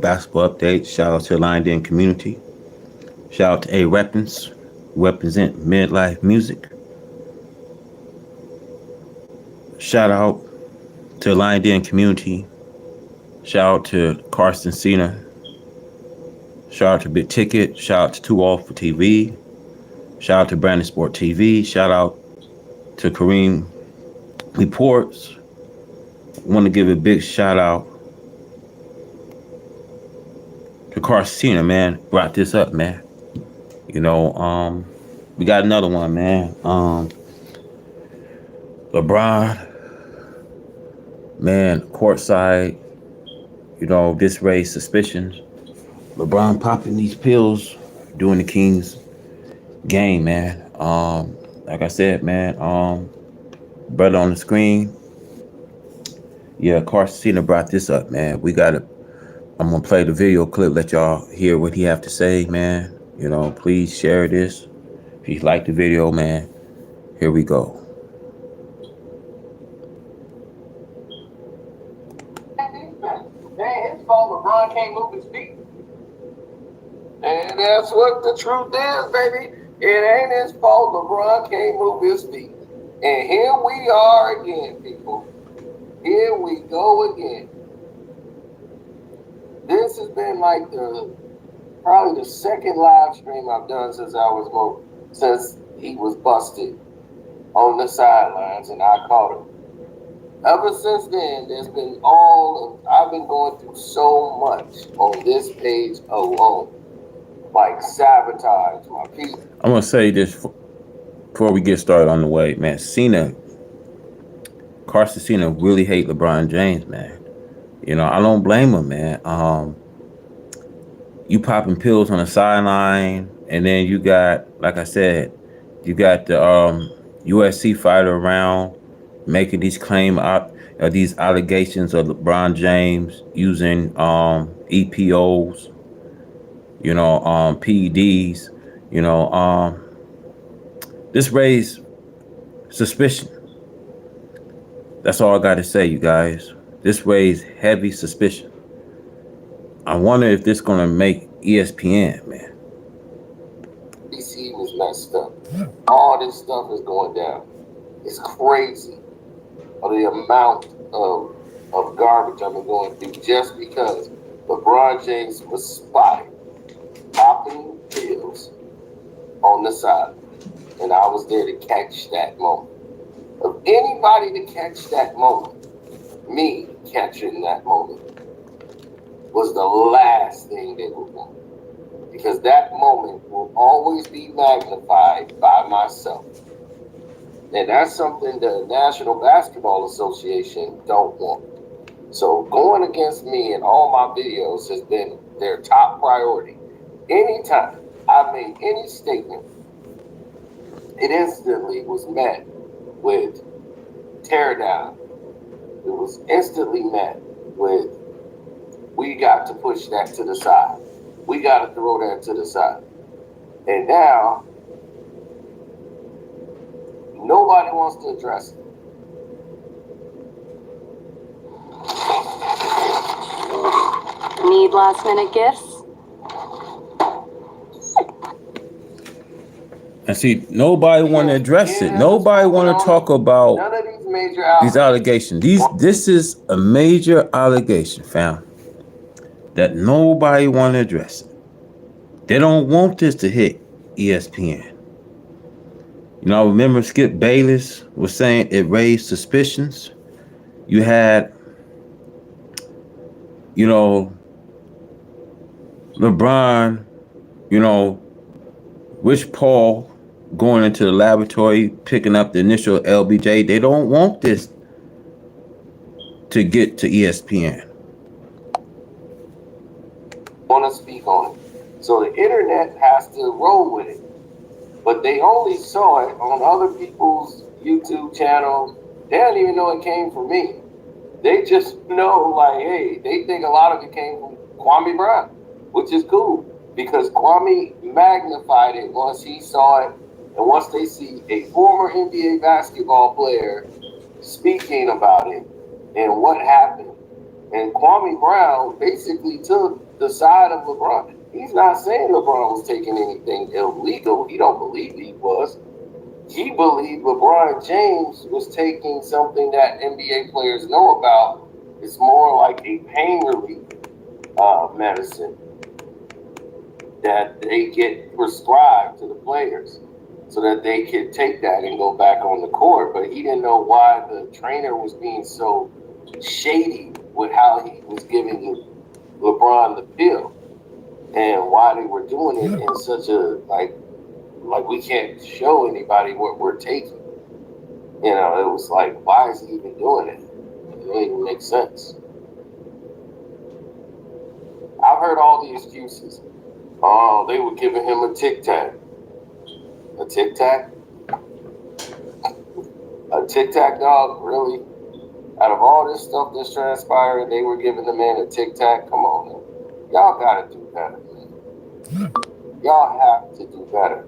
basketball update. Shout out to the Lion Den community. Shout out to A Weapons, who represent midlife music. Shout out to the Lion Den community. Shout out to Carson Cena. Shout out to Big Ticket. Shout out to Two Off for TV. Shout out to Brandon Sport TV. Shout out to Kareem Reports. Want to give a big shout out to Carson Cena, man. Brought this up, man. We got another one, man. LeBron, man, courtside, this raised suspicions. LeBron popping these pills during the Kings game, man. Like I said, man, brother on the screen. Yeah, Carson Cena brought this up, man. I'm gonna play the video clip, let y'all hear what he have to say, man. Please share this. If you like the video, man, here we go. Man, his fault LeBron can't move his feet. And that's what the truth is, baby. It ain't his fault LeBron can't move his feet. And here we are again, people. Here we go again. This has been like probably the second live stream I've done since he was busted on the sidelines and I caught him. Ever since then, I've been going through so much on this page alone. Like sabotage my people. I'm gonna say this before we get started on the way, man. Carson Cena really hate LeBron James, man. I don't blame him, man. You popping pills on the sideline, and then you got, like I said, you got the USC fighter around making these these allegations of LeBron James using EPOs, PEDs, this raised suspicion. That's all I got to say, you guys. This raised heavy suspicion. I wonder if this gonna make ESPN, man. DC was messed up. All this stuff is going down. It's crazy. The amount of garbage I've been going through just because LeBron James was spotted popping pills on the side, and I was there to catch that moment. Of anybody to catch that moment, me catching that moment was the last thing they would want, because that moment will always be magnified by myself. And that's something the National Basketball Association don't want. So going against me in all my videos has been their top priority. Anytime I made any statement, it instantly was met with tear down. It was instantly met with, we got to push that to the side. We got to throw that to the side. And now, nobody wants to address it. Need last minute gifts? And see, nobody want to address it. Nobody want to talk about none of these major these allegations. This is a major allegation, fam, that nobody want to address it. They don't want this to hit ESPN. I remember Skip Bayless was saying it raised suspicions. You had, LeBron, Rich Paul going into the laboratory, picking up the initial LBJ. They don't want this to get to ESPN. Want to speak on it. So the internet has to roll with it. But they only saw it on other people's YouTube channels. They don't even know it came from me. They just know, hey, they think a lot of it came from Kwame Brown, which is cool, because Kwame magnified it once he saw it, and once they see a former NBA basketball player speaking about it and what happened. And Kwame Brown basically took the side of LeBron. He's not saying LeBron was taking anything illegal. He don't believe he was. He believed LeBron James was taking something that NBA players know about. It's more like a pain relief medicine that they get prescribed to the players so that they could take that and go back on the court. But he didn't know why the trainer was being so shady with how he was giving LeBron the pill and why they were doing it in such a like we can't show anybody what we're taking. You know, it was like, why is he even doing it? It didn't even make sense. I've heard all the excuses. Oh, they were giving him a tic tac. A tic tac? A tic tac, dog? Really? Out of all this stuff that's transpiring, they were giving the man a tic tac? Come on, man. Y'all gotta do better, man. Y'all have to do better.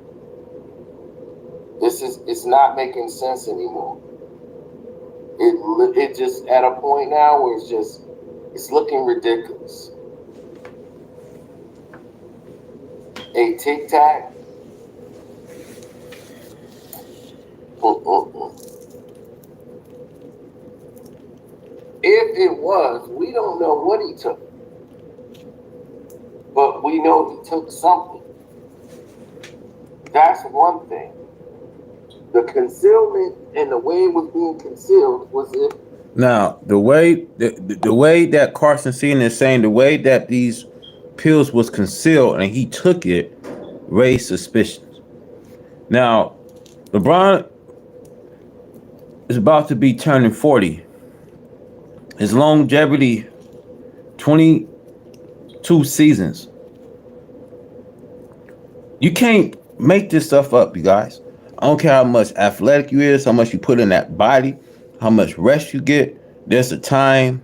It's not making sense anymore. It just at a point now where it's looking ridiculous. A tic tac. If it was, we don't know what he took, but we know he took something. That's one thing. The concealment and the way it was being concealed was it. Now, the way that Carson Cena is saying, the way that these pills was concealed and he took it, raised suspicions. Now, LeBron is about to be turning 40. His longevity, 22 seasons. You can't make this stuff up, you guys. I don't care how much athletic you is, how much you put in that body, how much rest you get. There's a time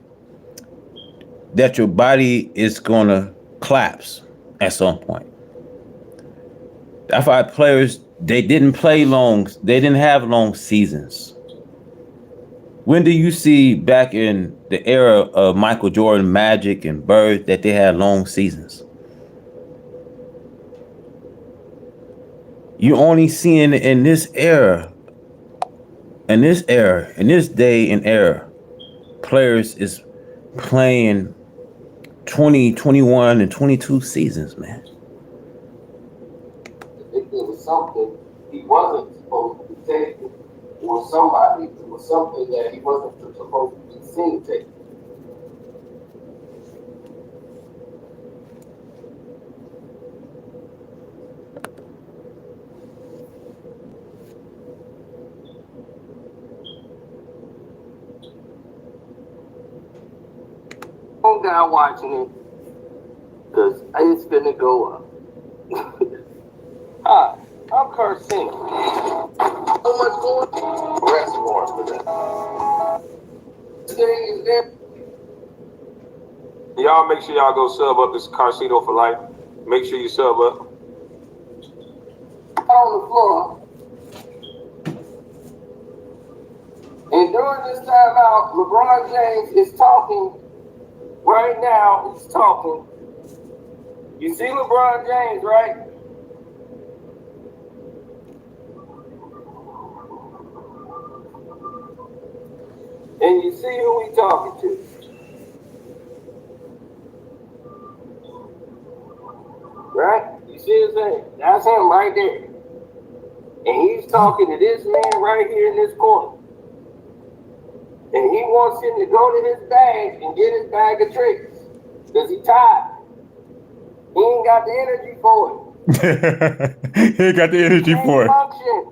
that your body is gonna collapse at some point. That's why players, they didn't play long. They didn't have long seasons. When do you see back in the era of Michael Jordan, Magic, and Bird that they had long seasons? You only seeing in this era, in this day and era, players is playing 20, 21, and 22 seasons, man. If there was something he wasn't supposed to be taking, or somebody, it was something that he wasn't supposed to be seen taking. I'm down watching it because it's finna go up. Hi, I'm Khalfani. How much going? Rest more for that. Today is there. Y'all make sure y'all go sub up. This Carcino for life. Make sure you sub up. On the floor. And during this time out, LeBron James is talking. Right now, he's talking. You see LeBron James, right? And you see who he's talking to. Right? You see his name? That's him right there. And he's talking to this man right here in this corner. And he wants him to go to his bag and get his bag of tricks. Because he's tired. He ain't got the energy for it. He ain't got the energy for it. Function.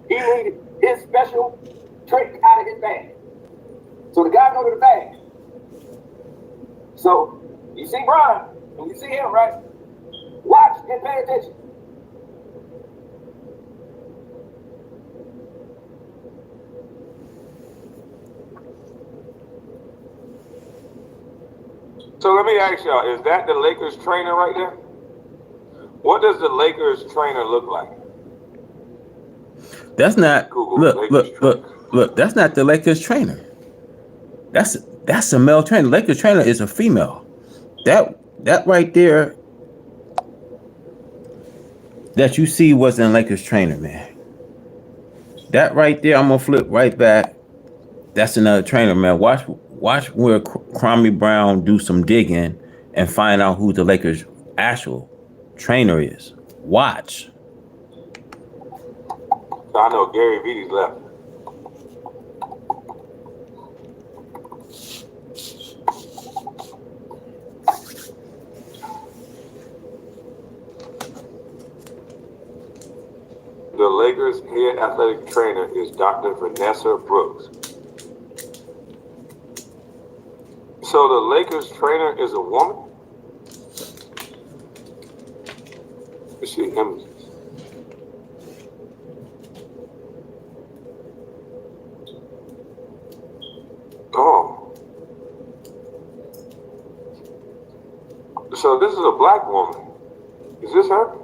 He needed his special trick out of his bag. So the guy go to the bag. So you see Brian, and you see him, right? Watch and pay attention. So let me ask y'all, is that the Lakers trainer right there? What does the Lakers trainer look like? That's not Google look, that's not the Lakers trainer. That's a male trainer. Lakers trainer is a female. That That right there that you see wasn't Lakers trainer, man. That right there, I'm gonna flip right back. That's another trainer, man. Watch where Kwame Brown do some digging and find out who the Lakers' actual trainer is. Watch. So I know Gary Vee's left. The Lakers' head athletic trainer is Dr. Vanessa Brooks. So the Lakers' trainer is a woman? Let's see images. Oh. So this is a black woman. Is this her?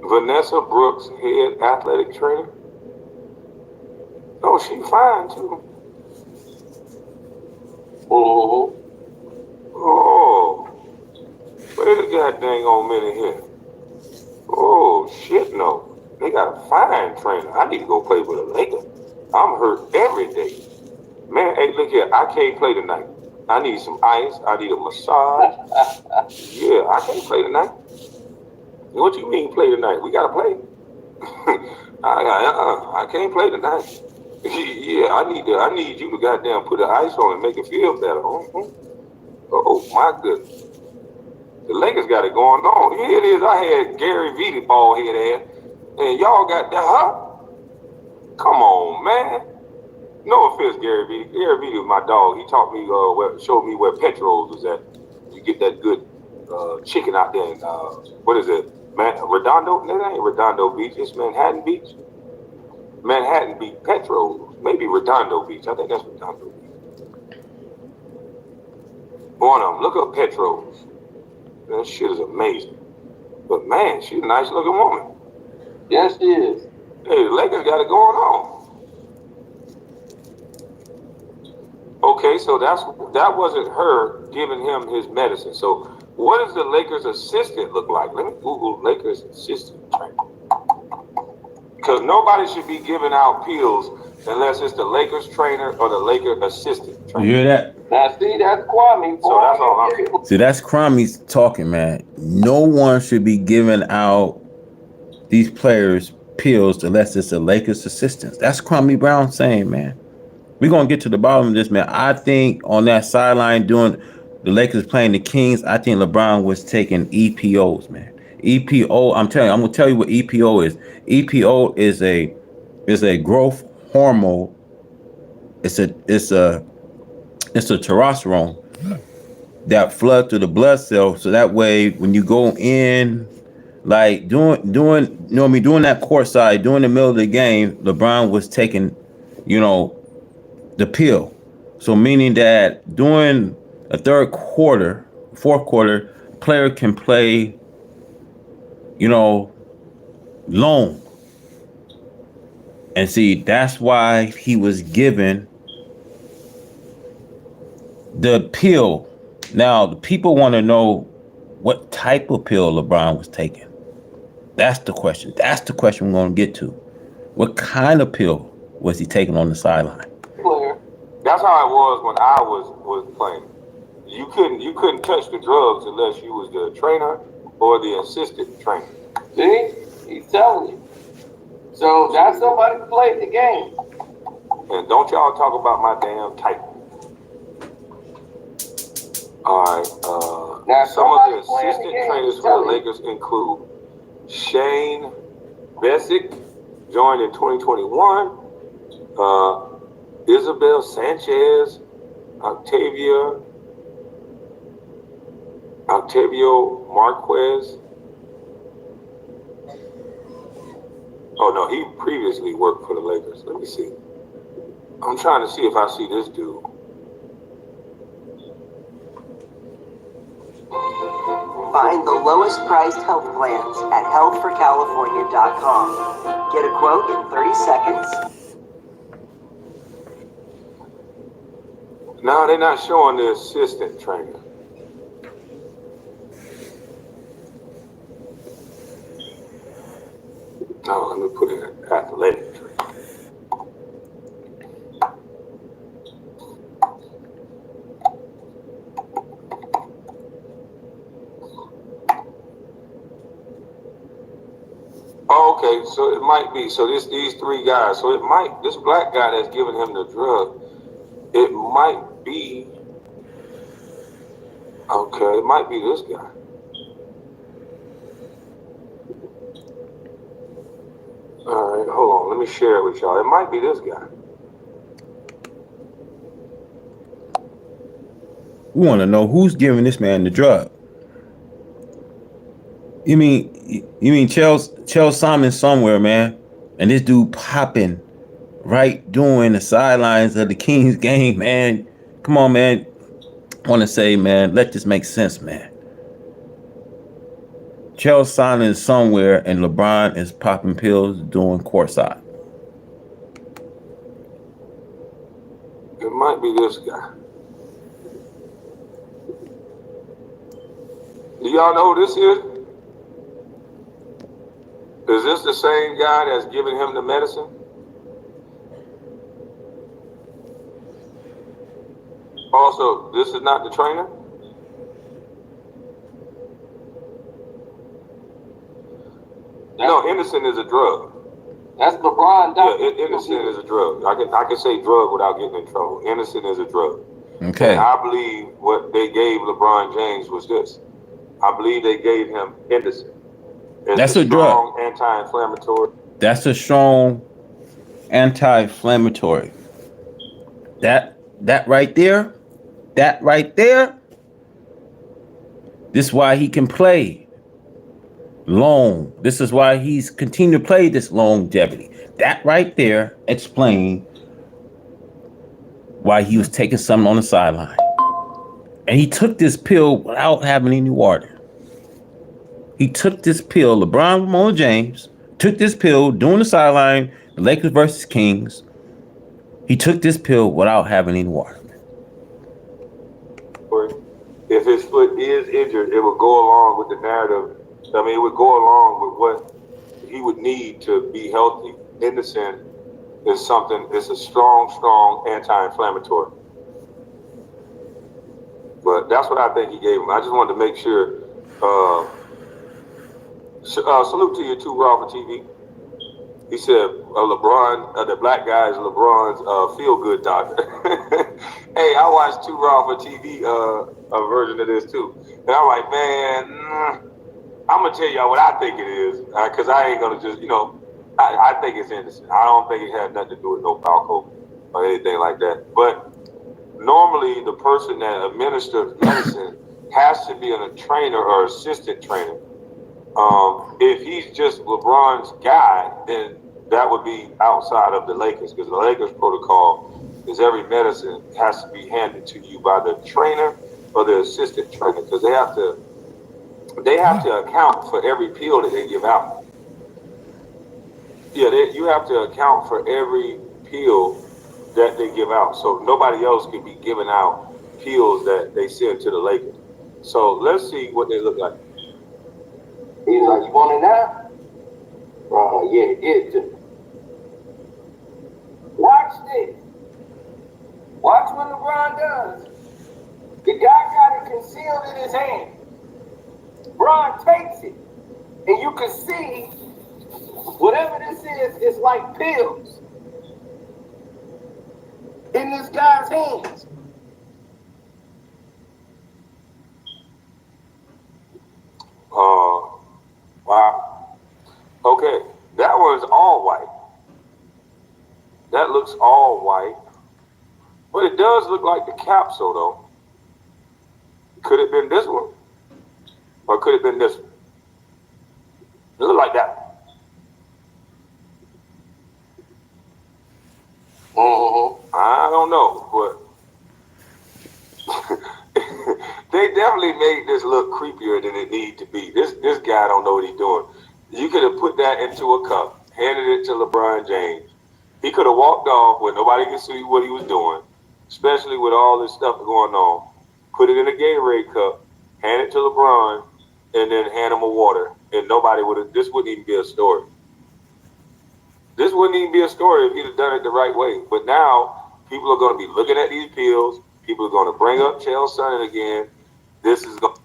Vanessa Brooks, head athletic trainer. Oh, she fine too. Oh, Oh, wait a goddamn on minute here. Oh shit, no. They got a fine trainer. I need to go play with a Laker. I'm hurt every day. Man, hey, look here. I can't play tonight. I need some ice. I need a massage. Yeah, I can't play tonight. What you mean play tonight? We gotta play. I can't play tonight. Yeah, I need you to goddamn put the ice on and make it feel better. Oh my goodness. The Lakers got it going on. Here it is. I had Gary Vee, the bald head ass, and y'all got that, huh? Come on, man. No offense, Gary Vee. Gary Vee was my dog. He taught me, showed me where Petrol's was at. You get that good chicken out there in, what is it? Redondo? That ain't Redondo Beach. It's Manhattan Beach. Manhattan Beach, Petrol's. Maybe Redondo Beach. I think that's Redondo Beach. One of them. Look up Petrol's. That shit is amazing. But man, she's a nice looking woman. yes, she is. Hey, the Lakers got it going on. Okay, so that wasn't her giving him his medicine. So what does the Lakers assistant look like? Let me Google Lakers assistant trainer. Because nobody should be giving out pills unless it's the Lakers trainer or the Lakers assistant trainer. You hear that? Now, see, that's Kwame. So that's all I'm. See, that's Kwame's talking, man. No one should be giving out these players pills unless it's the Lakers assistants. That's Kwame Brown saying, man. We're going to get to the bottom of this, man. I think on that sideline doing the Lakers playing the Kings, I think LeBron was taking EPOs, man. EPO, I'm going to tell you what EPO is. EPO is a growth hormone. It's a testosterone that flood through the blood cells. So that way, when you go in, like doing that court side, during the middle of the game, LeBron was taking, the pill. So meaning that during a fourth quarter, player can play, long. And see, that's why he was given the pill. Now, the people want to know what type of pill LeBron was taking. That's the question. That's the question we're going to get to. What kind of pill was he taking on the sideline? That's how it was when I was playing. You couldn't touch the drugs unless you was the trainer or the assistant trainer. See? He's telling you. So that's somebody who played the game. And don't y'all talk about my damn type. All right. Now, Some of the somebody playing the assistant game, trainers he's for the telling you. Lakers include Shane Bessick, joined in 2021. Isabel Sanchez, Octavio Marquez. Oh no, he previously worked for the Lakers. Let me see. I'm trying to see if I see this dude. Find the lowest priced health plans at healthforcalifornia.com. Get a quote in 30 seconds. No, they're not showing the assistant trainer. No, let me put in athletic trainer. Oh, okay, so it might be. So these three guys. So it might, this black guy that's giving him the drug, it might be. Okay, it might be this guy. All right, hold on. Let me share it with y'all. It might be this guy. We want to know who's giving this man the drug. You mean Chell Simon somewhere, man, and this dude popping right during the sidelines of the Kings game, man. Come on, man. I want to say, man, let this make sense, man. Chell Simon is somewhere, and LeBron is popping pills doing courtside. It might be this guy. Do y'all know who this is? Is this the same guy that's giving him the medicine? Also, this is not the trainer? No, Henderson is a drug. That's LeBron. Yeah, Henderson is a drug. I can say drug without getting in trouble. Henderson is a drug. Okay. And I believe what they gave LeBron James was this. I believe they gave him Henderson. That's a drug. Anti-inflammatory. That's a strong anti-inflammatory. That right there. That right there. This is why he can play long. This is why he's continued to play this longevity. That right there explained why he was taking something on the sideline. And he took this pill without having any water. He took this pill, LeBron James, took this pill during the sideline, the Lakers versus Kings. He took this pill without having any water. If his foot is injured, it would go along with the narrative. I mean, it would go along with what he would need to be healthy. Henderson is something, it's a strong anti-inflammatory. But that's what I think he gave him. I just wanted to make sure. Salute to you too, Raw for TV. He said, LeBron, the black guy is LeBron's feel-good doctor. Hey, I watched two Raw for TV a version of this too. And I'm like, man, I'm going to tell y'all what I think it is. Because I ain't going to just, I think it's innocent. I don't think it had nothing to do with no Falco or anything like that. But normally the person that administers medicine has to be a trainer or assistant trainer. If he's just LeBron's guy, then that would be outside of the Lakers, because the Lakers protocol is every medicine has to be handed to you by the trainer or the assistant trainer, because they have to account for every pill that they give out. Yeah, you have to account for every pill that they give out. So nobody else can be giving out pills that they send to the Lakers. So let's see what they look like. He's like, you want it now? Yeah, get it. Watch this. Watch what LeBron does. The guy got it concealed in his hand. LeBron takes it, and you can see whatever this is like pills in this guy's hands. Wow. Okay, that one's all white. That looks all white. But it does look like the capsule, though. Could it have been this one? Or could it have been this one? It looked like that. I don't know, but they definitely made this look creepier than it needed to be. This guy don't know what he's doing. You could have put that into a cup, handed it to LeBron James. He could have walked off where nobody could see what he was doing, especially with all this stuff going on. Put it in a Gatorade cup, hand it to LeBron, and then hand him a water. And nobody would have, this wouldn't even be a story. This wouldn't even be a story if he'd have done it the right way. But now, people are going to be looking at these pills. People are going to bring up Chael Sonnen again. This is going.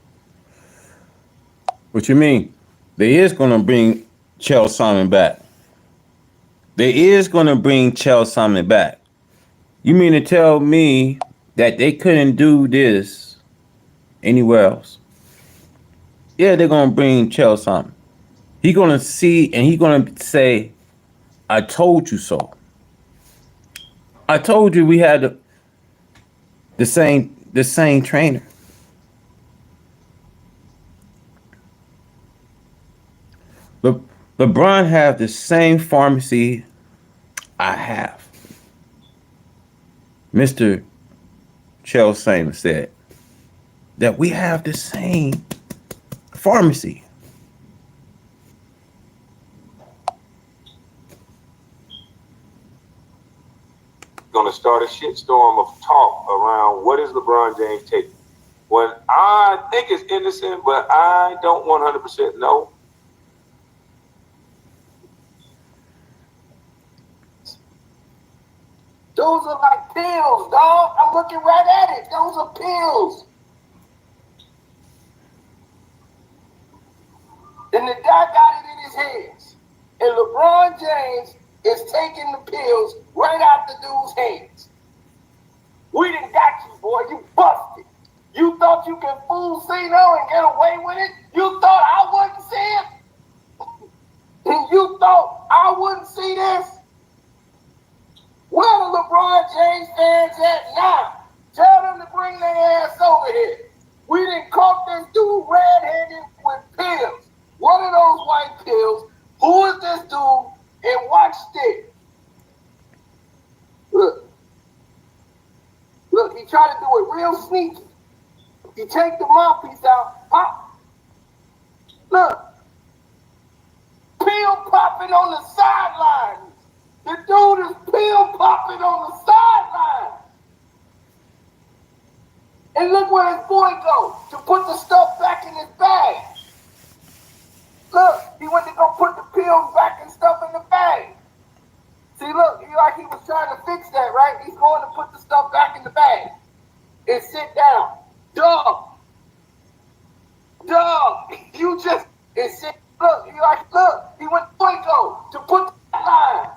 What you mean? They is going to bring Chael Sonnen back. They is going to bring Chael Sonnen back. You mean to tell me that they couldn't do this anywhere else? Yeah, they're going to bring Chael Sonnen. He's going to see and he's going to say, I told you so. I told you we had the same trainer. But LeBron have the same pharmacy I have. Mr. Chael Sonnen said that we have the same pharmacy. Going to start a shitstorm of talk around what is LeBron James taking. When I think it's innocent, but I don't 100% know. Those are like pills, dog. I'm looking right at it. Those are pills. And the guy got it in his hands. And LeBron James is taking the pills right out the dude's hands. We done got you, boy. You busted. You thought you could fool Cino and get away with it? You thought I wouldn't see it? And you thought I wouldn't see this? Where the LeBron James fans at now? Tell them to bring their ass over here. We done caught this dude red-handed with pills. What are those white pills? Who is this dude? And watch this. Look, he tried to do it real sneaky. He take the mouthpiece out, pop. Look, pill popping on the sideline. The dude is pill popping on the sideline. And look where his boy goes to put the stuff back in his bag. Look, he went to go put the pills back and stuff in the bag. See, look, like he was trying to fix that, right? He's going to put the stuff back in the bag and sit down. Dog, you just, and sit, look, he went to put the line.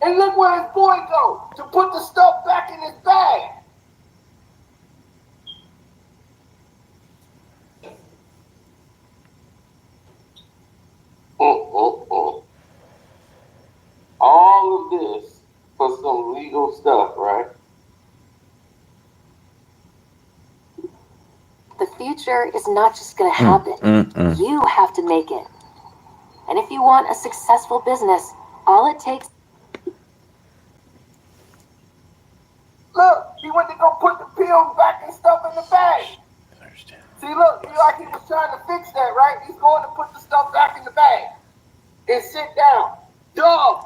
And look where his boy goes to put the stuff back in his bag. All of this for some legal stuff, right? The future is not just going to happen. You have to make it. And if you want a successful business, all it takes... Look, he went to go put the pills back and stuff in the bag. See, look, like he was trying to fix that, right? He's going to put the stuff back in the bag and sit down. Dog,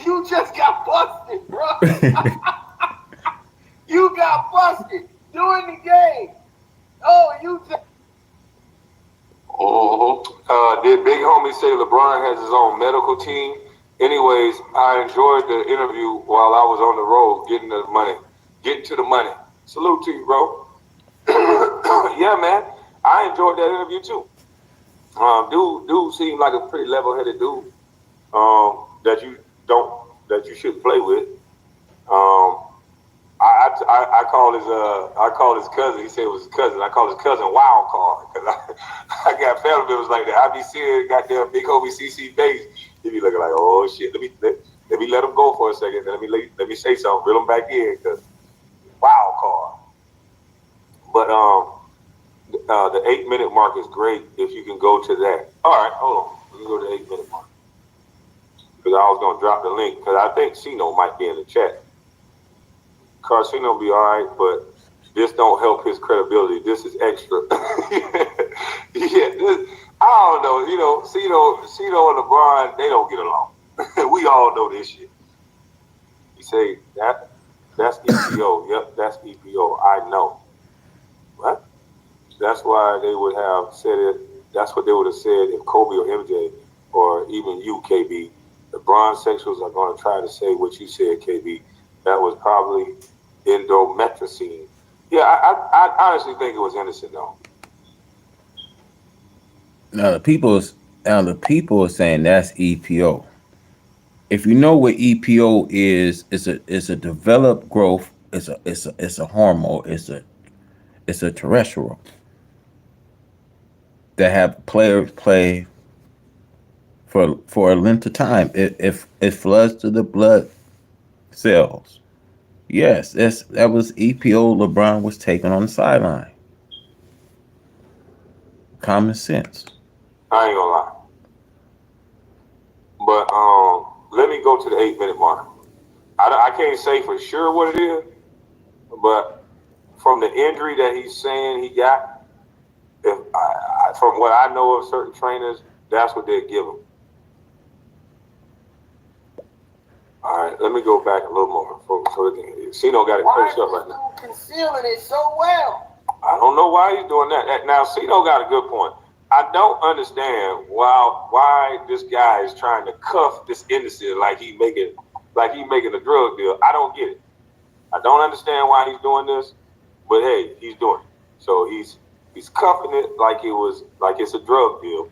you just got busted, bro. You got busted during the game. Oh, you just... Did Big Homie say LeBron has his own medical team? Anyways, I enjoyed the interview while I was on the road getting to the money. Salute to you, bro. Yeah, man. I enjoyed that interview too. Dude seemed like a pretty level-headed dude that you should play with. I call his cousin. He said it was his cousin. I call his cousin Wild Card because I got family members like that. I be seeing goddamn Big Homie CC face. He be looking like, oh shit. Let me let him go for a second. Let me say something. Reel him back in because Wild Card. But the 8-minute mark is great if you can go to that. All right, hold on. Let me go to the 8-minute mark because I was gonna drop the link because I think Cino might be in the chat. Carcino be all right, but this don't help his credibility. This is extra. I don't know. Cino and LeBron, they don't get along. We all know this shit. say that's EPO. Yep, that's EPO. I know. What? That's why they would have said it. That's what they would have said if Kobe or MJ or even you, KB. The bronze sexuals are going to try to say what you said, KB. That was probably endometricine. Yeah, I honestly think it was innocent though. Now the people are saying that's EPO. If you know what EPO is, it's a developed growth. It's a hormone. It's a terrestrial that have players play for a length of time. It floods to the blood cells. Yes, that was EPO. LeBron was taken on the sideline. Common sense. I ain't gonna lie. But let me go to the 8-minute mark. I can't say for sure what it is, but from the injury that he's saying he got, from what I know of certain trainers, that's what they give him. All right, let me go back a little more. Cino got it close up right now. Concealing it so well. I don't know why he's doing that. Now, Cino got a good point. I don't understand why this guy is trying to cuff this innocent like he making a drug deal. I don't get it. I don't understand why he's doing this, but hey, he's doing it. So he's cuffing it like it's a drug deal.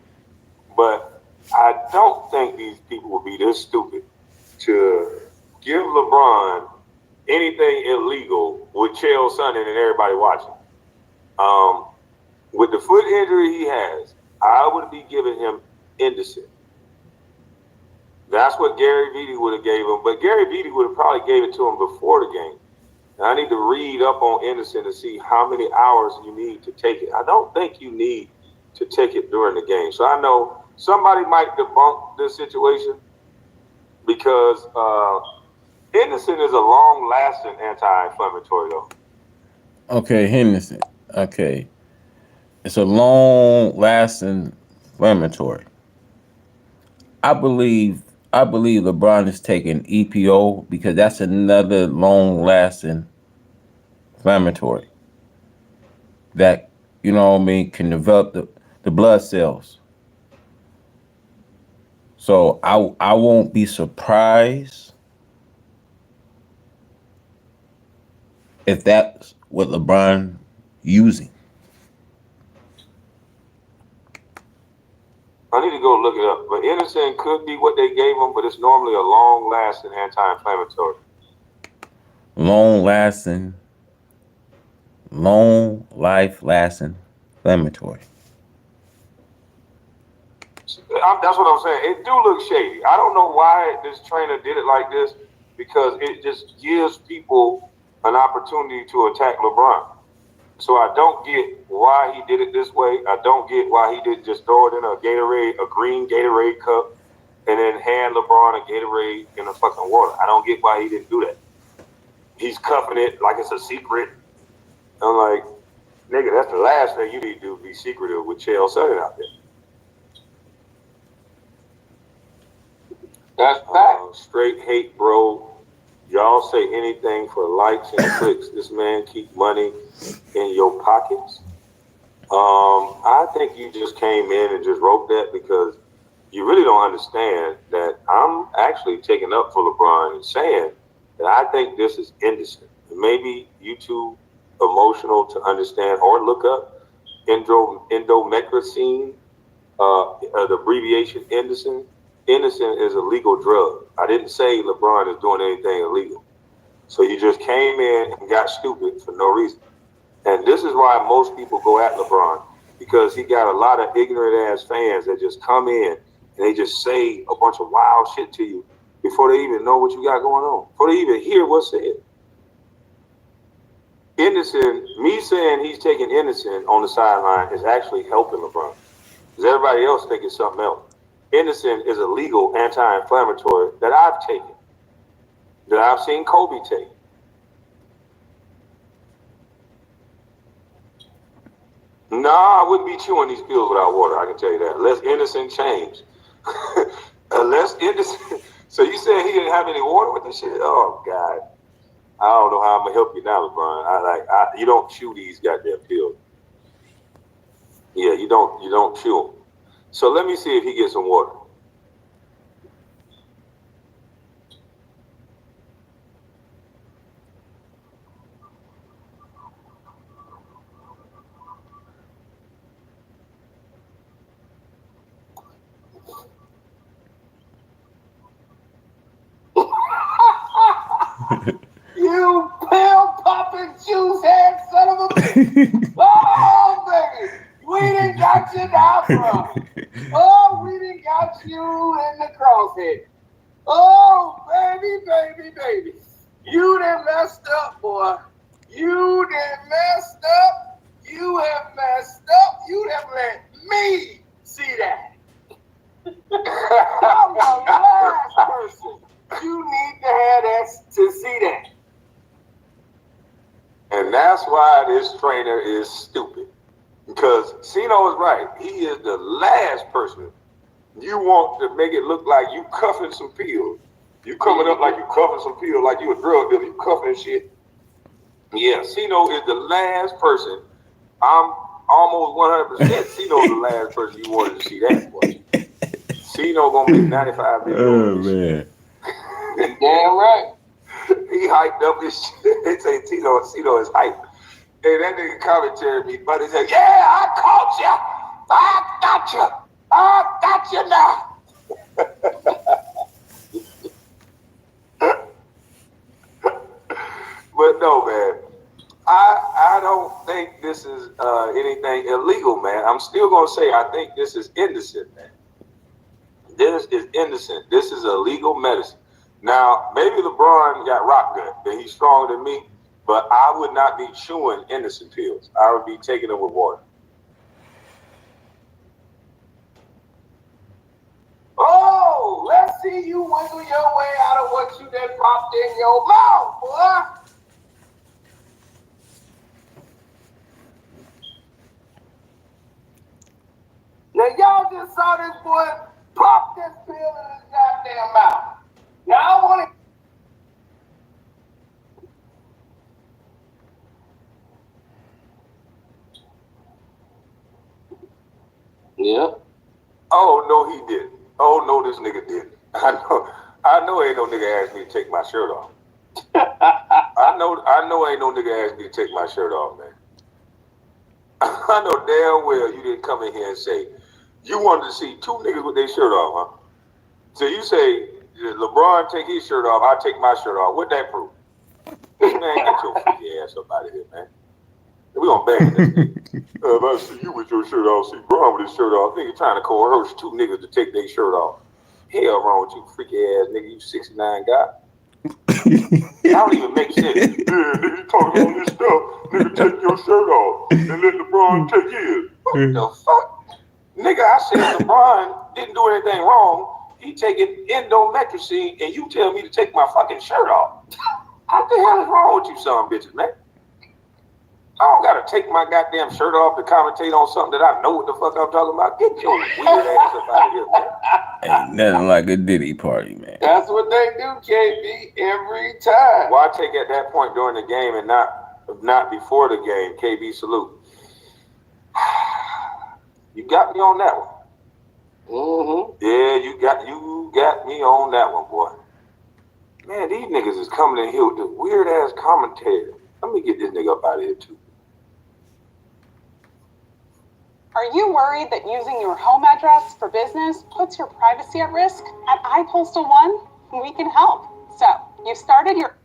But I don't think these people would be this stupid to give LeBron anything illegal with Chael Sonnen and everybody watching. With the foot injury he has, I would be giving him indecent. That's what Gary Vitti would have gave him, but Gary Vitti would have probably gave it to him before the game. And I need to read up on indecent to see how many hours you need to take it. I don't think you need to take it during the game. So I know somebody might debunk this situation because indecent is a long-lasting anti-inflammatory, though. Okay, Henderson. Okay. It's a long-lasting inflammatory. I believe LeBron is taking EPO because that's another long-lasting inflammatory that, you know what I mean, can develop the blood cells. So I won't be surprised if that's what LeBron using. I need to go look it up. But innocent could be what they gave him, but it's normally a long-lasting anti-inflammatory. Long life-lasting inflammatory. That's what I'm saying. It do look shady. I don't know why this trainer did it like this because it just gives people an opportunity to attack LeBron. So I don't get why he did it this way. I don't get why he didn't just throw it in a green Gatorade cup, and then hand LeBron a Gatorade in the fucking water. I don't get why he didn't do that. He's cuffing it like it's a secret. I'm like, nigga, that's the last thing you need to do, be secretive with Chael Sonnen out there. That's fact. Straight hate, bro. Y'all say anything for likes and clicks. This man keep money in your pockets. I think you just came in and just wrote that because you really don't understand that I'm actually taking up for LeBron and saying that I think this is indecent. Maybe you too emotional to understand or look up endometricine, the abbreviation indecent. Innocent is a legal drug. I didn't say LeBron is doing anything illegal. So you just came in and got stupid for no reason. And this is why most people go at LeBron, because he got a lot of ignorant ass fans that just come in and they just say a bunch of wild shit to you before they even know what you got going on, before they even hear what's said. Innocent, me saying he's taking innocent on the sideline is actually helping LeBron. Because everybody else think it's something else. Innocent is a legal anti-inflammatory that I've taken, that I've seen Kobe take. Nah, I wouldn't be chewing these pills without water, I can tell you that. Unless innocent change. Unless innocent. So you said he didn't have any water with the shit? Oh God. I don't know how I'm gonna help you now, LeBron. You don't chew these goddamn pills. Yeah, you don't chew them. So let me see if he gets some water. You pill popping juice head son of a bitch. Oh, baby. We done got you now, bro. Oh, we done got you in the crosshead. Oh, baby. You done messed up, boy. You done messed up. You have messed up. You have let me see that. I'm the last person you need to have that to see that. And that's why this trainer is stupid. Because Sino is right. He is the last person you want to make it look like you cuffing some pills. You coming up like you cuffing some pills, like you a drug dealer. You cuffing shit. Yeah, Sino is the last person. I'm almost 100% Sino's the last person you wanted to see that for. Sino gonna make 95 videos. Oh man. Damn right. He hyped up his shit. They say Sino is hyped. Hey, that nigga commentary me, buddy said, yeah, I caught you. I got you now. But no, man. I don't think this is anything illegal, man. I'm still gonna say I think this is innocent, man. This is innocent. This is a legal medicine. Now, maybe LeBron got rock good, and he's stronger than me, but I would not be chewing innocent pills. I would be taking them with water. Oh, let's see you wiggle your way out of what you done popped in your mouth, boy. Now, y'all just saw this boy pop this pill in his goddamn mouth. Now, I want to... Yeah. Oh, no, he didn't. Oh, no, this nigga didn't. I know ain't no nigga asked me to take my shirt off. I know ain't no nigga asked me to take my shirt off, man. I know damn well you didn't come in here and say, you wanted to see two niggas with their shirt off, huh? So you say, LeBron take his shirt off, I take my shirt off. What that prove? Man, get your freaky ass up out of here, man. We gonna bang this nigga. If I see you with your shirt off, see Braun with his shirt off, nigga trying to coerce two niggas to take their shirt off. Hell wrong with you, freaky ass nigga, you 69 guy. That don't even make sense. Yeah, nigga, you talking all this stuff. Nigga, take your shirt off and let LeBron take his. What the fuck? Nigga, I said LeBron didn't do anything wrong. He taking endomethacin and you tell me to take my fucking shirt off. What the hell is wrong with you son bitches, man? I don't gotta take my goddamn shirt off to commentate on something that I know what the fuck I'm talking about. Get your weird ass up out of here, man. Ain't nothing like a Diddy party, man. That's what they do, KB, every time. Why take at that point during the game and not before the game? KB, salute. You got me on that one. Mm-hmm. Yeah, you got me on that one, boy. Man, these niggas is coming in here with this weird ass commentary. Let me get this nigga up out of here too. Are you worried that using your home address for business puts your privacy at risk? At iPostal One, we can help. So, you've started your...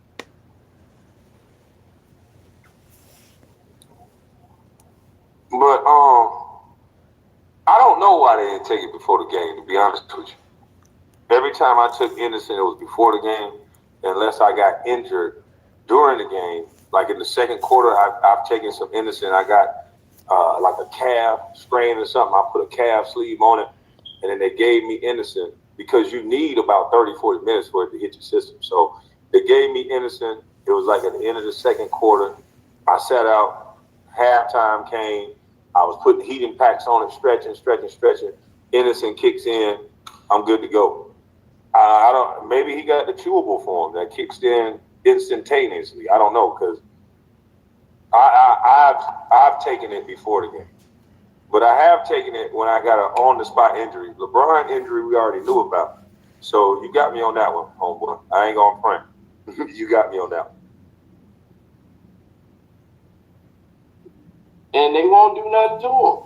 But, I don't know why they didn't take it before the game, to be honest with you. Every time I took Innocent, it was before the game, unless I got injured during the game. Like in the second quarter, I've taken some Innocent. I got like a calf strain or something. I put a calf sleeve on it, and then they gave me Innocent because you need about 30, 40 minutes for it to hit your system. So they gave me Innocent. It was like at the end of the second quarter. I sat out. Halftime came. I was putting heating packs on it, stretching. Innocent kicks in. I'm good to go. I don't. Maybe he got the chewable form that kicks in instantaneously. I don't know because I've taken it before the game, but I have taken it when I got an on the spot injury. LeBron injury we already knew about, so you got me on that one, homeboy. I ain't gonna front. You got me on that one. And they won't do nothing to him.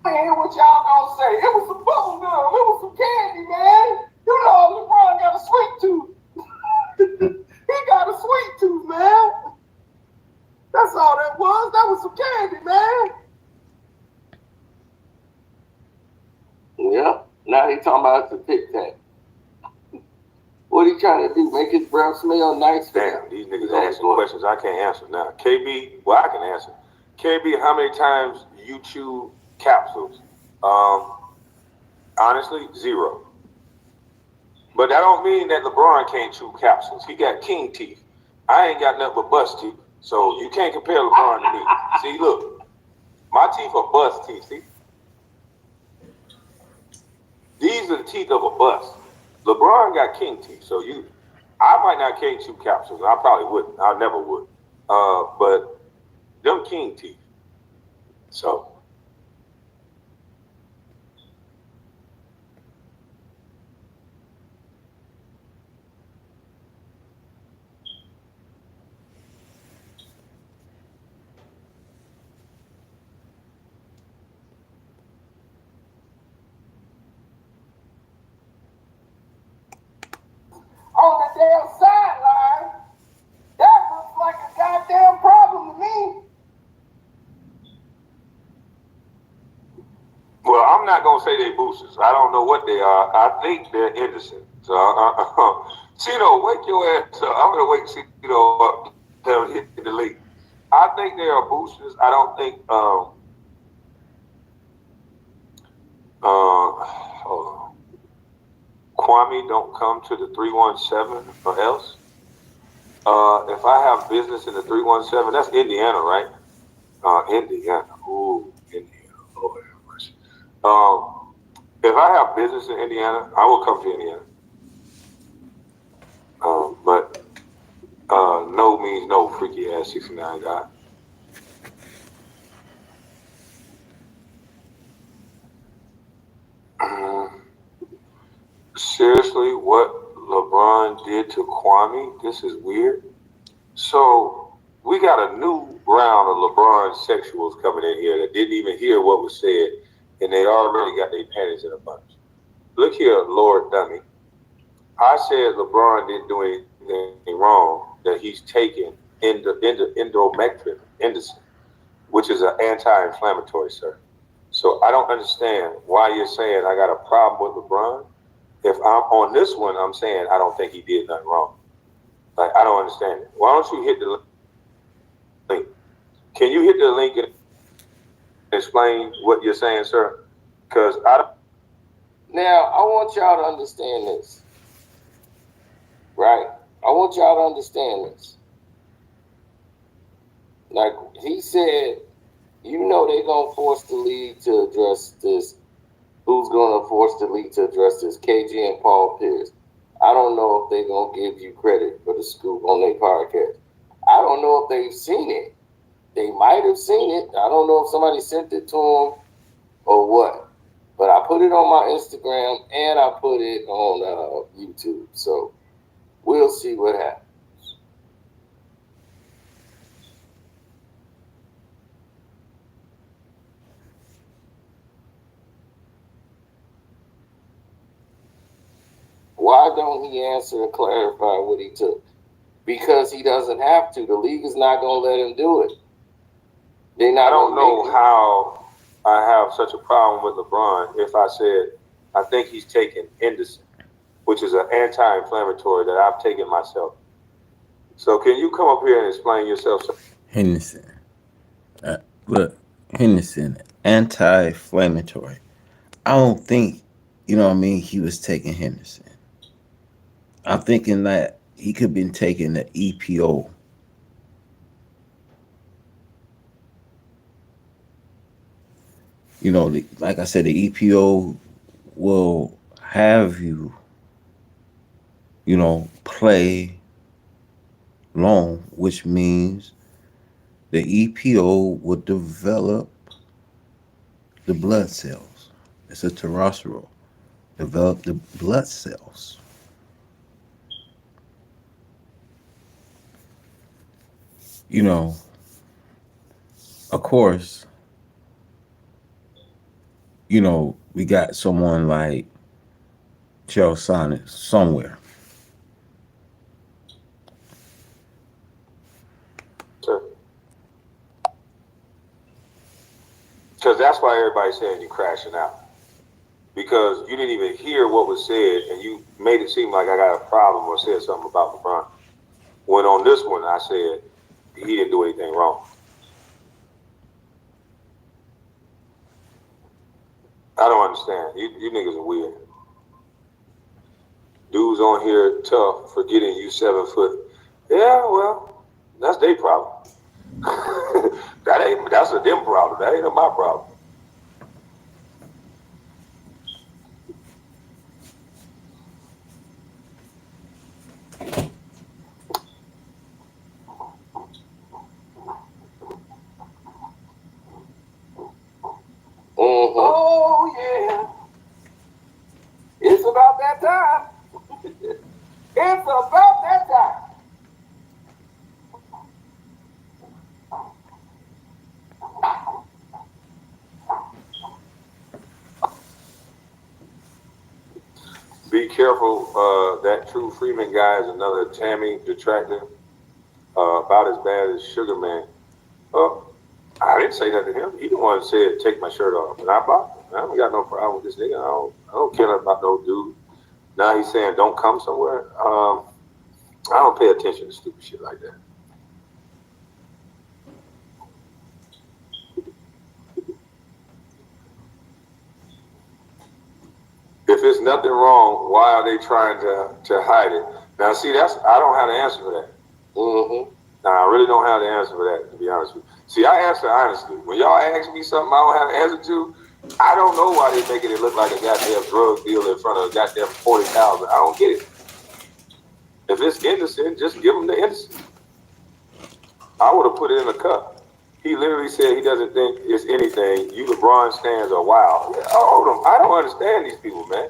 I hear what y'all gonna say. It was some bubble gum. It was some candy, man. You know LeBron got a sweet tooth. He got a sweet tooth, man. That's all that was. That was some candy, man. Yeah. Now he talking about the Tic Tac. What he trying to do? Make his breath smell nice? Damn, these niggas asking questions I can't answer now. KB, well, I can answer. KB, how many times you chew capsules? Honestly, 0. But that don't mean that LeBron can't chew capsules. He got king teeth. I ain't got nothing but bust teeth. So you can't compare LeBron to me. See, look, my teeth are bust teeth. See? These are the teeth of a bust. LeBron got king teeth. So I might not can't chew capsules. I probably wouldn't. I never would. But them king teeth. So. On the damn sideline, that looks like a goddamn problem to me. Well, I'm not gonna say they boosters. I don't know what they are. I think they're innocent. So, Chino, wake your ass up. I'm gonna wake Chino up. Tell him hit the league. I think they are boosters. I don't think. Hold on. Kwame don't come to the 317 or else. If I have business in the 317, that's Indiana, right? Indiana. Ooh, Indiana. Lord have mercy. If I have business in Indiana, I will come to Indiana. But no means no, freaky ass 69 guy. Seriously, what LeBron did to Kwame, this is weird. So we got a new round of LeBron sexuals coming in here that didn't even hear what was said, and they already got their panties in a bunch. Look here, Lord Dummy. I said LeBron didn't do anything wrong, that he's taken endomethacin, which is an anti-inflammatory, sir. So I don't understand why you're saying I got a problem with LeBron. If I'm on this one, I'm saying I don't think he did nothing wrong. Like, I don't understand it. Why don't you hit the link? Can you hit the link and explain what you're saying, sir? Because I don't. Now, I want y'all to understand this. Right? I want y'all to understand this. Like he said, you know they're going to force the league to address this. Who's going to force the league to address this? KG and Paul Pierce. I don't know if they're going to give you credit for the scoop on their podcast. I don't know if they've seen it. They might have seen it. I don't know if somebody sent it to them or what. But I put it on my Instagram and I put it on YouTube. So we'll see what happens. Why don't he answer and clarify what he took? Because he doesn't have to. The league is not going to let him do it. I don't know how I have such a problem with LeBron if I said I think he's taken Indocin, which is an anti-inflammatory that I've taken myself. So can you come up here and explain yourself, sir? Henderson. Look, Henderson, anti-inflammatory. I don't think, you know what I mean, he was taking Henderson. I'm thinking that he could have been taking the EPO. You know, like I said, the EPO will have you play long, which means the EPO will develop the blood cells. It's a terrestrial. Develop the blood cells. You know, of course, we got someone like Chael Sonnen somewhere. Because that's why everybody's saying you're crashing out. Because you didn't even hear what was said, and you made it seem like I got a problem or said something about LeBron. When on this one, I said he didn't do anything wrong. I don't understand. You niggas are weird. Dudes on here tough for getting you 7 foot. Yeah, well, that's their problem. That's a them problem. That ain't my problem. Oh yeah. It's about that time. It's about that time. Be careful, that True Freeman guy is another Tammy detractor, about as bad as Sugar Man. I didn't say that to him. He the one that said, take my shirt off. And I blocked him. I don't got no problem with this nigga. I don't care about no dude. Now he's saying, don't come somewhere. I don't pay attention to stupid shit like that. If there's nothing wrong, why are they trying to hide it? Now, see, I don't have the answer for that. Now, I really don't have the answer for that, to be honest with you. See, I answer honestly. When y'all ask me something I don't have an answer to, I don't know why they're making it look like a goddamn drug deal in front of a goddamn 40,000. I don't get it. If it's innocent, just give them the innocent. I would have put it in a cup. He literally said he doesn't think it's anything. You LeBron stands are wild. I don't understand these people, man.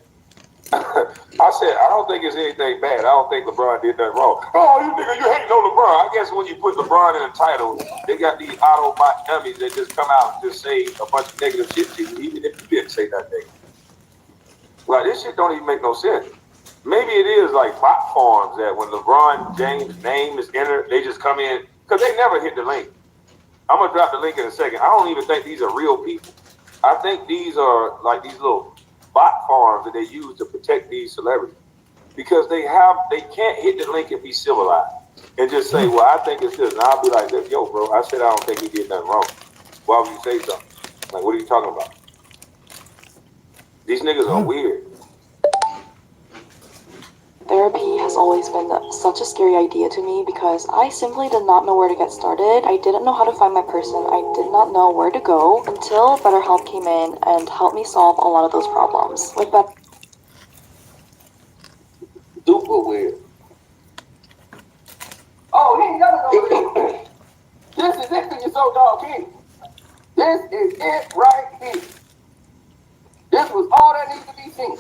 I said, I don't think it's anything bad. I don't think LeBron did nothing wrong. Oh, you nigga, you hating on LeBron. I guess when you put LeBron in a title, they got these Autobot dummies that just come out and just say a bunch of negative shit to you, even if you didn't say nothing. Like, this shit don't even make no sense. Maybe it is like bot farms that when LeBron James' name is entered, they just come in, because they never hit the link. I'm going to drop the link in a second. I don't even think these are real people. I think these are like these little bot farms that they use to protect these celebrities, because they can't hit the link and be civilized and just say, well, I think it's this. And I'll be like, yo, bro, I said I don't think he did nothing wrong. Why would you say something? Like, what are you talking about? These niggas are weird. Therapy has always been such a scary idea to me because I simply did not know where to get started. I didn't know how to find my person. I did not know where to go until BetterHelp came in and helped me solve a lot of those problems. With Super weird. Oh, he ain't never know this. This is it for your so-dog king. This is it right here. This was all that needs to be seen.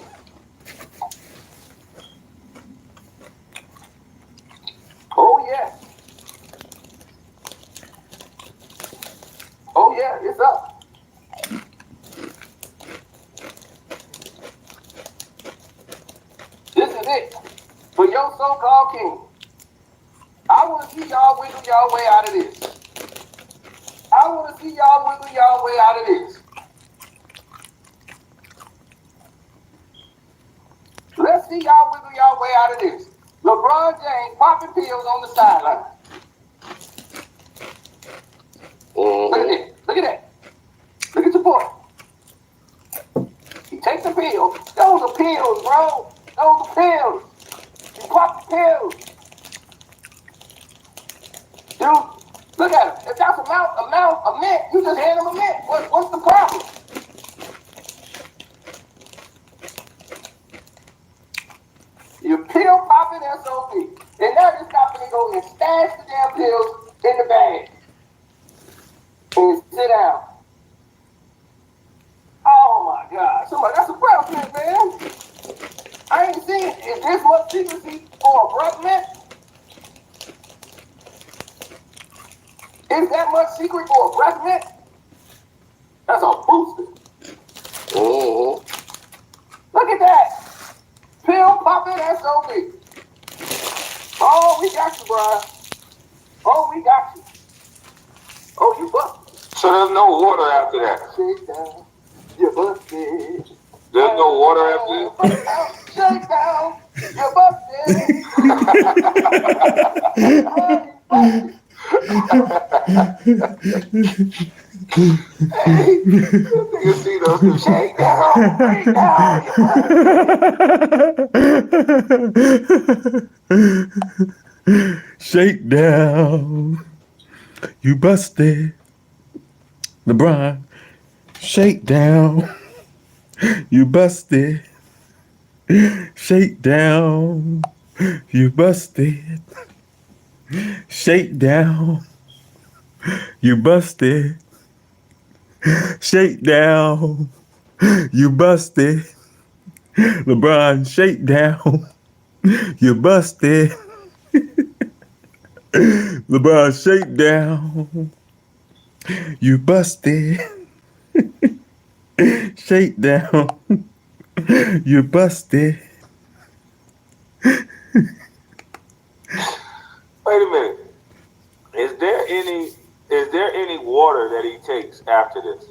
Oh, yeah. Oh, yeah, it's up. This is it for your so-called king. I want to see y'all wiggle y'all way out of this. I want to see y'all wiggle y'all way out of this. Let's see y'all wiggle y'all way out of this. LeBron James popping pills on the sideline. Look at this. Look at that. Look at your boy. He takes the pills. Those are pills, bro. Those are pills. You pop the pills. Dude, look at him. If that's a mint, you just hand him a mint. What's the problem? You pill popping SOB. And now this guy finna go and stash the damn pills in the bag. And sit down. Oh my God. Somebody, that's a breath mint, man. I ain't seen is this much secrecy for a breath mint? Is that much secret for a breath mint? That's a booster. Mm-hmm. Look at that. Pill popping SOB. Oh, we got you, bro. Oh, we got you. Oh, you busted. So there's no water after that. Shake down. You busted. There's no water after that. Shake down. You busted. You see those Shake down. Shake down. Shake down. You busted. LeBron. Shake down. You busted. Shake down. You busted. Shake down. You busted. Shake down. You busted. LeBron, shake down. You busted. LeBron, shake down. You busted. Shake down. You busted. Wait a minute. Is there any water that he takes after this?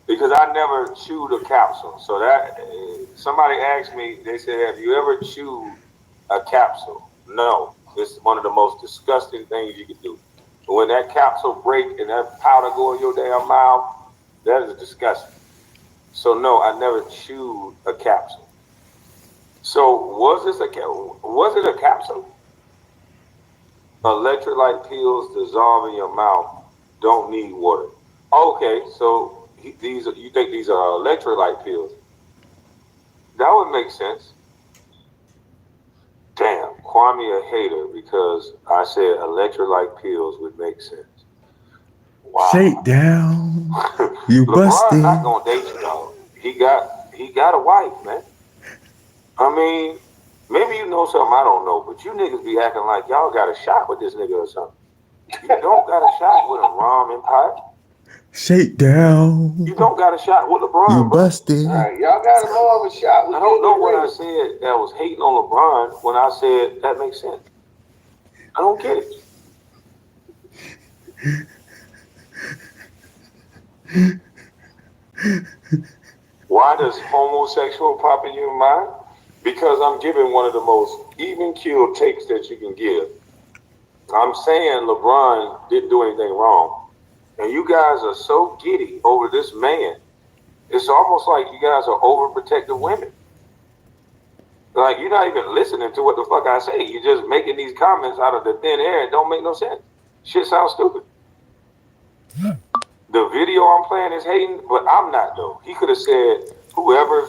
Because I never chewed a capsule. So that somebody asked me, they said, have you ever chewed a capsule? No. It's one of the most disgusting things you can do. But when that capsule break and that powder go in your damn mouth, that is disgusting. So no, I never chewed a capsule. So was it a capsule? Electrolyte pills dissolve in your mouth, don't need water. Okay, so you think these are electrolyte pills? That would make sense. Damn, Kwame a hater because I said electrolyte pills would make sense. Wow. Shake down. You busted. LeBron's not gonna date you, dog. He got a wife, man. I mean, maybe you know something I don't know, but you niggas be acting like y'all got a shot with this nigga or something. You don't got a shot with him, Rom Empire. Shake down. You don't got a shot with LeBron. You busted. All right, y'all got a more of a shot with I don't know what I said that was hating on LeBron when I said that makes sense. I don't get it. Why does homosexual pop in your mind? Because I'm giving one of the most even-keeled takes that you can give. I'm saying LeBron didn't do anything wrong. And you guys are so giddy over this man. It's almost like you guys are overprotective women. Like, you're not even listening to what the fuck I say. You're just making these comments out of the thin air. It don't make no sense. Shit sounds stupid. The video I'm playing is hating, but I'm not, though. He could have said, whoever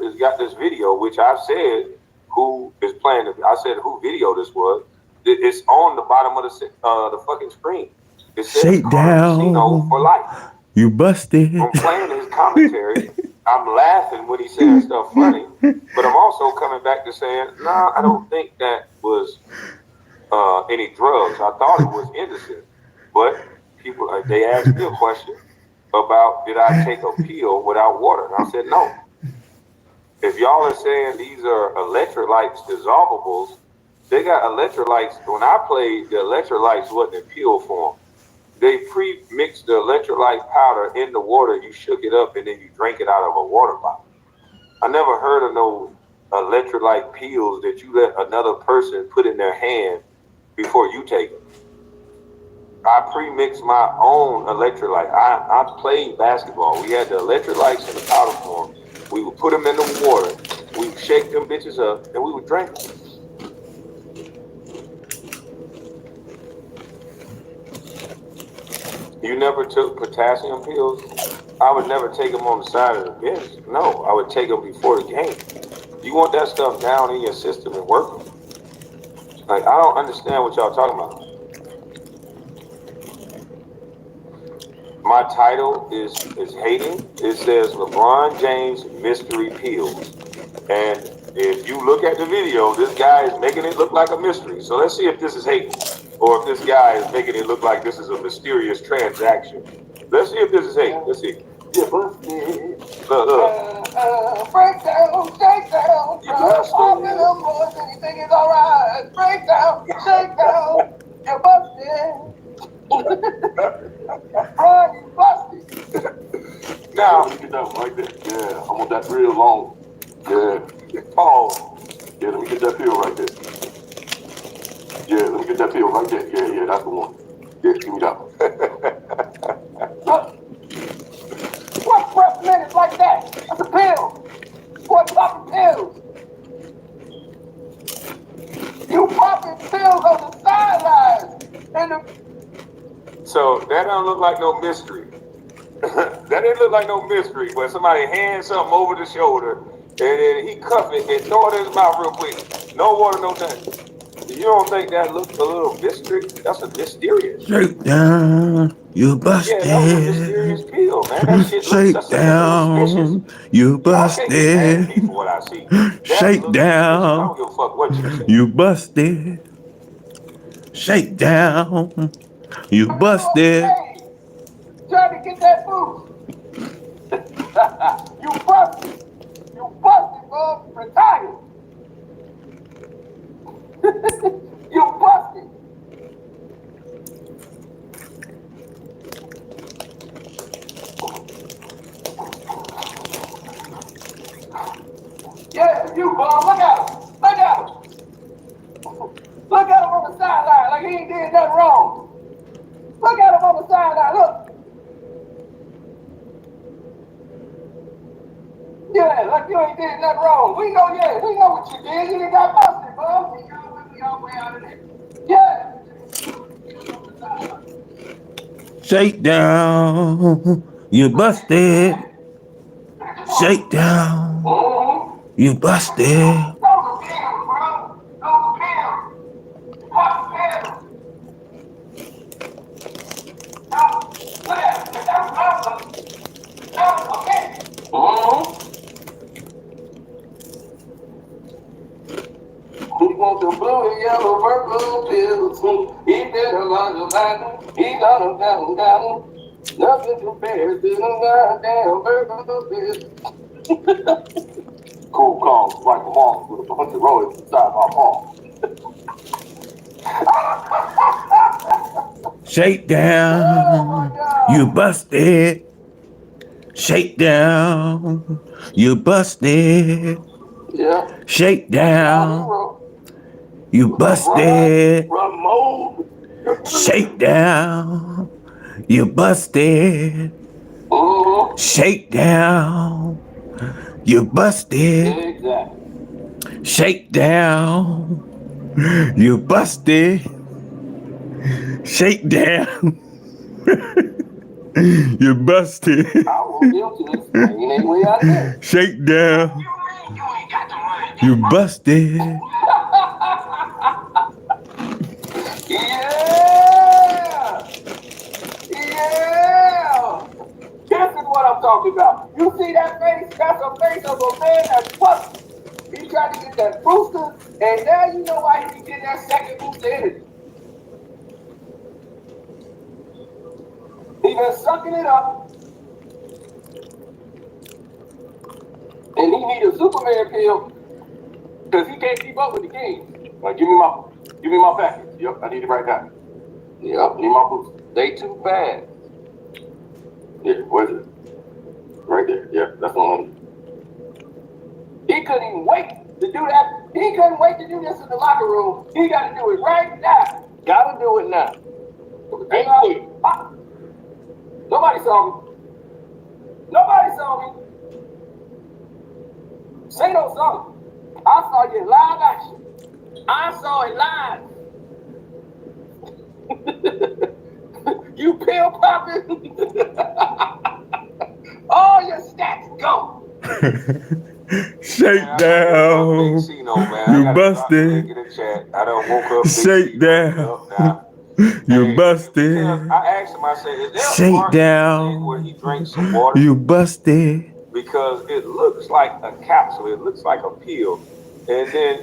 has got this video, which I've said who is playing it. I said who video this was. It's on the bottom of the fucking screen. It says Shake down. Casino for life. You busted. I'm playing his commentary. I'm laughing when he's saying stuff funny, but I'm also coming back to saying, nah, I don't think that was any drugs. I thought it was innocent, but people they asked me a question about did I take a pill without water, and I said no. If y'all are saying these are electrolytes dissolvables, they got electrolytes. When I played, the electrolytes wasn't in pill form. They pre-mixed the electrolyte powder in the water. You shook it up and then you drank it out of a water bottle. I never heard of no electrolyte pills that you let another person put in their hand before you take it. I pre-mixed my own electrolyte. I played basketball. We had the electrolytes in the powder form. We would put them in the water. We would shake them bitches up and we would drink them. You never took potassium pills? I would never take them on the side of the bench. No, I would take them before the game. You want that stuff down in your system and working. Like, I don't understand what y'all talking about. My title is hating. It says LeBron James mystery pills. And if you look at the video, this guy is making it look like a mystery. So let's see if this is hating, or if this guy is making it look like this is a mysterious transaction. Let's see if this is hating. Let's see. You busted. Break down, shake down. You busted. Them boys, anything is alright. Break down, shake down. You busted. Brian, you busted. Now, let me get that one right there. Yeah, I want that real long. Yeah. Pause. Yeah, let me get that pill right there. Yeah, let me get that pill right there. Yeah, that's the one. Yeah, give me that one. What breath minutes like that? That's a pill. What popping pills? You popping pills on the sidelines. So that don't look like no mystery. That didn't look like no mystery, where somebody hands something over the shoulder and then he cuff it and throw it in his mouth real quick. No water, no nothing. You don't think that looks a little mystery? That's a mysterious. Shake down, you busted. Yeah, that was a mysterious pill, man. That shit Shake looks down, you busted. I can't get mad at me for what I see. That Shake looks suspicious. I don't down, give a fuck what you say. you busted. Shake down, you busted. Trying to get that boost. You busted. You busted, bub. Retire. You busted. Yeah, you bum. Look at him. Look at him. Look at him on the sideline like he ain't did nothing wrong. Look at him on the sideline. Look. Yeah, like you ain't did nothing wrong. We know what you did. You got busted, bub. We all way out of there. Yeah. Shake down, you busted. Shake down, you busted. He wants the blue and yellow purple pills. He did a lot of that. He got them down. Nothing compares to the goddamn purple pills. Cool calls like a moth with a bunch of roids inside my palm. Shake down, you busted. Shake down, you busted. Yeah. Shake down, you busted. Shake down, you busted. Shake down, you busted. Exactly. Shake down, you busted. Shake down, you busted. I won't guilty this thing. Ain't way out there. Shake down, you busted. Yeah! Yeah! This is what I'm talking about. You see that face? That's a face of a man that's busted. He tried to get that booster, and now you know why he can get that second booster energy. He been sucking it up. And he need a Superman pill because he can't keep up with the Kings. Give me my package. Yep, I need it right now. Yep, need my booster. They too bad. Yeah, where's it? Right there. Yeah, that's one. He couldn't even wait to do that. He couldn't wait to do this in the locker room. He got to do it right now. Got to do it now. Nobody saw me. Nobody saw me. Say no song. I saw you in live action. I saw it live. You pill popping. All your stats go. Shakedown. Big C, no, man. You I gotta drop the link busted. in the chat. I done woke up Big C. Shakedown. Up now. You Hey, busted. because I asked him, I said, is there a part Shakedown. where he drinks some water? You busted. Because it looks like a capsule. It looks like a pill. And then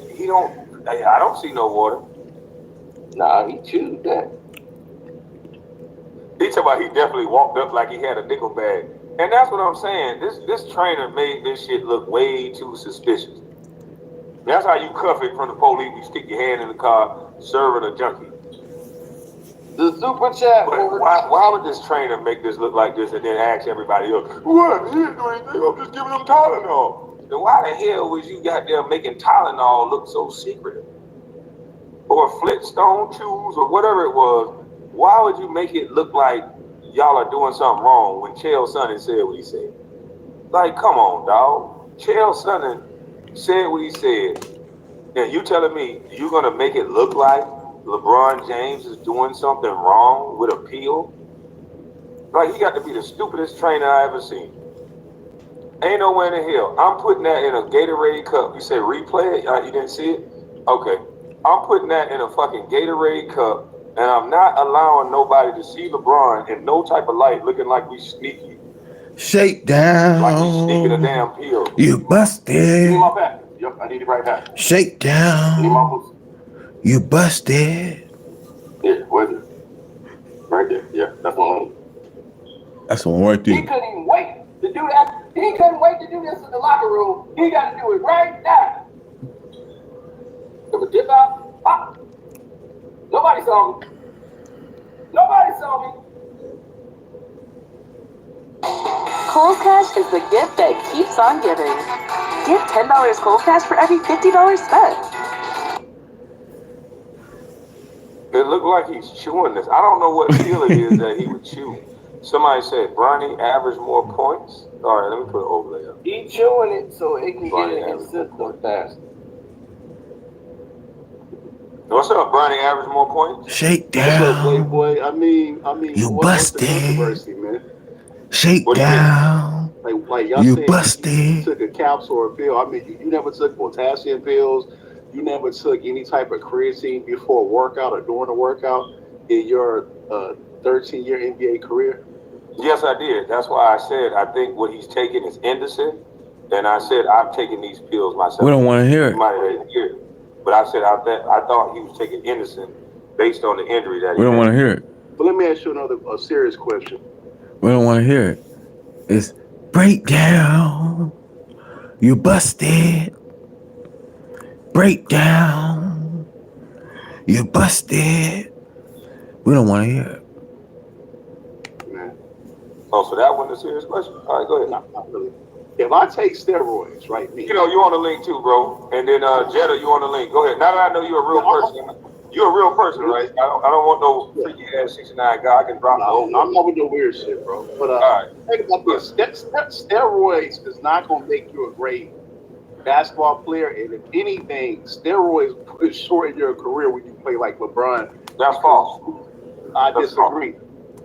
I don't see no water. Nah, he chewed that. He talking about he definitely walked up like he had a nickel bag. And that's what I'm saying. This trainer made this shit look way too suspicious. That's how you cuff it from the police. You stick your hand in the car, serving a junkie. The super chat. But why would this trainer make this look like this and then ask everybody else, what? He didn't do anything. I'm just giving them Tylenol. Then why the hell was you goddamn making Tylenol look so secretive? Or Flintstone shoes or whatever it was. Why would you make it look like y'all are doing something wrong when Chael Sonnen said what he said? Like, come on, dog. Chael Sonnen said what he said. And you telling me you're going to make it look like LeBron James is doing something wrong with a pill? Like, he got to be the stupidest trainer I ever seen. Ain't nowhere in the hell. I'm putting that in a Gatorade cup. You say replay it? You didn't see it? Okay. I'm putting that in a fucking Gatorade cup, and I'm not allowing nobody to see LeBron in no type of light looking like we sneaky. Shakedown. Like we sneaking a damn pill. You busted. Need my back. Yep, I need it right back. Shakedown. Need my boots. You busted. Yeah, where's it? Right there. Yeah, that's one. That's the one right He there. couldn't even wait to do that. He couldn't wait to do this in the locker room. He got to do it right now. If a dip out, pop. Nobody saw me. Nobody saw me. Kohl's Cash is the gift that keeps on giving. Get $10 Kohl's Cash for every $50 spent. It looked like he's chewing this. I don't know what pill it is that he would chew. Somebody said, Bronny average more points. All right, let me put an overlay up. He chewing it so it can Bronny get in his system fast. What's up, Bronny average more points? Shakedown. Playboy? I mean, You what's the busted. controversy, man? Shakedown. Like y'all You saying busted. you took a capsule or a pill. I mean, you never took potassium pills. You never took any type of creatine before a workout or during a workout in your 13-year NBA career. Yes, I did. That's why I said I think what he's taking is Indocin. And I said I've taken these pills myself. We don't want to hear You it. might have heard it. But I said I thought he was taking Indocin based on the injury that he We don't had. want to hear it. But let me ask you a serious question. We don't want to hear it. It's breakdown. You busted. Breakdown. You busted. We don't want to hear it. Man, Oh, so that wasn't a serious question? All right, go ahead. not really. If I take steroids, right? You know, you on the link too, bro. And then Jetta, you on the link. Go ahead. Now that I know you're a real person, you're a real person, right? I don't want no freaky ass 69 guy. I can drop the whole. I'm not with the weird shit, bro. But All right. think about this: steroids is not gonna make you a great basketball player, and if anything, steroids could shorten your career when you play like LeBron. That's false. I That's disagree.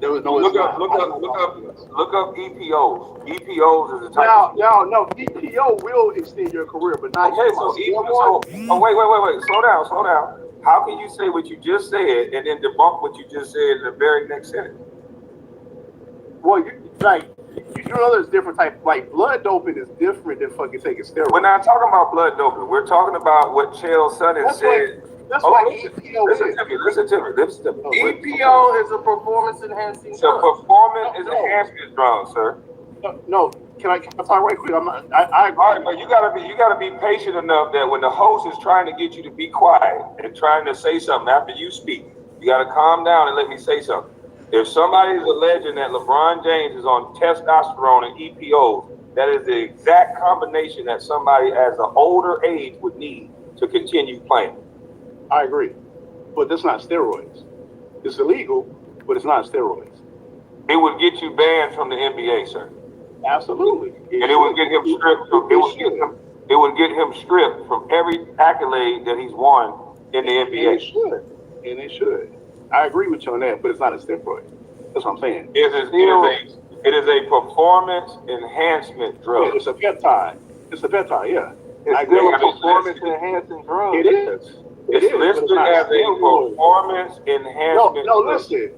There was no. Look up EPOs. EPOs is the type of. No, EPO will extend your career, but not. Okay, so wait. Slow down. How can you say what you just said and then debunk what you just said in the very next sentence? Well, you know there's different type. Like blood doping is different than fucking taking steroids. We're not talking about blood doping. We're talking about what Chael Sonnen said. That's what EPO Listen is. to me. EPO is a performance enhancing It's a drug. performance enhancement drug, sir. No, can I talk right quick? I agree. All right, but you gotta be patient enough that when the host is trying to get you to be quiet and trying to say something after you speak, you gotta calm down and let me say something. If somebody is alleging that LeBron James is on testosterone and EPOs, that is the exact combination that somebody at an older age would need to continue playing. I agree, but that's not steroids. It's illegal, but it's not steroids. It would get you banned from the NBA, sir. Absolutely, And it would get him stripped from it would get him stripped from every accolade that he's won in the NBA. And it should. I agree with you on that, but it's not a steroid. That's what I'm saying. It is a performance enhancement drug. It's a peptide. It's a peptide, yeah. It's still a performance-enhancing drug. It is. It's listed as a performance-enhancement No, drug. listen.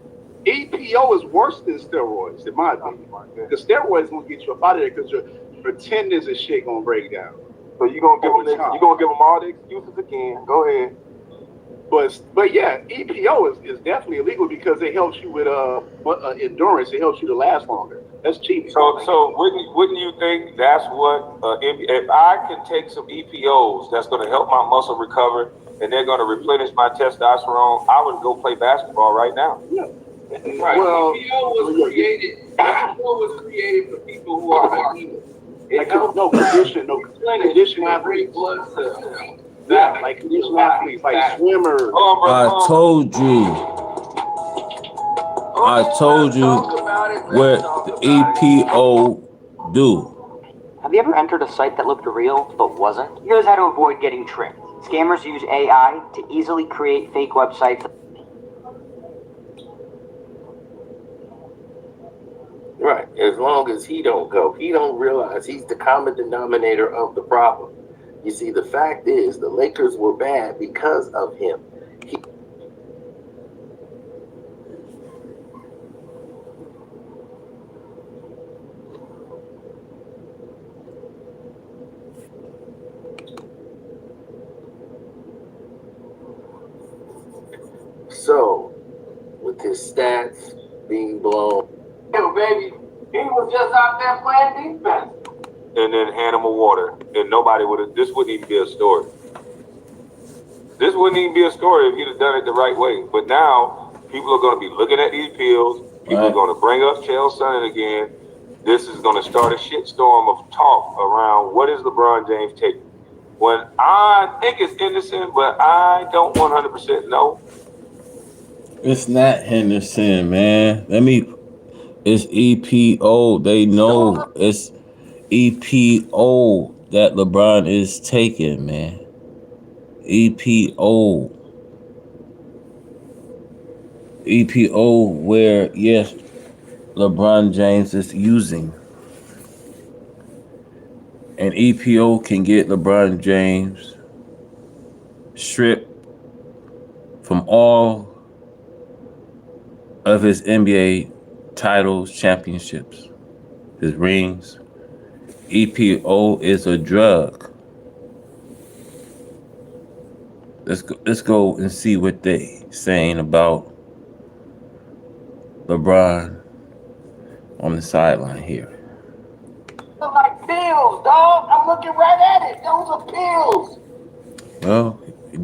EPO is worse than steroids, in my opinion. Because steroids will get you up out of there because your tendons and shit gonna break down. So you're gonna give them all the excuses again. Go ahead. But yeah, EPO is definitely illegal because it helps you with endurance. It helps you to last longer. That's cheating. So wouldn't you think that's what if I can take some EPOs that's going to help my muscle recover and they're going to replenish my testosterone, I would go play basketball right now. Yeah. Right. Well, EPO was created for people who are anemic. It helps condition athletes. blood cells. Yeah, like condition athletes, like swimmers. I told you what the EPO do. Have you ever entered a site that looked real but wasn't? Here's how to avoid getting tricked. Scammers use AI to easily create fake websites. Right. As long as he don't go, he don't realize he's the common denominator of the problem. You see, the fact is the Lakers were bad because of him. So, with his stats being blown, baby, he was just out there playing defense. And then hand him a water, and nobody this wouldn't even be a story. This wouldn't even be a story if he'd have done it the right way. But now, people are going to be looking at these pills. People are going to bring up Chael Sonnen again. This is going to start a shitstorm of talk around what is LeBron James taking. When I think it's innocent, but I don't 100% know. It's not Henderson, man. It's EPO. They know it's EPO that LeBron is taking, man. EPO, where, yes, LeBron James is using. And EPO can get LeBron James stripped from all of his NBA titles, championships, his rings. EPO is a drug. Let's go and see what they saying about LeBron on the sideline here. Look like pills, dog. I'm looking right at it. Those are pills. Well, you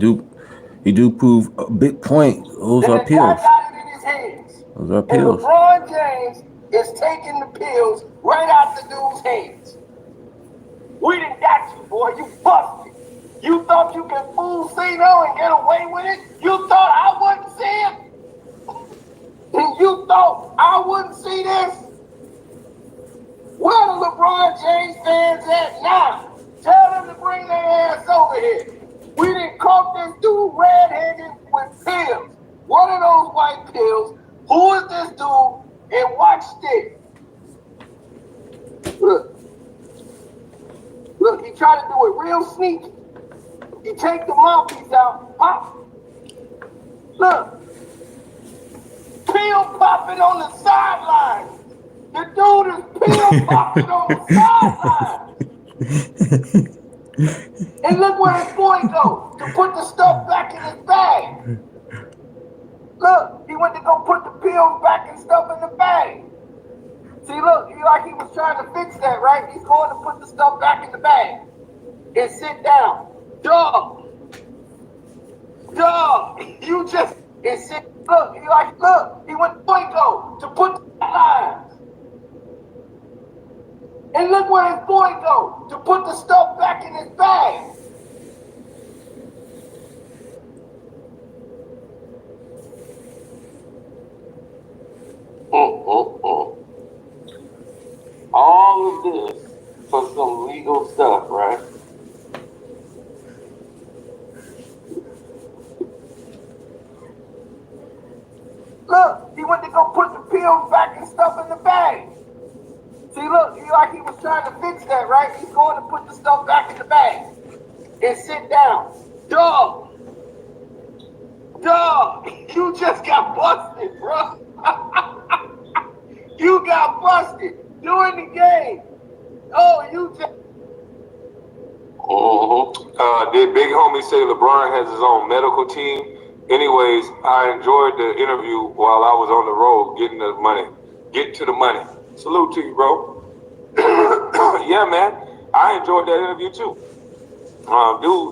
do prove a big point. Those are pills. Got it in his hands. Those are pills. And LeBron James is taking the pills right out the dude's hands. We done got you, boy. You busted. You thought you could fool Cino and get away with it? You thought I wouldn't see it? You thought I wouldn't see this? Where the LeBron James fans at now? Tell them to bring their ass over here. We done caught this dude red-handed with pills. What are those white pills? Who is this dude? And watch this. Look, he tried to do it real sneaky. He take the mouthpiece out, pop. Look, pill popping on the sideline. The dude is pill popping on the sideline. And look where his boy goes to put the stuff back in his bag. Look, he went to go put the pills back and stuff in the bag. See, look, he was trying to fix that, right? He's going to put the stuff back in the bag and sit down. Dog, you just, and sit, look, he went to put the lines. And look where his boy go to put the stuff back in his bag. All of this for some legal stuff, right? Look, he went to go put the pills back and stuff in the bag. See, look, like he was trying to fix that, right? He's going to put the stuff back in the bag and sit down. Dog, you just got busted, bro. You got busted during the game. Oh, you just. Did Big Homie say LeBron has his own medical team? Anyways, I enjoyed the interview while I was on the road getting to the money. Salute to you, bro. Yeah, man. I enjoyed that interview too.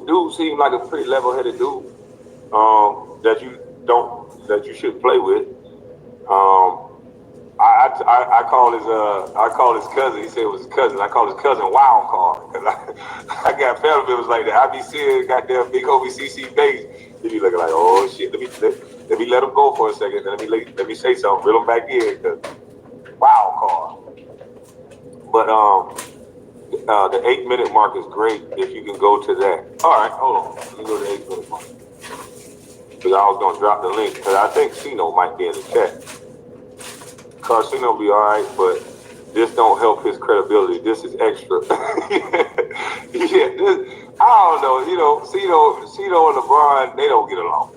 Dude seemed like a pretty level-headed dude that you should play with. I call his cousin. He said it was his cousin. I call his cousin Wild Card because I got family members like that. I be seeing goddamn Big Homie CC Bates. He be looking like, oh shit. Let me let him go for a second. Then let me say something. Reel him back in. Cause Wild Card. But the 8-minute mark is great if you can go to that. All right, hold on. Let me go to the 8-minute mark. Because I was gonna drop the link because I think Cino might be in the chat. Carcino be all right, but this don't help his credibility. This is extra. Yeah, I don't know. You know, Cino and LeBron, they don't get along.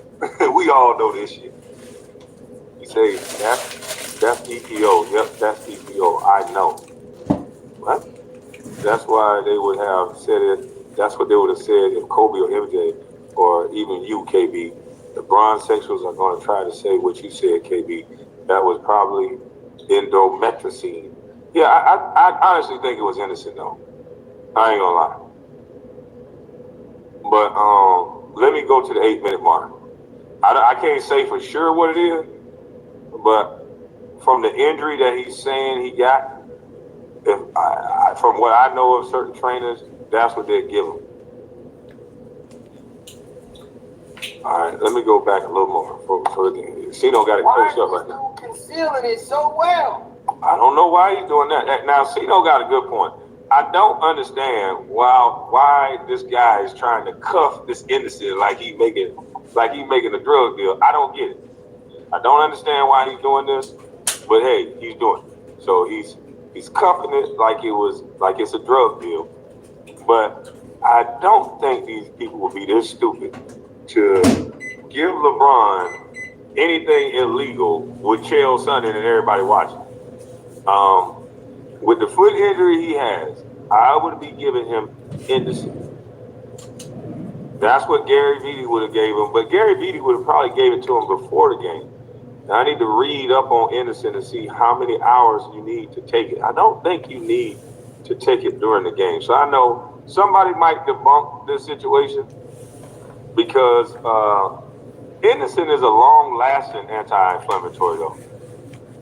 We all know this shit. You say that's EPO. Yep, that's EPO. I know. What? That's why they would have said it. That's what they would have said if Kobe or MJ or even you, KB. The bronzexuals are going to try to say what you said, KB. That was probably endometricine. Yeah, I honestly think it was innocent though. I ain't gonna lie. But let me go to the 8-minute mark. I can't say for sure what it is, but from the injury that he's saying he got, from what I know of certain trainers, that's what they give him. All right, let me go back a little more. Cino got it close up right now. Concealing it so well. I don't know why he's doing that. Now, Cino got a good point. I don't understand why this guy is trying to cuff this innocent like he making a drug deal. I don't get it. I don't understand why he's doing this, but hey, he's doing it. So he's cuffing it like it's a drug deal. But I don't think these people will be this stupid to give LeBron anything illegal with Chael Sonnen and everybody watching. With the foot injury he has, I would be giving him indecent. That's what Gary Vitti would have gave him, but Gary Vitti would have probably gave it to him before the game. Now, I need to read up on innocent and see how many hours you need to take it. I don't think you need to take it during the game. So I know somebody might debunk this situation because innocent is a long-lasting anti-inflammatory, though.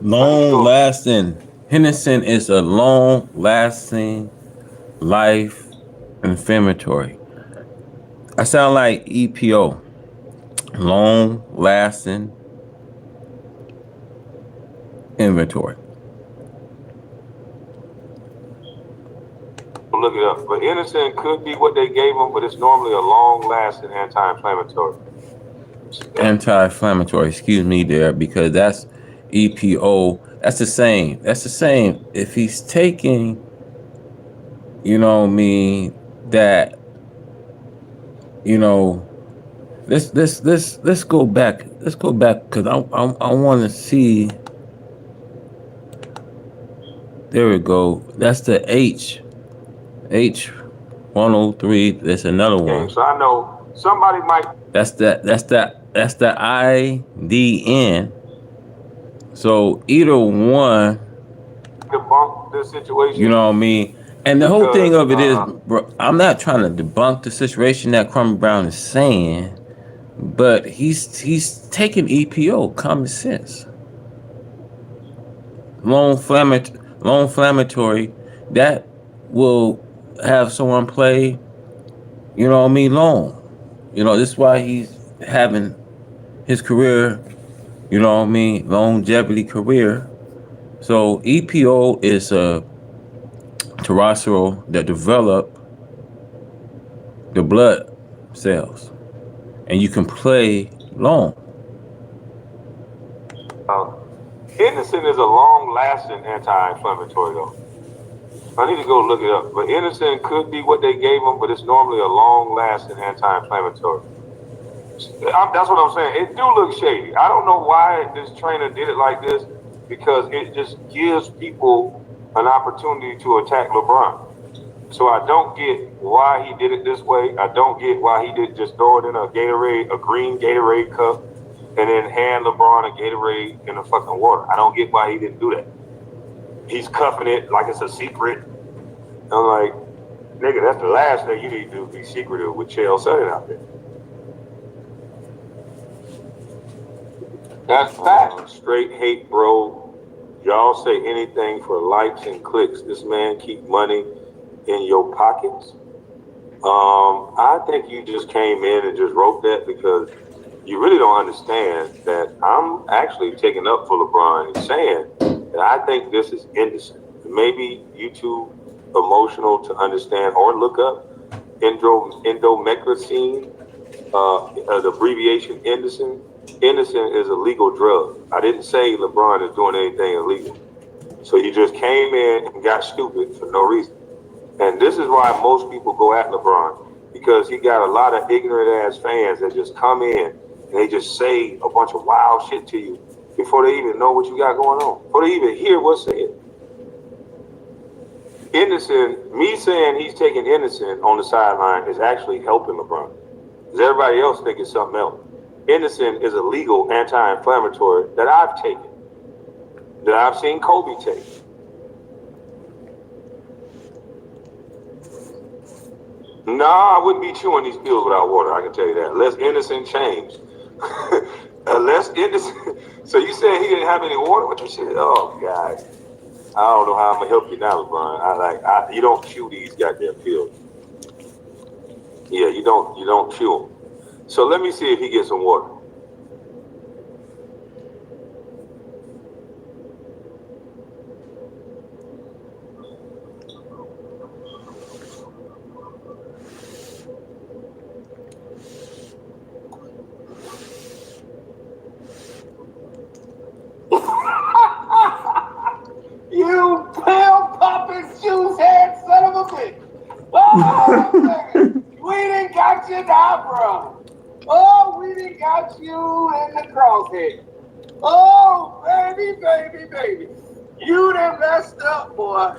Long-lasting. Innocent is a long-lasting life inflammatory. I sound like EPO. Long-lasting inventory. Look it up. But innocent could be what they gave him, but it's normally a long-lasting anti-inflammatory. Anti-inflammatory, excuse me there, because that's EPO. That's the same. If he's taking, that, let's go back. Let's go back because I want to see. There we go. That's the H103. There's another one. So I know somebody might. That's the IDN. So either one. Debunk this situation. You know what I mean? And the whole thing of it is, bro, I'm not trying to debunk the situation that Crummy Brown is saying, but he's taking EPO, common sense. Long inflammatory, that will have someone play, long. This is why he's having his career, longevity career. So EPO is a terrestrial that develop the blood cells, and you can play long. Innocent is a long-lasting anti-inflammatory, though. I need to go look it up. But innocent could be what they gave him, but it's normally a long-lasting anti-inflammatory. That's what I'm saying. It do look shady. I don't know why this trainer did it like this, because it just gives people an opportunity to attack LeBron. So I don't get why he did it this way. I don't get why he didn't just throw it in a Gatorade, a green Gatorade cup, and then hand LeBron a Gatorade in the fucking water. I don't get why he didn't do that. He's cuffing it like it's a secret. I'm like, nigga, that's the last thing you need to do, be secretive with Chael Sonnen out there. That's fact. Straight hate, bro. Y'all say anything for likes and clicks. This man keep money in your pockets. I think you just came in and just wrote that because you really don't understand that I'm actually taking up for LeBron and saying that I think this is indecent. Maybe you too emotional to understand or look up endomethacin, the abbreviation indecent. Innocent is a legal drug. I didn't say LeBron is doing anything illegal. So you just came in and got stupid for no reason. And this is why most people go at LeBron, because he got a lot of ignorant ass fans that just come in and they just say a bunch of wild shit to you before they even know what you got going on, before they even hear what's said. Innocent, me saying he's taking Innocent on the sideline is actually helping LeBron, because everybody else think it's something else. Innocent is a legal anti-inflammatory that I've taken, that I've seen Kobe take. Nah, I wouldn't be chewing these pills without water, I can tell you that. Unless Innocent changed. Unless Innocent... So you said he didn't have any water with the shit? Oh, God. I don't know how I'm going to help you now, LeBron. You don't chew these goddamn pills. Yeah, you don't chew them. So let me see if he gets some water. You pill popping juice head son of a bitch. Oh, we done got you now, bro. Oh, we done got you in the crosshead. Oh, baby. You done messed up, boy.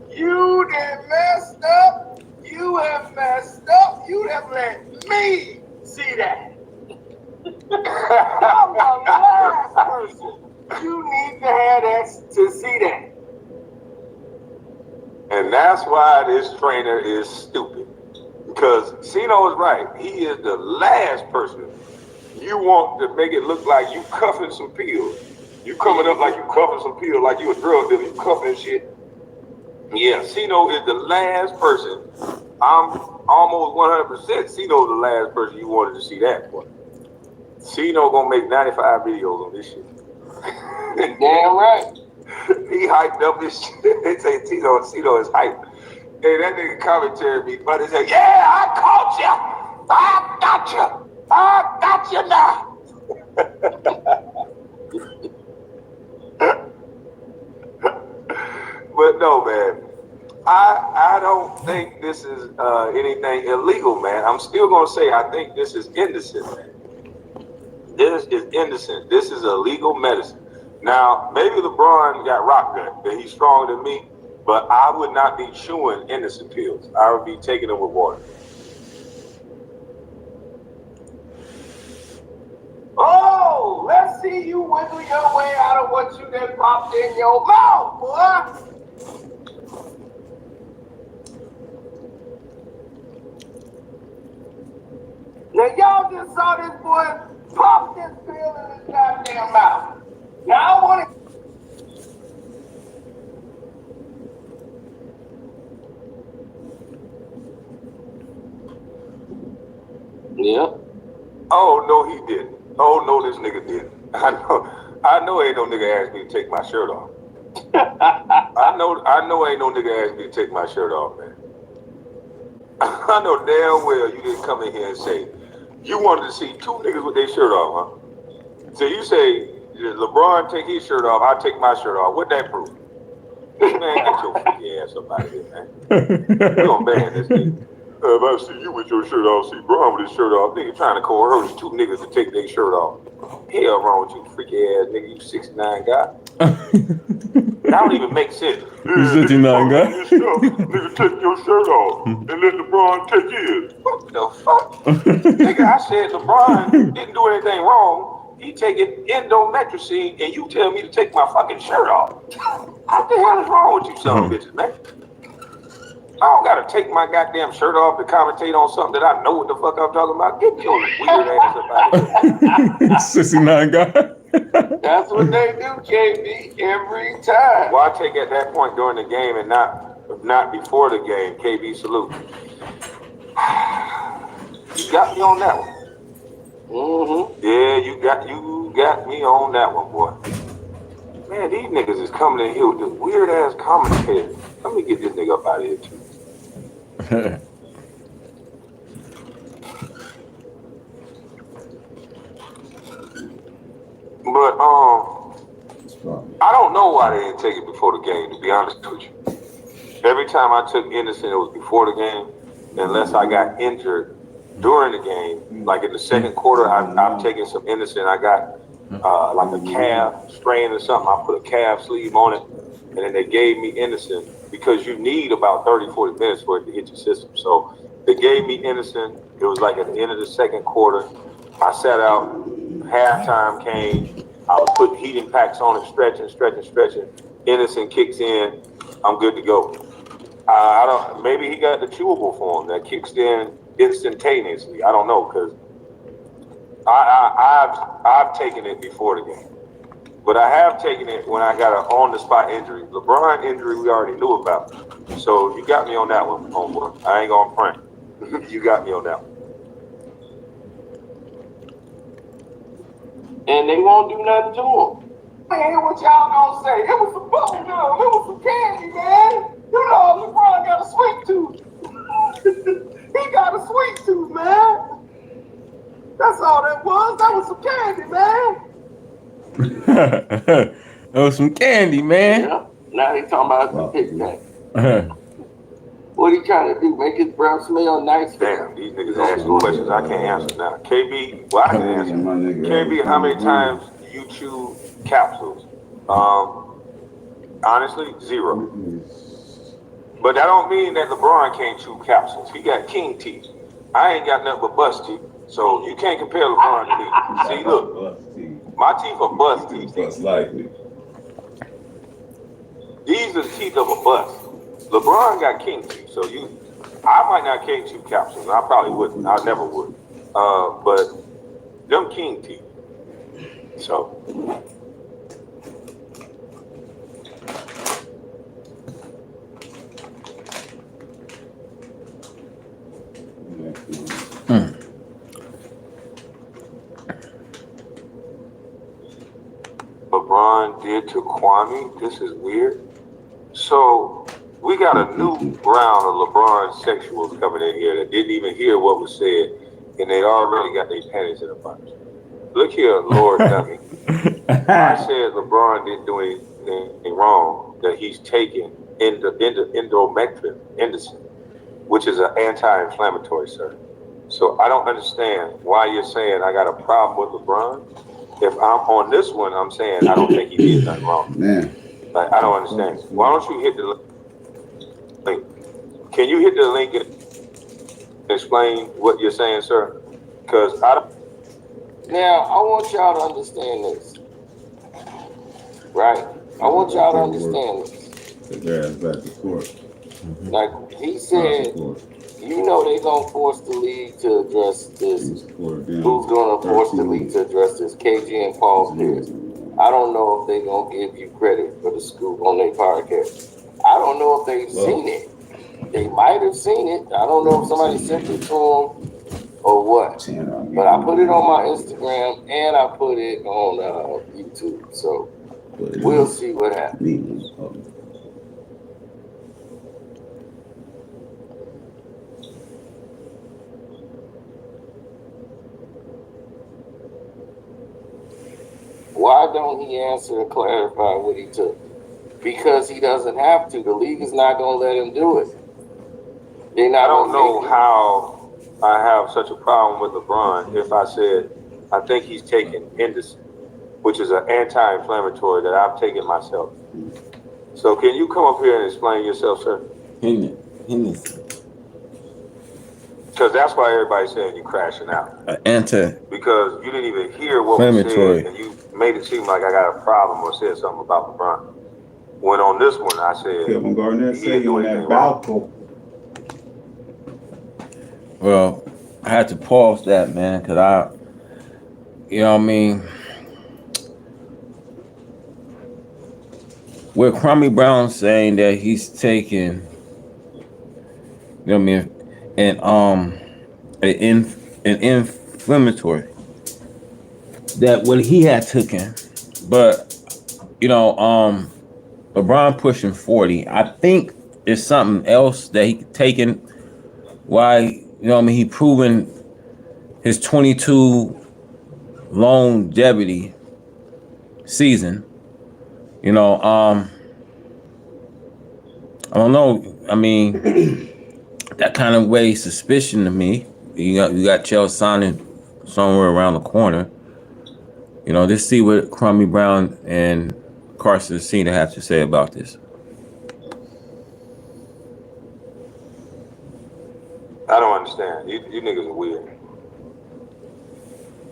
You done messed up. You have messed up. You have let me see that. I'm the last person you need to have that to see that. And that's why this trainer is stupid. Because Cino is right. He is the last person you want to make it look like you cuffing some pills. You coming up like you cuffing some pills, like you a drug dealer. You cuffing shit. Yeah, Cino is the last person. I'm almost 100% Cino's the last person you wanted to see that for. Cino gonna make 95 videos on this shit. Damn right. He hyped up his shit. They say Cino is hyped. Hey, that nigga commentary be funny. Say, yeah, I caught you. I got you. I got you now. But no, man. I don't think this is anything illegal, man. I'm still gonna say I think this is indecent, man. This is indecent. This is illegal medicine. Now, maybe LeBron got rock that he's stronger than me, but I would not be chewing innocent pills. I would be taking them with water. Oh, let's see you wiggle your way out of what you done popped in your mouth, boy. Now, y'all just saw this boy pop this pill in his goddamn mouth. Now, I want to... Yep. Oh, no, he didn't. Oh, no, this nigga didn't. I know ain't no nigga asked me to take my shirt off. I know ain't no nigga asked me to take my shirt off, man. I know damn well you didn't come in here and say, you wanted to see two niggas with their shirt off, huh? So you say, LeBron take his shirt off, I take my shirt off. What that prove? Man, get your freaky ass up out of here, man. We gonna ban this nigga. If I see you with your shirt off, see Braun with his shirt off, nigga trying to coerce two niggas to take their shirt off. Hell wrong with you, freaky ass nigga, you 69 guy. That don't even make sense. You 69 guy? Nigga, take your shirt off and let LeBron take his. What the fuck? Nigga, I said LeBron didn't do anything wrong. He taking endometricine and you tell me to take my fucking shirt off. What the hell is wrong with you son of bitches, man? I don't gotta take my goddamn shirt off to commentate on something that I know what the fuck I'm talking about. Get your weird ass up out of here. 69 guy. That's what they do, KB, every time. Why take at that point during the game and not before the game? KB, salute. You got me on that one. Mm-hmm. Yeah, you got me on that one, boy. Man, these niggas is coming in here with this weird ass commentator. Let me get this nigga up out of here too. But I don't know why they didn't take it before the game, to be honest with you. Every time I took Anderson, it was before the game, unless I got injured during the game. Like in the second quarter, I've taken some Anderson. I got like a calf strain or something. I put a calf sleeve on it, and then they gave me Anderson because you need about 30, 40 minutes for it to hit your system. So they gave me Anderson. It was like at the end of the second quarter. I sat out. Halftime came. I was putting heating packs on it, stretching. Anderson kicks in. I'm good to go. I don't. Maybe he got the chewable form that kicks in instantaneously. I don't know because I've taken it before the game, but I have taken it when I got an on-the-spot injury. LeBron injury we already knew about, so you got me on that one, homeboy. I ain't gonna prank. You got me on that one. And they won't do nothing to him. I hear what y'all gonna say. It was some bubblegum. It was some candy, man. You know LeBron got a sweet tooth. He got a sweet tooth, man. That's all that was. That was some candy, man. That was some candy, man. Yeah. Now they talking about the Big Mac. What he trying to do? Make his breath smell nice? Damn, these niggas asking questions I can't answer now. KB, well I can answer. KB, how many times you chew capsules? Honestly, 0. But that don't mean that LeBron can't chew capsules. He got king teeth. I ain't got nothing but bust teeth. So you can't compare LeBron to me. See, look, my teeth are bust teeth. These are the teeth of a bust. LeBron got king teeth, so I might not can't chew capsules. I probably wouldn't. I never would. But them king teeth. So. LeBron did to Kwame. This is weird. So we got a new round of LeBron sexuals coming in here that didn't even hear what was said, and they already got their panties in a bunch. Look here, Lord Dummy. I said LeBron didn't do anything wrong, that he's taking endometricin, which is an anti-inflammatory, sir. So I don't understand why you're saying I got a problem with LeBron. If I'm on this one, I'm saying I don't think he did nothing wrong. Man. Like, I don't understand. Why don't you hit the link? Can you hit the link and explain what you're saying, sir? Because I don't. Now, I want y'all to understand this. Right? I want y'all to understand this. Like he said, you know they're going to force the league to address this. Who's going to force the league to address this? KG and Paul Pierce. I don't know if they're going to give you credit for the scoop on their podcast. I don't know if they've seen it. They might have seen it. I don't know if somebody sent it to them or what. But I put it on my Instagram and I put it on YouTube. So we'll see what happens. Why don't he answer and clarify what he took? because he doesn't have to. The league is not going to let him do it. They're not I don't gonna know make it. how I have such a problem with LeBron if I said I think he's taken Henderson, which is an anti-inflammatory that I've taken myself. So can you come up here and explain yourself, sir? Henderson. Because that's why everybody's saying you're crashing out. Because you didn't even hear what was said, and you made it seem like I got a problem or said something about LeBron. When on this one, I said, Kevin Garnett say you on that balcony. Well, I had to pause that, man, because you know what I mean? With Crummy Brown saying that he's taking, you know what I mean, an inflammatory, that what he had taken, but you know, LeBron pushing 40. I think it's something else that he taken. Why, you know what I mean, he proven his 22 longevity season. You know, I don't know. I mean, that kind of weighs suspicion to me. You got Chelsea signing somewhere around the corner. You know, let's see what Crummy Brown and Carson Cena have to say about this. I don't understand. You niggas are weird.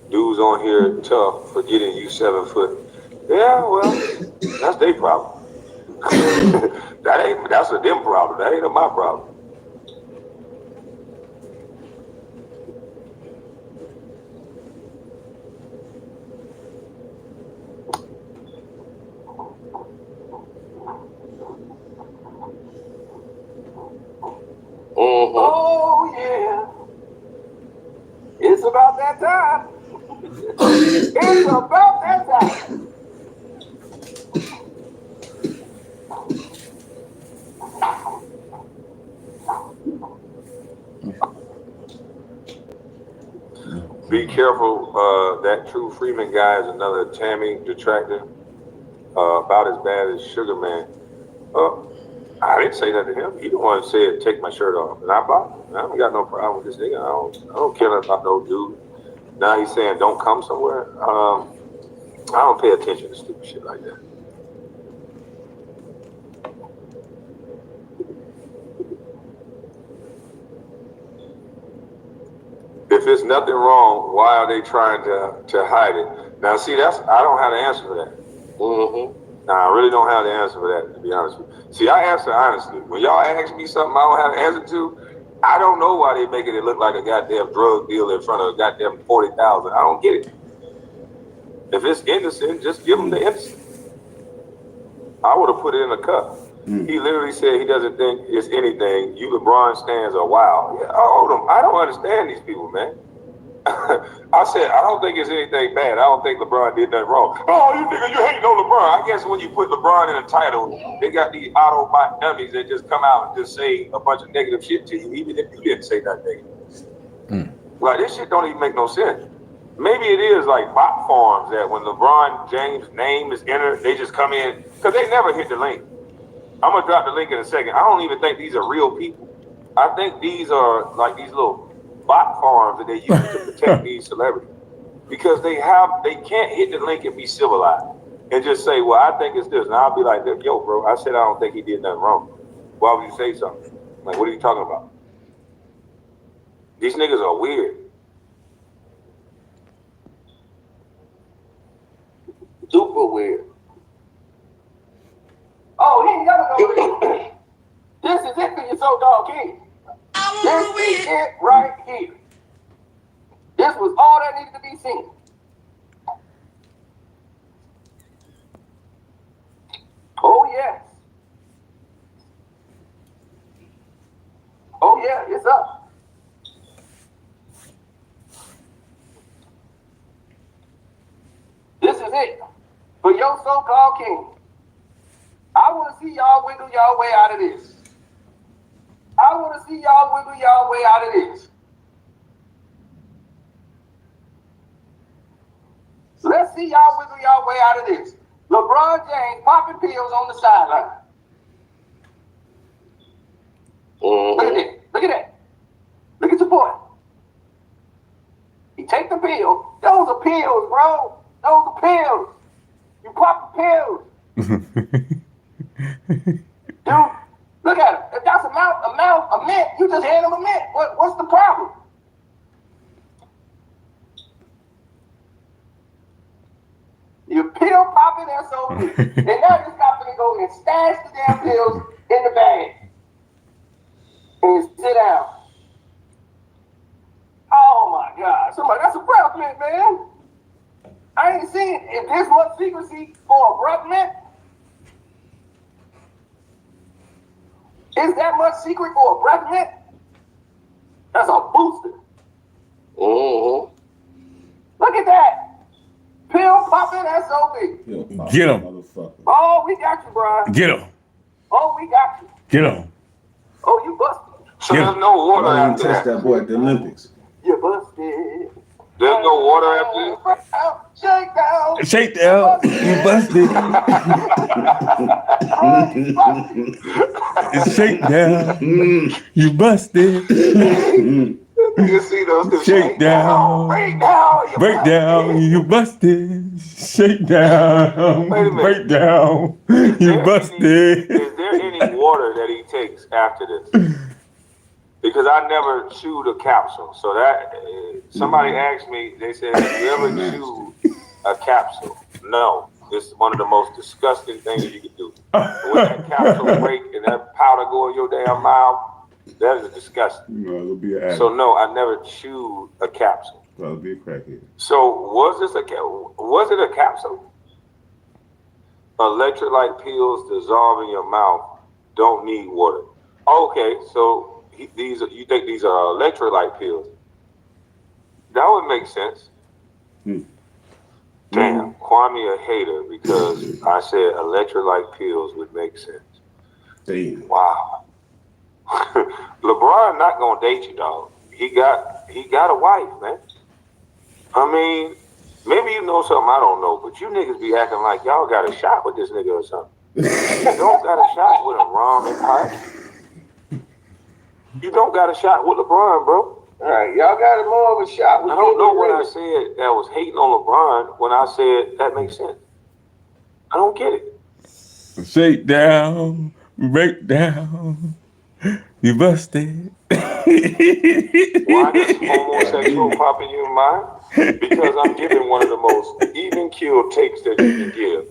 Dudes on here tough for getting you 7 foot. Yeah, well, that's their problem. That's a them problem. That ain't my problem. Oh yeah, it's about that time. It's about that time. Be careful. That True Freeman guy is another Tammy detractor. About as bad as Sugar Man. I didn't say that to him. He the one who said, take my shirt off. And I bought him. I don't got no problem with this nigga. I don't care about no dude. Now he's saying, don't come somewhere. I don't pay attention to stupid shit like that. If there's nothing wrong, why are they trying to hide it? Now, see, I don't have the answer for that. Now, I really don't have the answer for that, to be honest with you. See, I answer honestly. When y'all ask me something I don't have an answer to, I don't know why they making it look like a goddamn drug deal in front of a goddamn 40,000. I don't get it. If it's innocent, just give them the innocent. I would have put it in a cup. He literally said he doesn't think it's anything. You LeBron stands are wild. Yeah, I don't understand these people, man. I said, I don't think it's anything bad. I don't think LeBron did nothing wrong. Oh, you nigga, you hating on LeBron. I guess when you put LeBron in a title, they got these Autobot dummies that just come out and just say a bunch of negative shit to you, even if you didn't say that negative. Like, this shit don't even make no sense. Maybe it is like bot farms that when LeBron James' name is entered, they just come in, because they never hit the link. I'm going to drop the link in a second. I don't even think these are real people. I think these are like these little bot farms that they use to protect these celebrities, because they can't hit the link and be civilized and just say, well, I think it's this, and I'll be like, yo, bro, I said I don't think he did nothing wrong. Why would you say something? Like, what are you talking about? These niggas are weird. Super weird. Oh, he ain't never gonna This is it for your so-called king. This is it right here. This was all that needed to be seen. Oh, yes. Oh, yeah, it's up. This is it for your so-called king. I want to see y'all wiggle y'all way out of this. I want to see y'all wiggle y'all way out of this. Let's see y'all wiggle y'all way out of this. LeBron James popping pills on the sideline. Look at that. Look at that. Look at your boy. He take the pill. Those are pills, bro. Those are pills. You pop the pills. Dude, look at him. If that's a mint, you just hand him a mint. What's the problem? You pill popping SOB. And now this guy finna go and stash the damn pills in the bag. And sit down. Oh my God. Somebody, that's a breath mint, man. I ain't seen if this much secrecy for a breath mint. Is that much secret for a breath mint? That's a booster. Mm-hmm. Look at that. Pill popping SOB. Get him. Oh, we got you, Brian. Get him. Oh, we got you. Get him. Oh, you busted. So there's no water I after test that. that boy at the Olympics. You busted. There's no water after that. Shake down. Shake down. You busted. Shake down. You busted. You see those Shake down. Break down. Break down. You busted. Shake down. Wait a minute. Break down. You busted. Is there any water that he takes after this? Because I never chewed a capsule. So that somebody asked me, they said, have you ever chewed a capsule? No. It's one of the most disgusting things you can do. When that capsule break and that powder go in your damn mouth, that is disgusting. No, it'll be an So no, I never chewed a capsule. It'll be a crackhead. So was it a capsule? Electrolyte pills dissolve in your mouth, don't need water. Okay, so you think these are electrolyte pills? That would make sense. Damn, Kwame a hater because I said electrolyte pills would make sense. Damn. Wow. LeBron not gonna date you, dog. He got a wife, man. I mean, maybe you know something I don't know, but you niggas be acting like y'all got a shot with this nigga or something. You don't got a shot with him, Ron and Pike. You don't got a shot with LeBron, bro. All right, y'all got more of a shot. I don't know what I said that was hating on LeBron when I said that makes sense. I don't get it. Shake down. Break down. You busted. Why does homosexual pop in your mind? Because I'm giving one of the most even killed takes that you can give.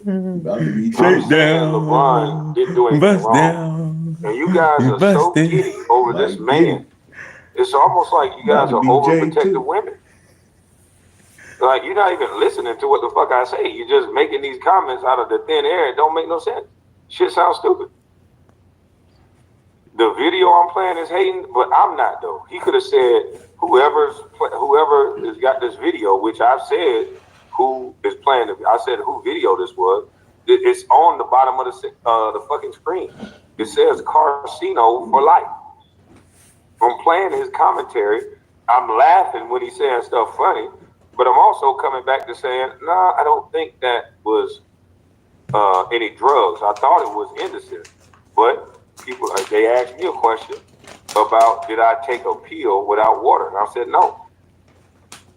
Shake down. LeBron didn't do anything Bust wrong. Down. And you guys are so giddy over this man. It's almost like you guys are overprotective women. Like, you're not even listening to what the fuck I say. You're just making these comments out of the thin air. It don't make no sense. Shit sounds stupid. The video I'm playing is hating, but I'm not, though. He could have said, whoever has got this video, which I've said who is playing it. I said who video this was. It's on the bottom of the fucking screen. It says Casino for life. I'm playing his commentary. I'm laughing when he's saying stuff funny, but I'm also coming back to saying, nah, I don't think that was any drugs. I thought it was innocent. But people, they asked me a question about did I take a pill without water? And I said no.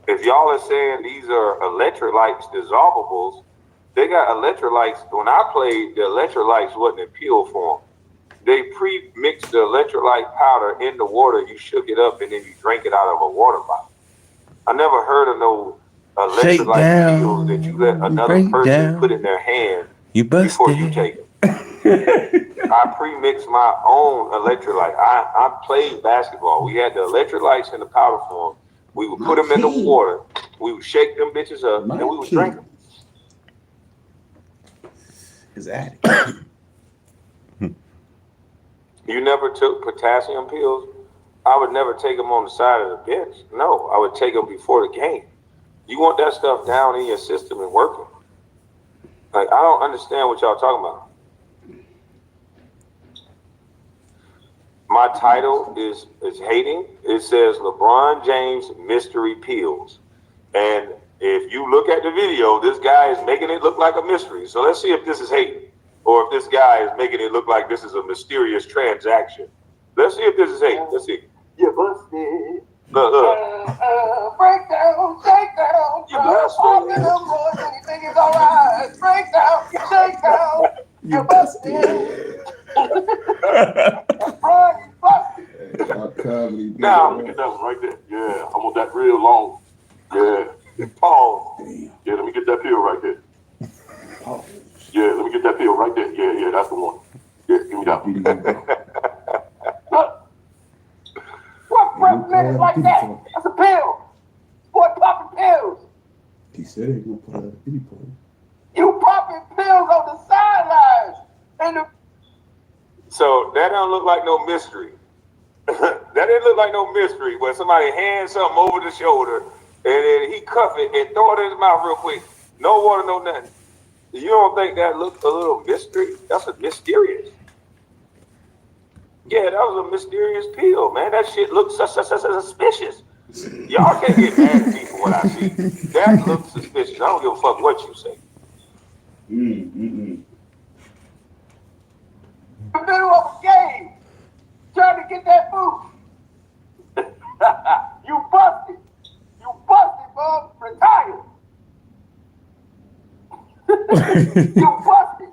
If y'all are saying these are electrolytes dissolvables, they got electrolytes. When I played, the electrolytes wasn't in pill form. They pre-mixed the electrolyte powder in the water. You shook it up and then you drank it out of a water bottle. I never heard of no electrolyte pills that you let another person put in their hand before you take it. I pre-mixed my own electrolyte. I played basketball. We had the electrolytes in the powder form. We would put them in the water. We would shake them bitches up and we would drink them. His addict. You never took potassium pills? I would never take them on the side of the bench. No, I would take them before the game. You want that stuff down in your system and working. Like, I don't understand what y'all talking about. My title is hating. It says LeBron James mystery pills. And If you look at the video, this guy is making it look like a mystery. So let's see if this is hate or if this guy is making it look like this is a mysterious transaction. Let's see if this is hate. Let's see. You busted. Look. Break down, shake down. You busted. All of them boys, anything is alright. Break down, shake down. You busted. Brian, you busted. Now, look at that one right there. Yeah, I want that real long. Yeah. Pause. Yeah, let me get that pill right there. Yeah, let me get that pill right there. Yeah, that's the one. Yeah, give me that one. Look. What breath minutes like that? That's a pill. Boy, popping pills. He said he gonna put out a pity party. You popping pills on the sidelines. So that don't look like no mystery. That didn't look like no mystery where somebody hands something over the shoulder and then he cuff it and throw it in his mouth real quick. No water, no nothing. You don't think that looked a little mystery? That's a mysterious. Yeah, that was a mysterious pill, man. That shit looks suspicious. Y'all can't get mad at me for what I see. That looks suspicious. I don't give a fuck what you say. In the middle of a game, trying to get that boost. You busted. You busted, bub. Retire. You busted.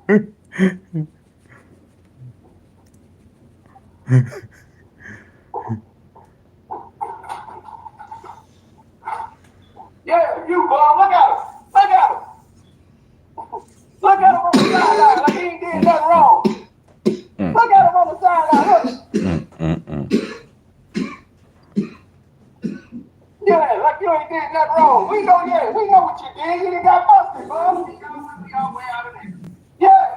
Yeah, you bum. Look at him. Look at him. Look at him on the sideline like he ain't did nothing wrong. Look at him on the sideline. Look. Yeah, like you ain't did nothing wrong. We know what you did. You done got busted, bub. We got way out of there. Yeah.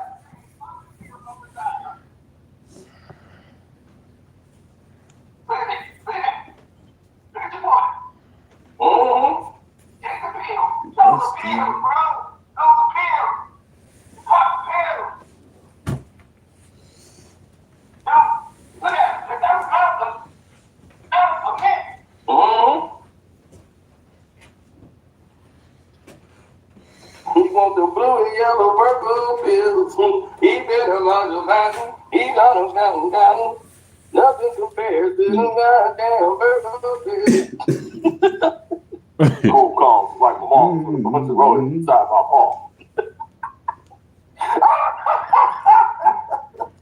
He want the blue and yellow purple pills. He better run the mountain. He got them down. Nothing compares to the goddamn purple pills. Cold calls like my mom with a bunch of rolling inside my palm.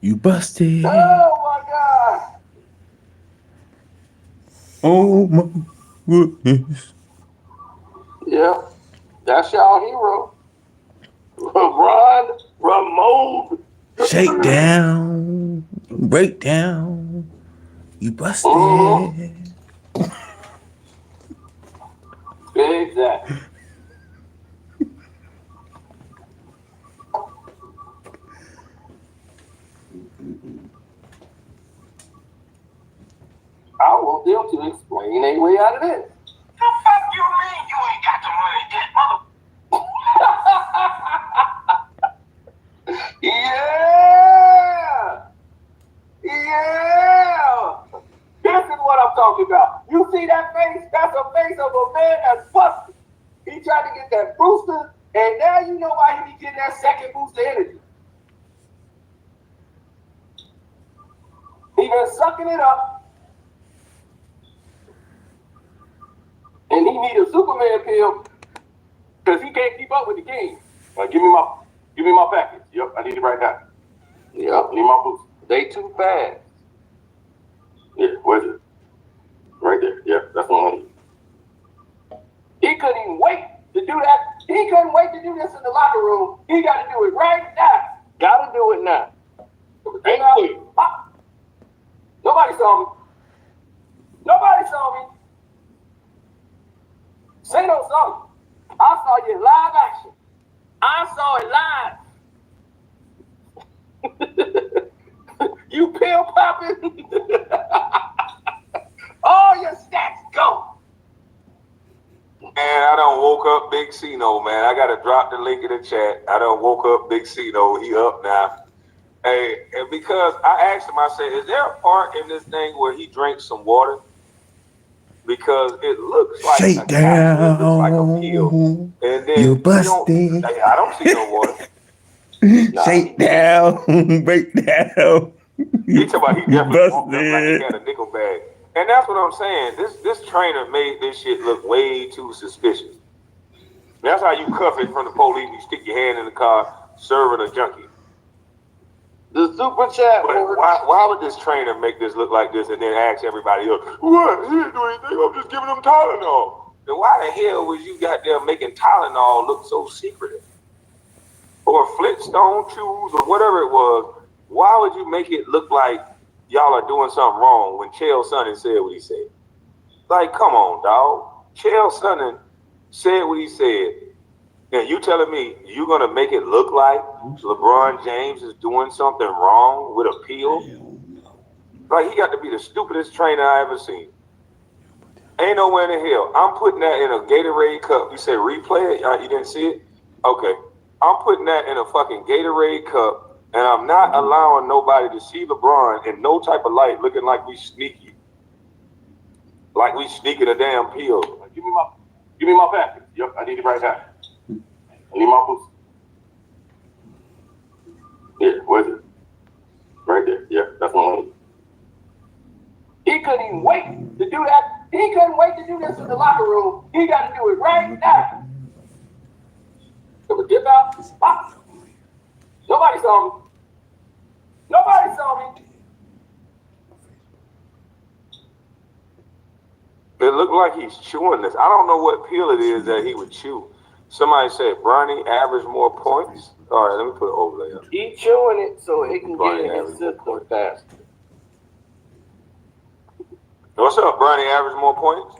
You busted. Oh my God. Oh my goodness. Yeah, that's y'all hero. LeBron, Ramon. Shake down. Break down. You busted. Exactly. I want them to explain their way out of this. The fuck you mean you ain't got the money yet, mother? Yeah! This is what I'm talking about. You see that face? That's a face of a man that's busted. He tried to get that booster, and now you know why he be getting that second boost of energy. He been sucking it up. And he need a Superman pill because he can't keep up with the game. Give me my package. Yep, I need it right now. Yep, I need my boost. They too fast. Yeah, where's it? Right there. Yeah, that's the one I need. He couldn't even wait to do that. He couldn't wait to do this in the locker room. He got to do it right now. Got to do it now. Ain't clear. Nobody saw me. Nobody saw me. Say no something. I saw you in live action. I saw it live. You pill popping. All your stats go. Man, I done woke up Big Cino, man. I gotta drop the link in the chat. I done woke up Big Cino. He up now. Hey, and because I asked him, I said, is there a part in this thing where he drank some water? because it looks like Shake a capsule, it looks like a pill, down. and then You're you don't. busted. I don't see no water. Shake down. Break down. He talking about he You definitely walked up like he busted. had a nickel bag, and that's what I'm saying. This trainer made this shit look way too suspicious. That's how you cuff it from the police. You stick your hand in the car, serving a junkie. The super chat. But why would this trainer make this look like this and then ask everybody else, what? He didn't do anything. I'm just giving them Tylenol. Then why the hell was you goddamn making Tylenol look so secretive? Or Flintstone shoes or whatever it was. Why would you make it look like y'all are doing something wrong when Chael Sonnen said what he said? Like, come on, dog. Chael Sonnen said what he said. Now you telling me you're gonna make it look like LeBron James is doing something wrong with a pill? Like, he got to be the stupidest trainer I ever seen. Ain't nowhere in the hell. I'm putting that in a Gatorade cup. You said replay it? You didn't see it? Okay. I'm putting that in a fucking Gatorade cup, and I'm not allowing nobody to see LeBron in no type of light looking like we sneaky. Like we sneaking a damn pill. Give me my package. Yep, I need it right now. I need my boost. Here, where's it? Right there. Yeah, that's one I need. He couldn't even wait to do that. He couldn't wait to do this in the locker room. He got to do it right now. So dip out. Pop. Nobody saw me. Nobody saw me. It looked like he's chewing this. I don't know what pill it is that he would chew. Somebody said Bronny averaged more points. All right, let me put it over there. He chewing it so it can get in his system faster. What's up, Bronny? Average more points?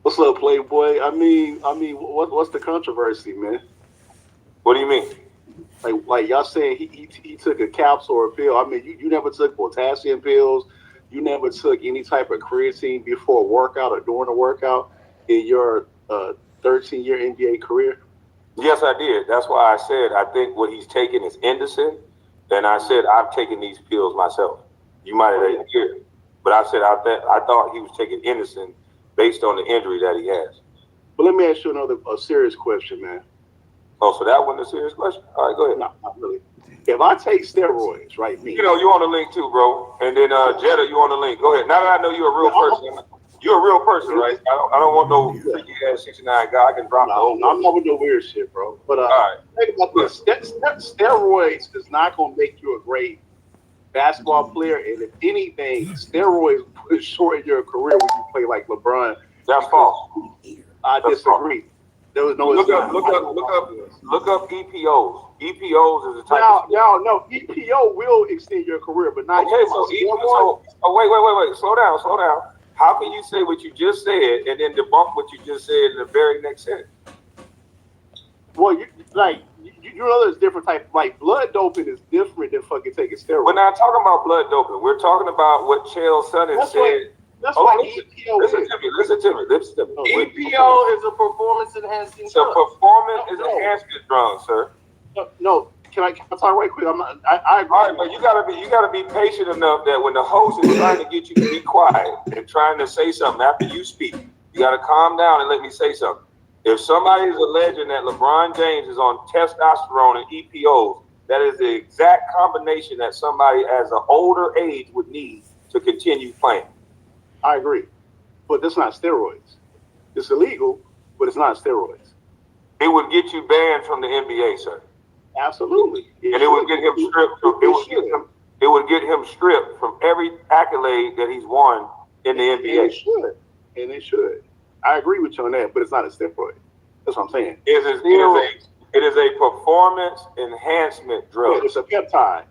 What's up, Playboy? I mean, what's the controversy, man? What do you mean? Like y'all saying he took a capsule or a pill. I mean, you never took potassium pills. You never took any type of creatine before a workout or during a workout in your 13-year NBA career? Yes, I did. That's why I said I think what he's taking is Indocin. And I said I've taken these pills myself. You might have didn't hear it. But I said I thought he was taking Indocin based on the injury that he has. But let me ask you another serious question, man. Oh, so that wasn't a serious question? All right, go ahead. No, not really. If I take steroids, right, me. You know, you on the link too, bro. And then Jetta, you on the link. Go ahead. Now that I know you're a real person, you're a real person, right? I don't want no freaky ass 69 guy. I can drop the whole. I'm not with no weird shit, bro. But all right. Think about this. Steroids is not gonna make you a great basketball player, and if anything, steroids will shorten your career when you play like LeBron. That's false. I disagree. False. There was no. Look up EPOs. EPOs is a type of. No. EPO will extend your career, but not. Okay, so wait. Slow down. How can you say what you just said and then debunk what you just said in the very next sentence? Well, you know there's different type. Like blood doping is different than fucking taking steroids. We're not talking about blood doping. We're talking about what Chael Sonnen said. Listen to me. EPO is a performance enhancing drug. It's a performance enhancement drug, sir. No. Can I talk right quick? I agree. All right, but you gotta be patient enough that when the host is trying to get you to be quiet and trying to say something after you speak, you gotta calm down and let me say something. If somebody is alleging that LeBron James is on testosterone and EPOs, that is the exact combination that somebody as an older age would need to continue playing. I agree, but that's not steroids. It's illegal, but it's not steroids. It would get you banned from the NBA, sir. Absolutely, it would get him stripped. It would get him stripped from every accolade that he's won in the NBA. And it should. I agree with you on that, but it's not a steroid. That's what I'm saying. It is a performance enhancement drug. Yeah, it's a peptide.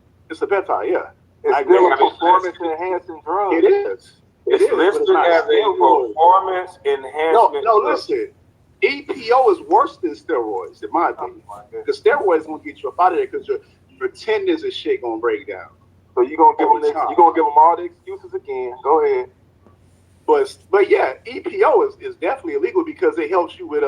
Yeah. It's still a performance enhancing drug. It is. It's listed as a performance enhancement. No, listen. EPO is worse than steroids, in my opinion. Because steroids gonna get you up out of there because your tendons and shit gonna break down. So you gonna give them all the excuses again. Go ahead. But yeah, EPO is definitely illegal because it helps you with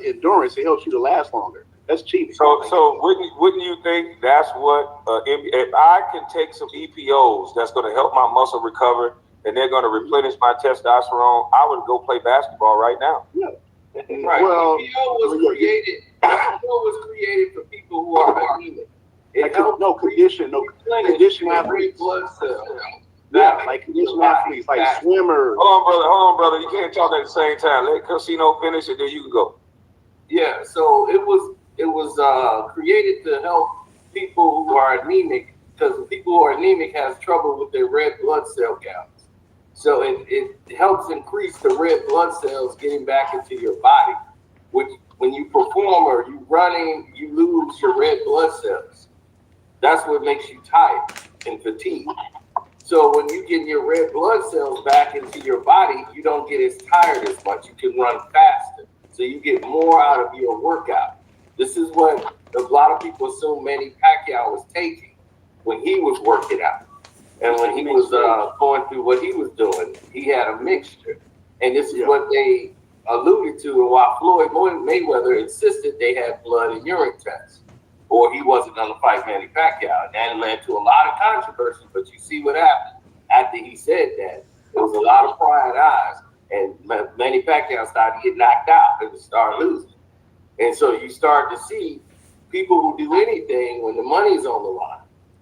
endurance. It helps you to last longer. That's cheating. So wouldn't you think that's what if I can take some EPOs that's going to help my muscle recover and they're going to replenish my testosterone, I would go play basketball right now. Yeah. Right. Well, EPO was created for people who are anemic. It helps condition athletes. Blood cells. Yeah, like condition athletes, like swimmers. Hold on, brother. You can't talk at the same time. Let Casino finish, and then you can go. Yeah. So it was created to help people who are anemic, because people who are anemic has trouble with their red blood cell counts. So it helps increase the red blood cells getting back into your body, which when you perform or you running, you lose your red blood cells. That's what makes you tired and fatigued. So when you get your red blood cells back into your body, you don't get as tired as much. You can run faster. So you get more out of your workout. This is what a lot of people assume Manny Pacquiao was taking when he was working out. And when he was going through what he was doing, he had a mixture. And this is what they alluded to, and why Floyd Mayweather insisted they had blood and urine tests, or he wasn't going to fight Manny Pacquiao. And that led to a lot of controversy, but you see what happened after he said that. There was a lot of prying eyes, and Manny Pacquiao started to get knocked out and started losing. And so you start to see people who do anything when the money's on the line.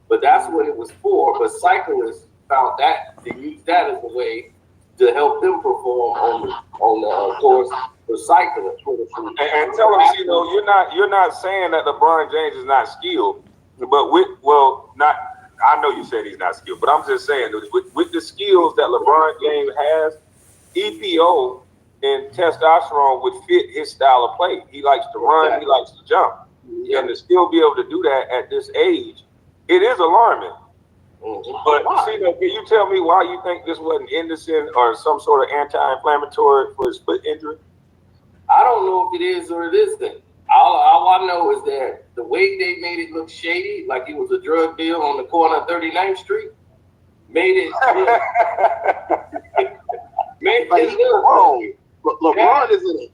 But that's what it was for. But cyclists found that to use that as a way to help them perform on the course for cyclists. And tell them, you're not saying that LeBron James is not skilled, but I know you said he's not skilled, but I'm just saying with the skills that LeBron James has, EPO and testosterone would fit his style of play. He likes to run, he likes to jump, and to still be able to do that at this age, it is alarming. But can you tell me why you think this wasn't Indocin or some sort of anti-inflammatory for his foot injury? I don't know if it is or it isn't. All I know is that the way they made it look shady, like it was a drug deal on the corner of 39th Street, made it look wrong. LeBron is in it.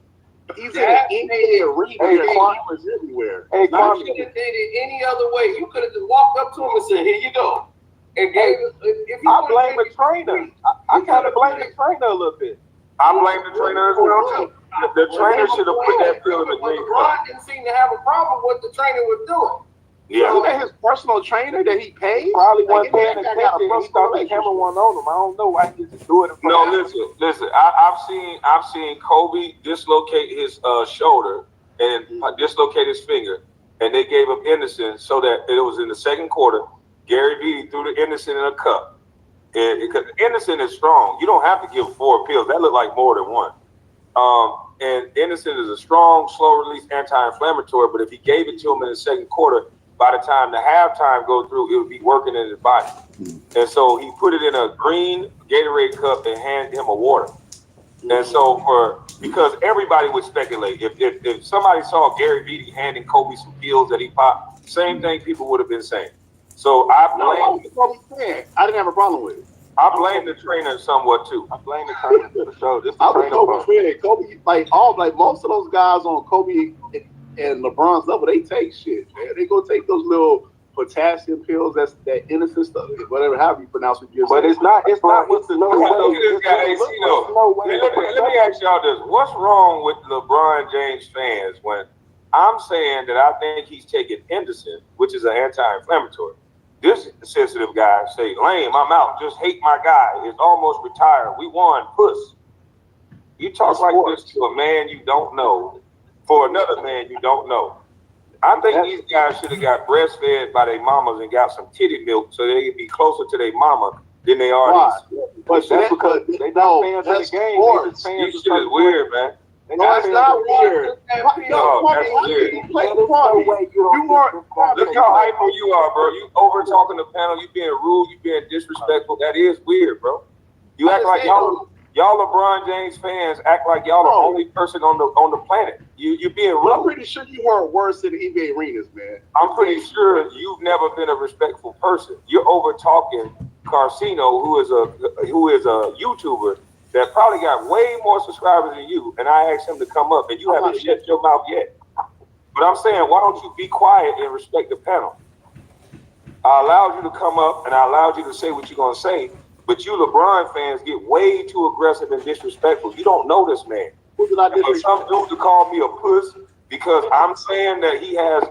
He's in an NBA arena. Climbers everywhere. You should have did it any other way. You could have just walked up to him and said, "Here you go." And gave it. I blame the trainer. I kind of blame the trainer a little bit. I blame the trainer as well too. The trainer should have put that pill in the green cup. LeBron didn't seem to have a problem with what the trainer was doing. Yeah. Wasn't that his personal trainer that he paid? Probably wasn't paying attention. He thought the camera wasn't on him. I don't know why he just do it. No, listen. I've seen Kobe dislocate his shoulder and dislocate his finger, and they gave him Indocin so that it was in the second quarter. Gary Vee threw the Indocin in a cup, and because Indocin is strong, you don't have to give 4 pills. That looked like more than one. And Indocin is a strong, slow-release anti-inflammatory. But if he gave it to him in the second quarter, by the time the halftime go through, it would be working in his body. And so he put it in a green Gatorade cup and handed him a water. And so because everybody would speculate, if somebody saw Gary Vee handing Kobe some pills that he popped, same thing people would have been saying. So I didn't have a problem with it. I blame the trainer somewhat too. I blame the trainer for sure. I was Kobe fan. Kobe, most of those guys on Kobe and LeBron's level, they take shit, man. They go take those little potassium pills, that innocent stuff, whatever, however you pronounce it. But it's not what's the Let me ask y'all this. What's wrong with LeBron James fans when I'm saying that I think he's taking Indocin, which is an anti-inflammatory? This sensitive guy say, lame, I'm out. Just hate my guy. He's almost retired. We won, puss. You talk like this to a man you don't know for another man you don't know. I think these guys should have got breastfed by their mamas and got some titty milk so they could be closer to their mama than they are. But that's because they not fans of the game. This shit is weird, man. No, it's not weird. No, that's weird. Look how hyper you are, bro. You over talking the panel. You being rude. You being disrespectful. That is weird, bro. You act like y'all LeBron James fans act like y'all the only person on the planet. You're being rude. I'm pretty sure you heard worse in the NBA arenas, man. I'm pretty sure you've never been a respectful person. You're over talking Carcino, who is a YouTuber that probably got way more subscribers than you, and I asked him to come up, and you haven't shut your mouth yet. But I'm saying, why don't you be quiet and respect the panel? I allowed you to come up, and I allowed you to say what you're going to say, But you LeBron fans get way too aggressive and disrespectful. You don't know this man. Who did I disrespect? Some dudes to call me a puss because I'm saying that he has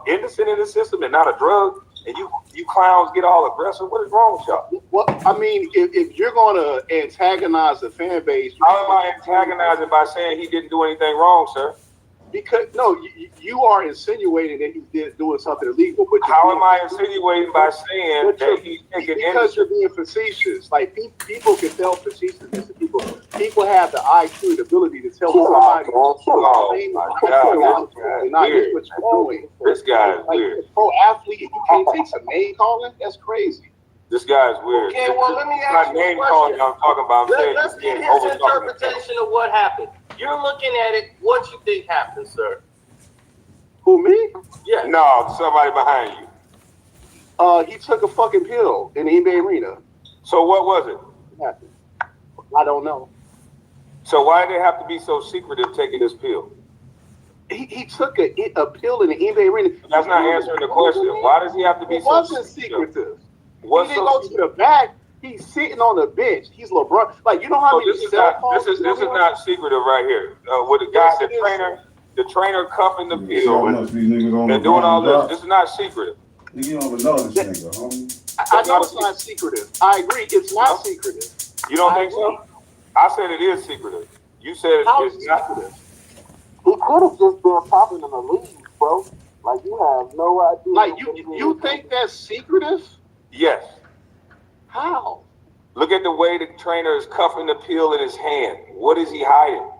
innocent in the system and not a drug, and you clowns get all aggressive. What is wrong with y'all? Well, I mean, if you're going to antagonize the fan base, how am I antagonizing by saying he didn't do anything wrong, sir? Because no, you are insinuating that he did doing something illegal. But how am I insinuating by saying that he's taking because you're being facetious? Like people can tell facetiousness. People have the IQ, the ability to tell somebody. This guy is weird. Pro athlete, you can't take some name calling. That's crazy. This guy is weird. Okay, well, let me ask you a name calling I'm talking about. Let's get his interpretation of what happened. You're looking at it. What you think happened, sir? Who, me? Yeah. No, somebody behind you. He took a fucking pill in the NBA arena. So what was it? What happened? I don't know. So why did they have to be so secretive taking this pill? He took a pill in the NBA arena. That's not answering the question. Why does he have to be so secretive? It wasn't secretive. He didn't go to the back. He's sitting on the bench. He's LeBron. Like, you know how many cell phones? This is not secretive right here. With the guy, the trainer cuffing the pill and doing all this. This is not secretive. You don't even know this nigga, homie. I know it's not secretive. I agree. It's not secretive. You don't think so? I said it is secretive. You said it's not secretive. He could have just been popping in the league, bro. Like, you have no idea. Like, you think that's secretive? Yes. How? Look at the way the trainer is cuffing the pill in his hand. What is he hiding?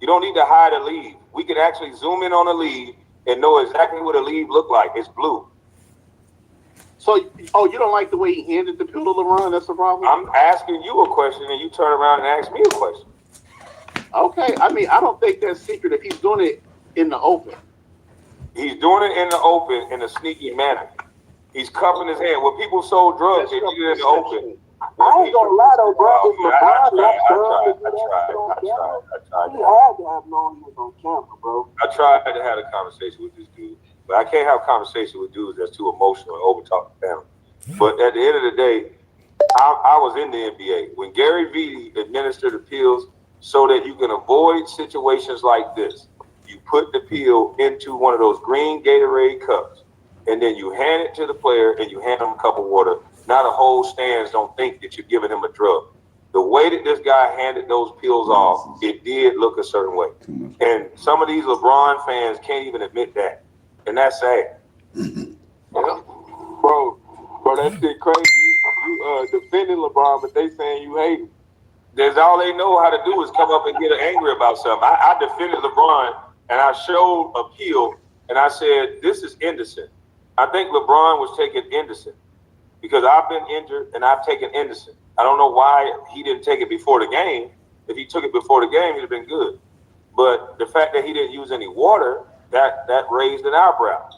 You don't need to hide a lead. We can actually zoom in on a lead and know exactly what a lead look like. It's blue. So, you don't like the way he handed the pill to LeBron? That's the problem? I'm asking you a question and you turn around and ask me a question. Okay. I mean, I don't think that's secretive. He's doing it in the open. He's doing it in the open in a sneaky manner. He's cuffing his hand. When people sold drugs, they did it in the open. I ain't gonna lie though, bro. I tried. He had to have known he was on camera, bro. I tried to have a conversation with this dude, but I can't have a conversation with dudes that's too emotional and over talking down. But at the end of the day, I was in the NBA when Gary Vee administered the pills so that you can avoid situations like this. You put the pill into one of those green Gatorade cups, and then you hand it to the player and you hand him a cup of water. Now the whole stands don't think that you're giving him a drug. The way that this guy handed those pills off, it did look a certain way. And some of these LeBron fans can't even admit that. And that's sad. Bro, that shit crazy. You defending LeBron, but they saying you hate him. There's all they know how to do is come up and get angry about something. I defended LeBron and I showed a pill and I said, this is indecent. I think LeBron was taking indecent because I've been injured and I've taken indecent. I don't know why he didn't take it before the game. If he took it before the game, he'd have been good. But the fact that he didn't use any water, that raised an eyebrow.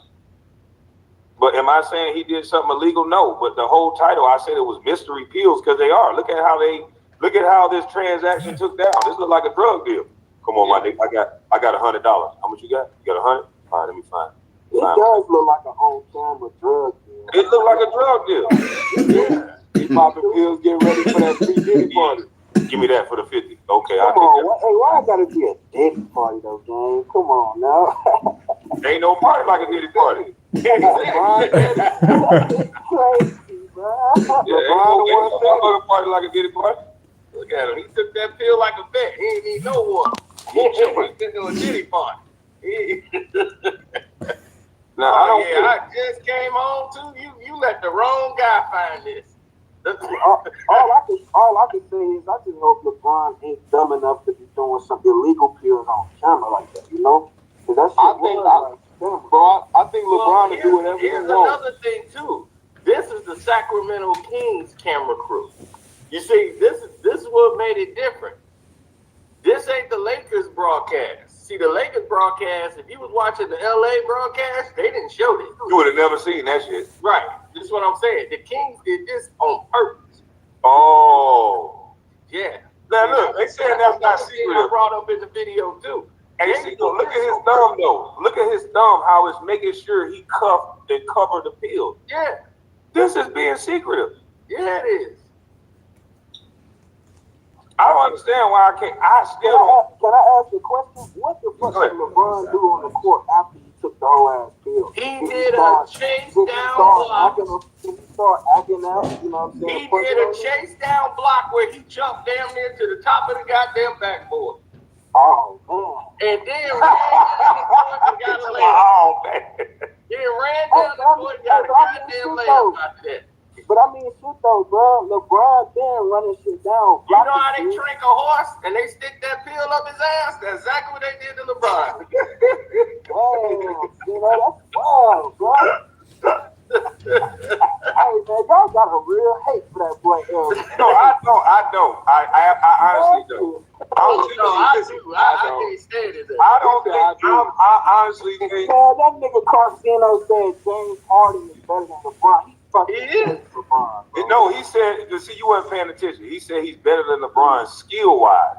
But am I saying he did something illegal? No. But the whole title, I said it was mystery pills because they are. Look at how this transaction took down. This looked like a drug deal. Come on, my nigga. I got $100. How much you got? You got 100? All right, let me find it. It does look like an on-camera drug deal. It looked like a drug deal. Yeah. He popping pills, getting ready for that free Diddy party. Give me that for the 50. Okay, Come on. Hey, why I gotta be a Diddy party though, gang? Come on now. Ain't no party like a Diddy party. Crazy, bro. Ain't no party like a Diddy party. Look at him. He took that pill like a vet. He ain't need no water. He been to a Diddy party. I just came home too. You let the wrong guy find this. all I can say is I just hope LeBron ain't dumb enough to be doing some illegal pills on camera like that, you know? I think LeBron will do whatever he wants. Here's another thing too. This is the Sacramento Kings camera crew. You see, this is what made it different. This ain't the Lakers broadcast. See, the Lakers broadcast, if you was watching the LA broadcast, they didn't show this. You would have never seen that shit. Right. This is what I'm saying. The Kings did this on purpose. Oh. Yeah. Now look, they saying that's not secret. I brought up in the video too. Hey, see, look at his thumb though. Look at his thumb, how it's making sure he cuffed and covered the pill. Yeah. This is being secretive. Yeah, it is. understand why I can't. I still don't. Can I ask you a question? What the fuck did LeBron do on the court after he took the whole ass pill? He did a chase down block. Did he start acting out? You know what I'm saying? He did a chase down block where he jumped damn near to the top of the goddamn backboard. Oh, man. And then ran down the court and got a layup. Oh, man. Then ran down the court and got a goddamn layup out there. But I mean, shit though, bro. LeBron been running shit down. You know how they drink a horse and they stick that pill up his ass? That's exactly what they did to LeBron. Damn, you know, that's wild, bro. Hey, man, y'all got a real hate for that boy, No, I don't. I honestly don't. I can't stand it. I don't think. I honestly think. Man, that nigga Carcino said James Harden is better than LeBron. He is. LeBron, no, he said. See, you weren't paying attention. He said he's better than LeBron skill-wise.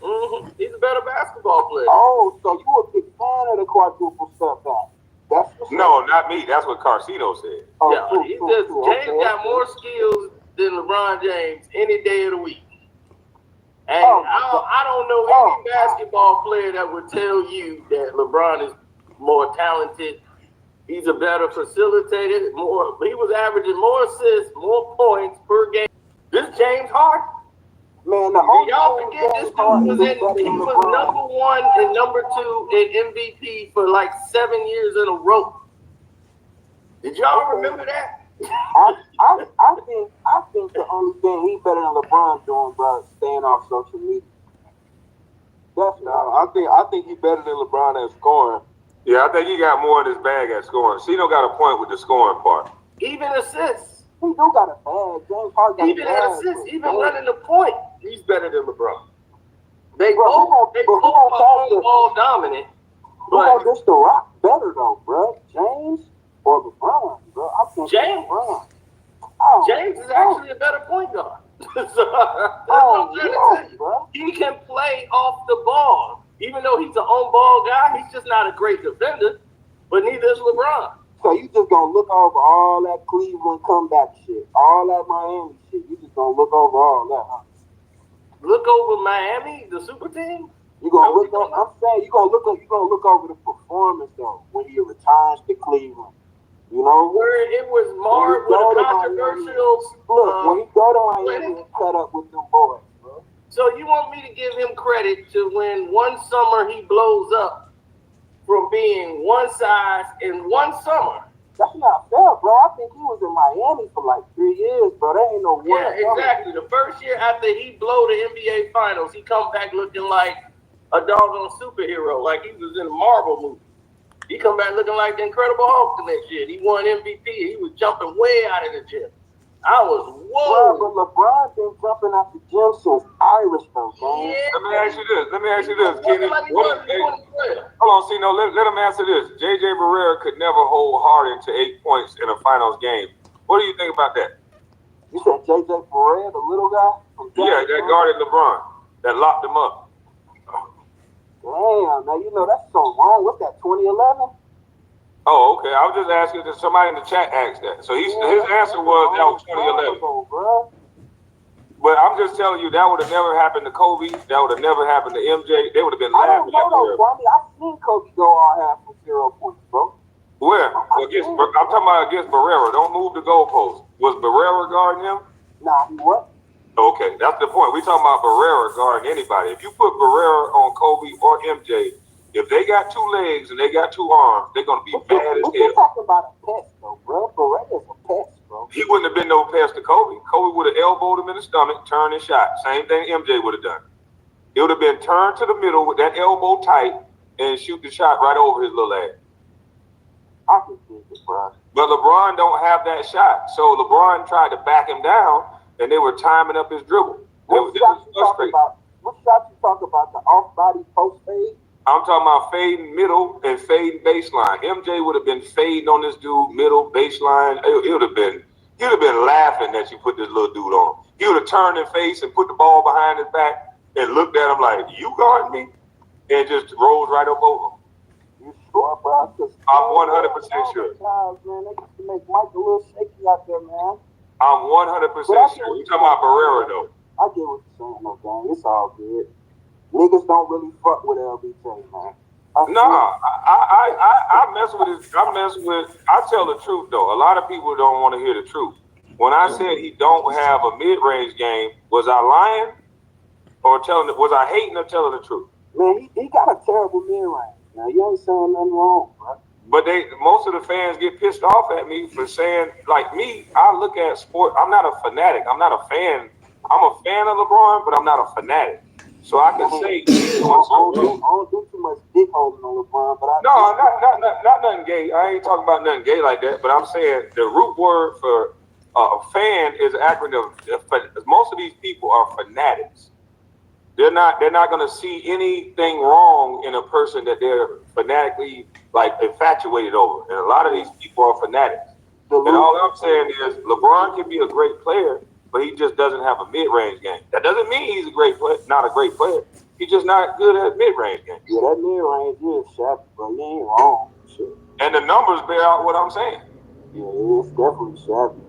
Mm-hmm. He's a better basketball player. Oh, so you a big fan of the quadruple step back? No, not me. That's what Carcino said. Oh, yeah, James got more skills than LeBron James any day of the week. And I don't know any basketball player that would tell you that LeBron is more talented. He's a better facilitator. He was averaging more assists, more points per game. This James Harden. Man, y'all forget this dude was number one and number two in MVP for like 7 years in a row. Did y'all remember that? I think the only thing he better than LeBron doing, bro, is staying off social media. Definitely. No, I think he's better than LeBron at scoring. Yeah, I think he got more in his bag at scoring. Cino got a point with the scoring part. Even assists. He do got a bag. James Harden got even at assists, even running the point, he's better than LeBron. They both are ball dominant. Who gonna dish the rock better though, bro? James or LeBron, bro? I think James. LeBron. James is actually a better point guard. He can play off the ball. Even though he's an on-ball guy, he's just not a great defender. But neither is LeBron. So you just gonna look over all that Cleveland comeback shit, all that Miami shit. You just gonna look over all that, huh? Look over Miami, the super team. You gonna look over. I'm saying you gonna look over the performance though when he returns to Cleveland. You know where it was marred with a controversial. Look, when he go to Miami, he cut up with them boys, bro. So you want me to give him credit to when one summer he blows up from being one size in one summer? That's not fair, bro. I think he was in Miami for like 3 years, bro. That ain't no one. Yeah, exactly. The first year after he blow the NBA Finals, he come back looking like a doggone superhero, like he was in a Marvel movie. He come back looking like the Incredible Hulk the next year. He won MVP. He was jumping way out of the gym. I was, whoa. Bro, but LeBron been jumping out the gym since Irish, though, man. Yeah. Let me ask you this, Kenny. Hold on, Cino. Let him answer this. J.J. Barrera could never hold Harden to 8 points in a finals game. What do you think about that? You said J.J. Barrera, the little guy? Yeah, that guarded LeBron. That locked him up. Damn, now you know that's so wrong. What's that, 2011? Oh, okay. I was just asking if somebody in the chat asked that. So his answer was that was 2011. But I'm just telling you, that would have never happened to Kobe. That would have never happened to MJ. They would have been laughing at Kwame. I've seen Kobe go all half with 0 points, bro. Where? I'm talking about against Barrera. Don't move the goalpost. Was Barrera guarding him? Nah, he what? Okay, that's the point. We talking about Barrera guarding anybody. If you put Barrera on Kobe or MJ, if they got 2 legs and they got 2 arms, they're gonna be bad as hell. We're talking about a pest, though, bro. Barrera's a pest, bro. He wouldn't have been no pass to Kobe. Kobe would have elbowed him in the stomach, turned and shot. Same thing MJ would have done. It would have been turned to the middle with that elbow tight and shoot the shot right over his little ass. I can see it, bro. But LeBron don't have that shot. So LeBron tried to back him down, and they were timing up his dribble. What shot you talking about? The off-body post fade? I'm talking about fading middle and fading baseline. MJ would have been fading on this dude middle baseline. He would have been laughing that you put this little dude on. He would have turned his face and put the ball behind his back and looked at him like, "You guarding me?" and just rolls right up over him. You sure, bro? I'm 100% sure. Man, they used to make Mike a little shaky out there, man. I'm 100% sure. You talking about Barrera though? I get what you're saying, no gang. It's all good. Niggas don't really fuck with LBJ, man. I mess with it. I tell the truth though. A lot of people don't want to hear the truth. When I said he don't have a mid-range game, was I lying or was I hating or telling the truth? Man, he got a terrible mid-range. Now you ain't saying nothing wrong, bro. But most of the fans get pissed off at me for saying, like me, I look at sport. I'm not a fanatic. I'm not a fan. I'm a fan of LeBron, but I'm not a fanatic. So I can say I don't do too much dick holding on LeBron, but not nothing gay. I ain't talking about nothing gay like that. But I'm saying the root word for a fan is an acronym. Most of these people are fanatics. They're not going to see anything wrong in a person that they're fanatically like infatuated over. And a lot of these people are fanatics. And all I'm saying is LeBron can be a great player, but he just doesn't have a mid-range game. That doesn't mean he's a great player, not a great player. He's just not good at mid-range game. Yeah, that mid-range is shabby, bro. You ain't wrong. Shit. And the numbers bear out what I'm saying. Yeah, it's definitely shabby.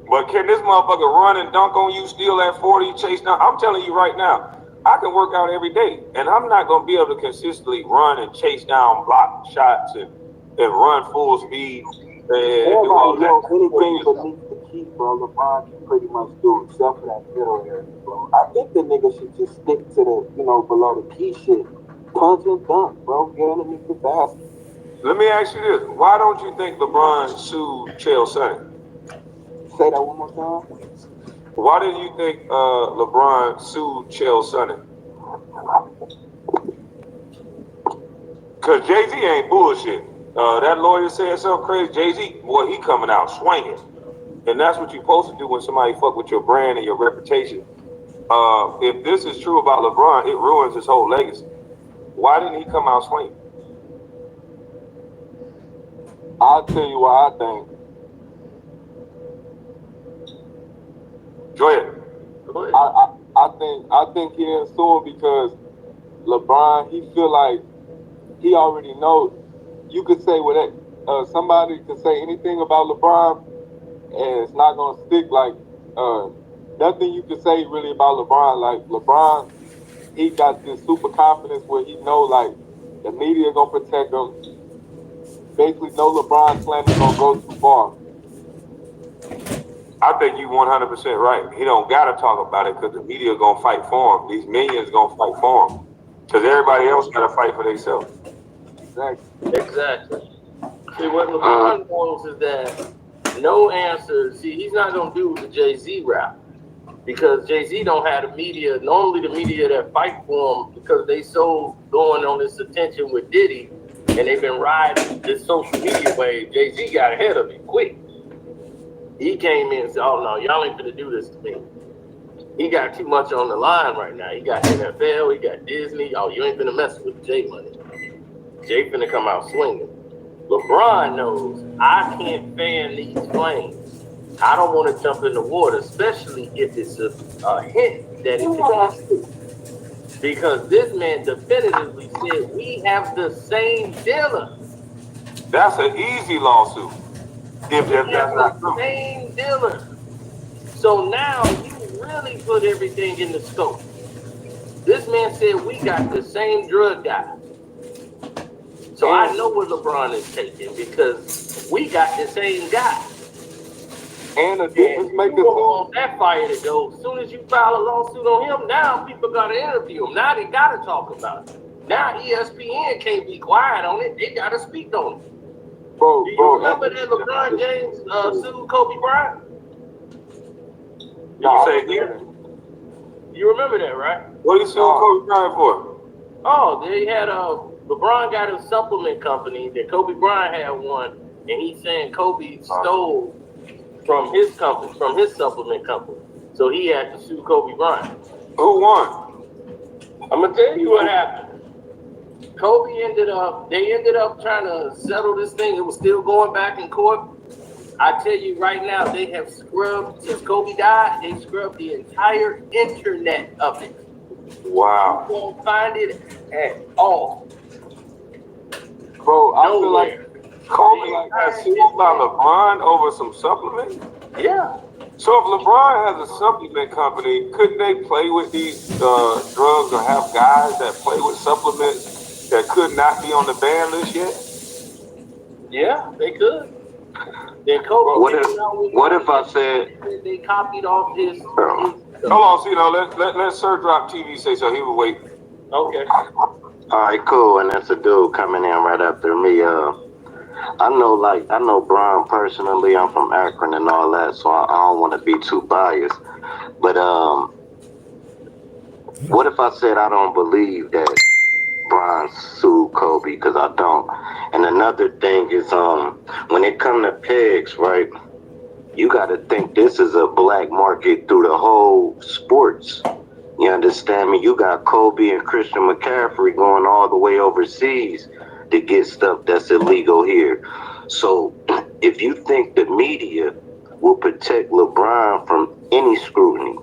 But can this motherfucker run and dunk on you, steal at 40, chase down? I'm telling you right now, I can work out every day, and I'm not going to be able to consistently run and chase down block shots and run full speed. Everybody knows anything beneath the key, bro. LeBron can pretty much do except for that middle area, bro. I think the nigga should just stick to the, below the key shit. Punch and dunk, bro. Get underneath the basket. Let me ask you this. Why don't you think LeBron sued Chael Sonnen? Say that one more time. Why did you think LeBron sued Chael Sonnen? Because Jay-Z ain't bullshit. That lawyer said something crazy. Jay-Z, boy, he coming out swinging. And that's what you're supposed to do when somebody fuck with your brand and your reputation. If this is true about LeBron, it ruins his whole legacy. Why didn't he come out swinging? I'll tell you what I think. Go ahead. I think he ain't suing because LeBron, he feel like he already knows. You could say somebody could say anything about LeBron, and it's not gonna stick. Like nothing you can say really about LeBron. Like LeBron, he got this super confidence where he know like the media gonna protect him. Basically, no LeBron slam is gonna go too far. I think you 100% right. He don't gotta talk about it because the media gonna fight for him. These millions gonna fight for him because everybody else gotta fight for themselves. Exactly. See, what LeBron knows is that no answer. See, he's not gonna do the Jay-Z rap because Jay-Z don't have the media. Normally, the media that fight for him because they so going on this attention with Diddy, and they've been riding this social media wave. Jay-Z got ahead of it quick. He came in and said, "Oh no, y'all ain't gonna do this to me." He got too much on the line right now. He got NFL, he got Disney. Oh, you ain't gonna mess with Jay money. Jay finna come out swinging. LeBron knows I can't fan these flames. I don't want to jump in the water, especially if it's a hint that it's because this man definitively said we have the same dealer. That's an easy lawsuit. If that's not true. Same dealer. So now you really put everything in the scope. This man said we got the same drug guy. So I know what LeBron is taking because we got the same guy. And let's make the on that fire to go. As soon as you file a lawsuit on him, now people gotta interview him. Now they gotta talk about it. Now ESPN can't be quiet on it. They gotta speak on it. Do you remember that LeBron James sued Kobe Bryant? You say here? You remember that, right? What did he sue Kobe Bryant for? Oh, they had LeBron got a supplement company that Kobe Bryant had one, and he's saying Kobe stole from his company, from his supplement company. So he had to sue Kobe Bryant. Who won? I'm gonna tell you what happened. They ended up trying to settle this thing. It was still going back in court. I tell you right now, they have scrubbed, since Kobe died, they scrubbed the entire internet of it. Wow. You won't find it at all. Bro, I feel like Kobe got sued by LeBron over some supplements? Yeah. So if LeBron has a supplement company, couldn't they play with these drugs or have guys that play with supplements that could not be on the ban list yet? Yeah, they could. Then Kobe What if I said they copied off his Hold on, Cino, let Sir Drop TV say so. He will wait. Okay. all right, cool, and that's a dude coming in right after me. I know Brian personally. I'm from Akron and all that, so I don't want to be too biased. But what if I said I don't believe that Brian sued Kobe? Because I don't. And another thing is, when it come to pegs, right? You got to think this is a black market through the whole sports. You understand me? You got Kobe and Christian McCaffrey going all the way overseas to get stuff that's illegal here. So if you think the media will protect LeBron from any scrutiny,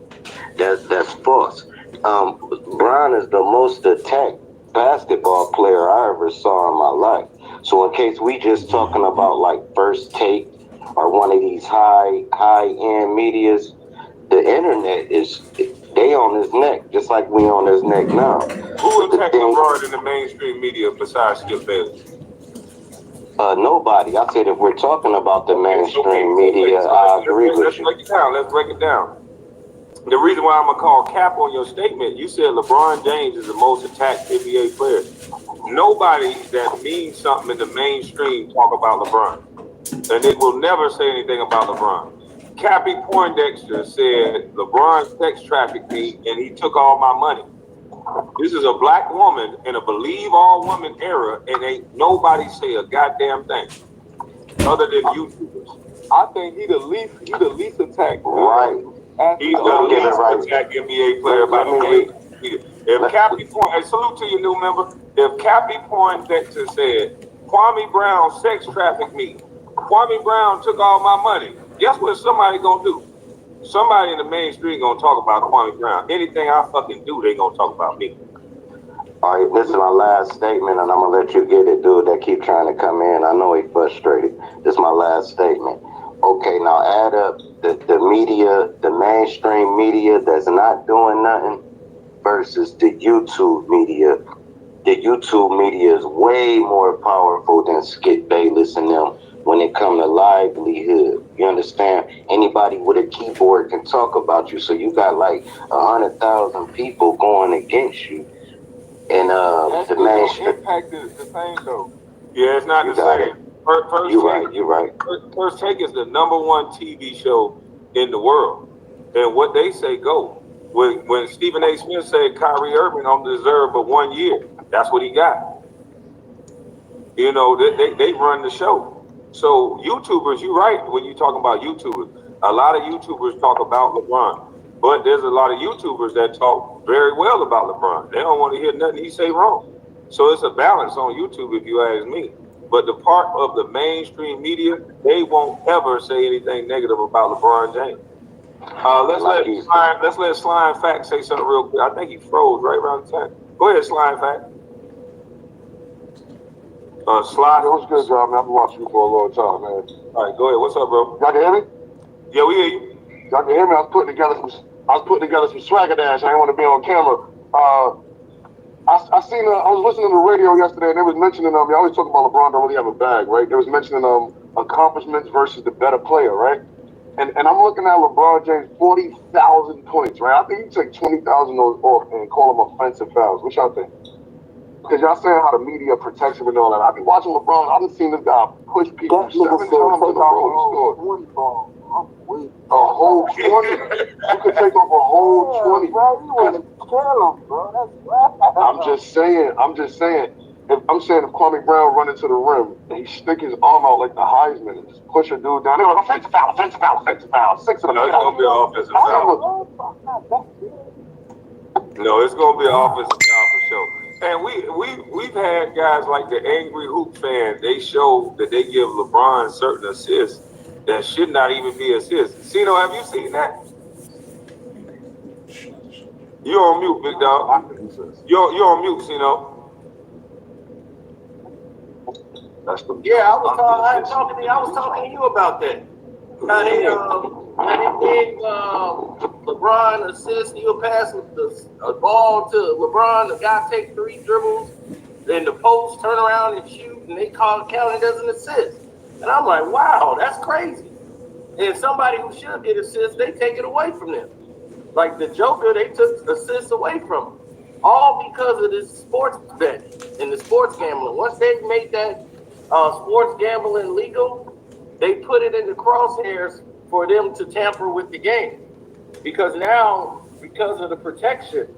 that's false. Brian is the most attacked basketball player I ever saw in my life. So in case we just talking about like First Take or one of these high-end medias, the internet they on his neck, just like we on his neck now. Who attacked LeBron in the mainstream media besides Skip Bayless? Nobody. I said if we're talking about the mainstream media, I agree with you. Let's break it down. The reason why I'm gonna call cap on your statement, you said LeBron James is the most attacked NBA player. Nobody that means something in the mainstream talk about LeBron, and they will never say anything about LeBron. Cappy Poindexter said LeBron sex trafficked me and he took all my money. This is a black woman in a believe all woman era, and ain't nobody say a goddamn thing other than YouTubers. I think he the least attacked. Right. He's the least attacked NBA player by the game. If Cappy Point, salute to your new member. If Cappy Poindexter said Kwame Brown sex trafficked me, Kwame Brown took all my money, guess what somebody gonna do? Somebody in the mainstream gonna talk about Kwame Brown. Anything I fucking do, they gonna talk about me. All right, this is my last statement, and I'm gonna let you get it, dude. That keep trying to come in. I know he frustrated. This is my last statement. Okay, now add up the media, the mainstream media that's not doing nothing versus the YouTube media. The YouTube media is way more powerful than Skip Bayless and them when it comes to livelihood. You understand? Anybody with a keyboard can talk about you. So you got like 100,000 people going against you. And the mainstream impact is the same though. Yeah, it's not the same. You're right. First Take is the #1 TV show in the world, and what they say go. When Stephen A. Smith said Kyrie Irving don't deserve but 1 year, that's what he got. You know, they run the show. So YouTubers, you're right when you're talking about YouTubers. A lot of YouTubers talk about LeBron, but there's a lot of YouTubers that talk very well about LeBron. They don't want to hear nothing he say wrong. So it's a balance on YouTube, if you ask me. But the part of the mainstream media, they won't ever say anything negative about LeBron James. Let's let Slime Fact say something real quick. I think he froze right around the time. Go ahead, Slime Fact. Slime. It was good, John, man. I've been watching you for a long time, man. All right, go ahead. What's up, bro? Y'all can hear me? Yeah, we hear you. Y'all can hear me? I was putting together some swagger dash. I didn't want to be on camera. I was listening to the radio yesterday, and they was mentioning you always talk about LeBron don't really have a bag, right? They was mentioning accomplishments versus the better player, right? And I'm looking at LeBron James 40,000 points, right? I think you take 20,000 off and call them offensive fouls. What y'all think? Because y'all saying how the media protects him and all that. I be watching LeBron. I've seen this guy push people 7 times in the row to score. A whole 20. You could take off a whole 20. I'm just saying. If Kwame Brown run into the rim and he stick his arm out like the Heisman and just push a dude down, they're like, offensive foul. 6 of them. No, it's gonna be an offensive foul. No, it's gonna be an offensive foul for sure. And we've had guys like the Angry Hoop fan. They show that they give LeBron certain assists that should not even be assists. Cino, have you seen that? You're on mute, big dog. You're on mute, Cino. Yeah, I was talking to you about that. How they gave LeBron assist. He'll pass a ball to LeBron. The guy take 3 dribbles, then the post turn around and shoot, and they count it as an assist. And I'm like, wow, that's crazy. And somebody who should get assists, they take it away from them. Like the Joker, they took assists away from him. All because of this sports betting and the sports gambling. Once they made that sports gambling legal, they put it in the crosshairs for them to tamper with the game. Because now, because of the protection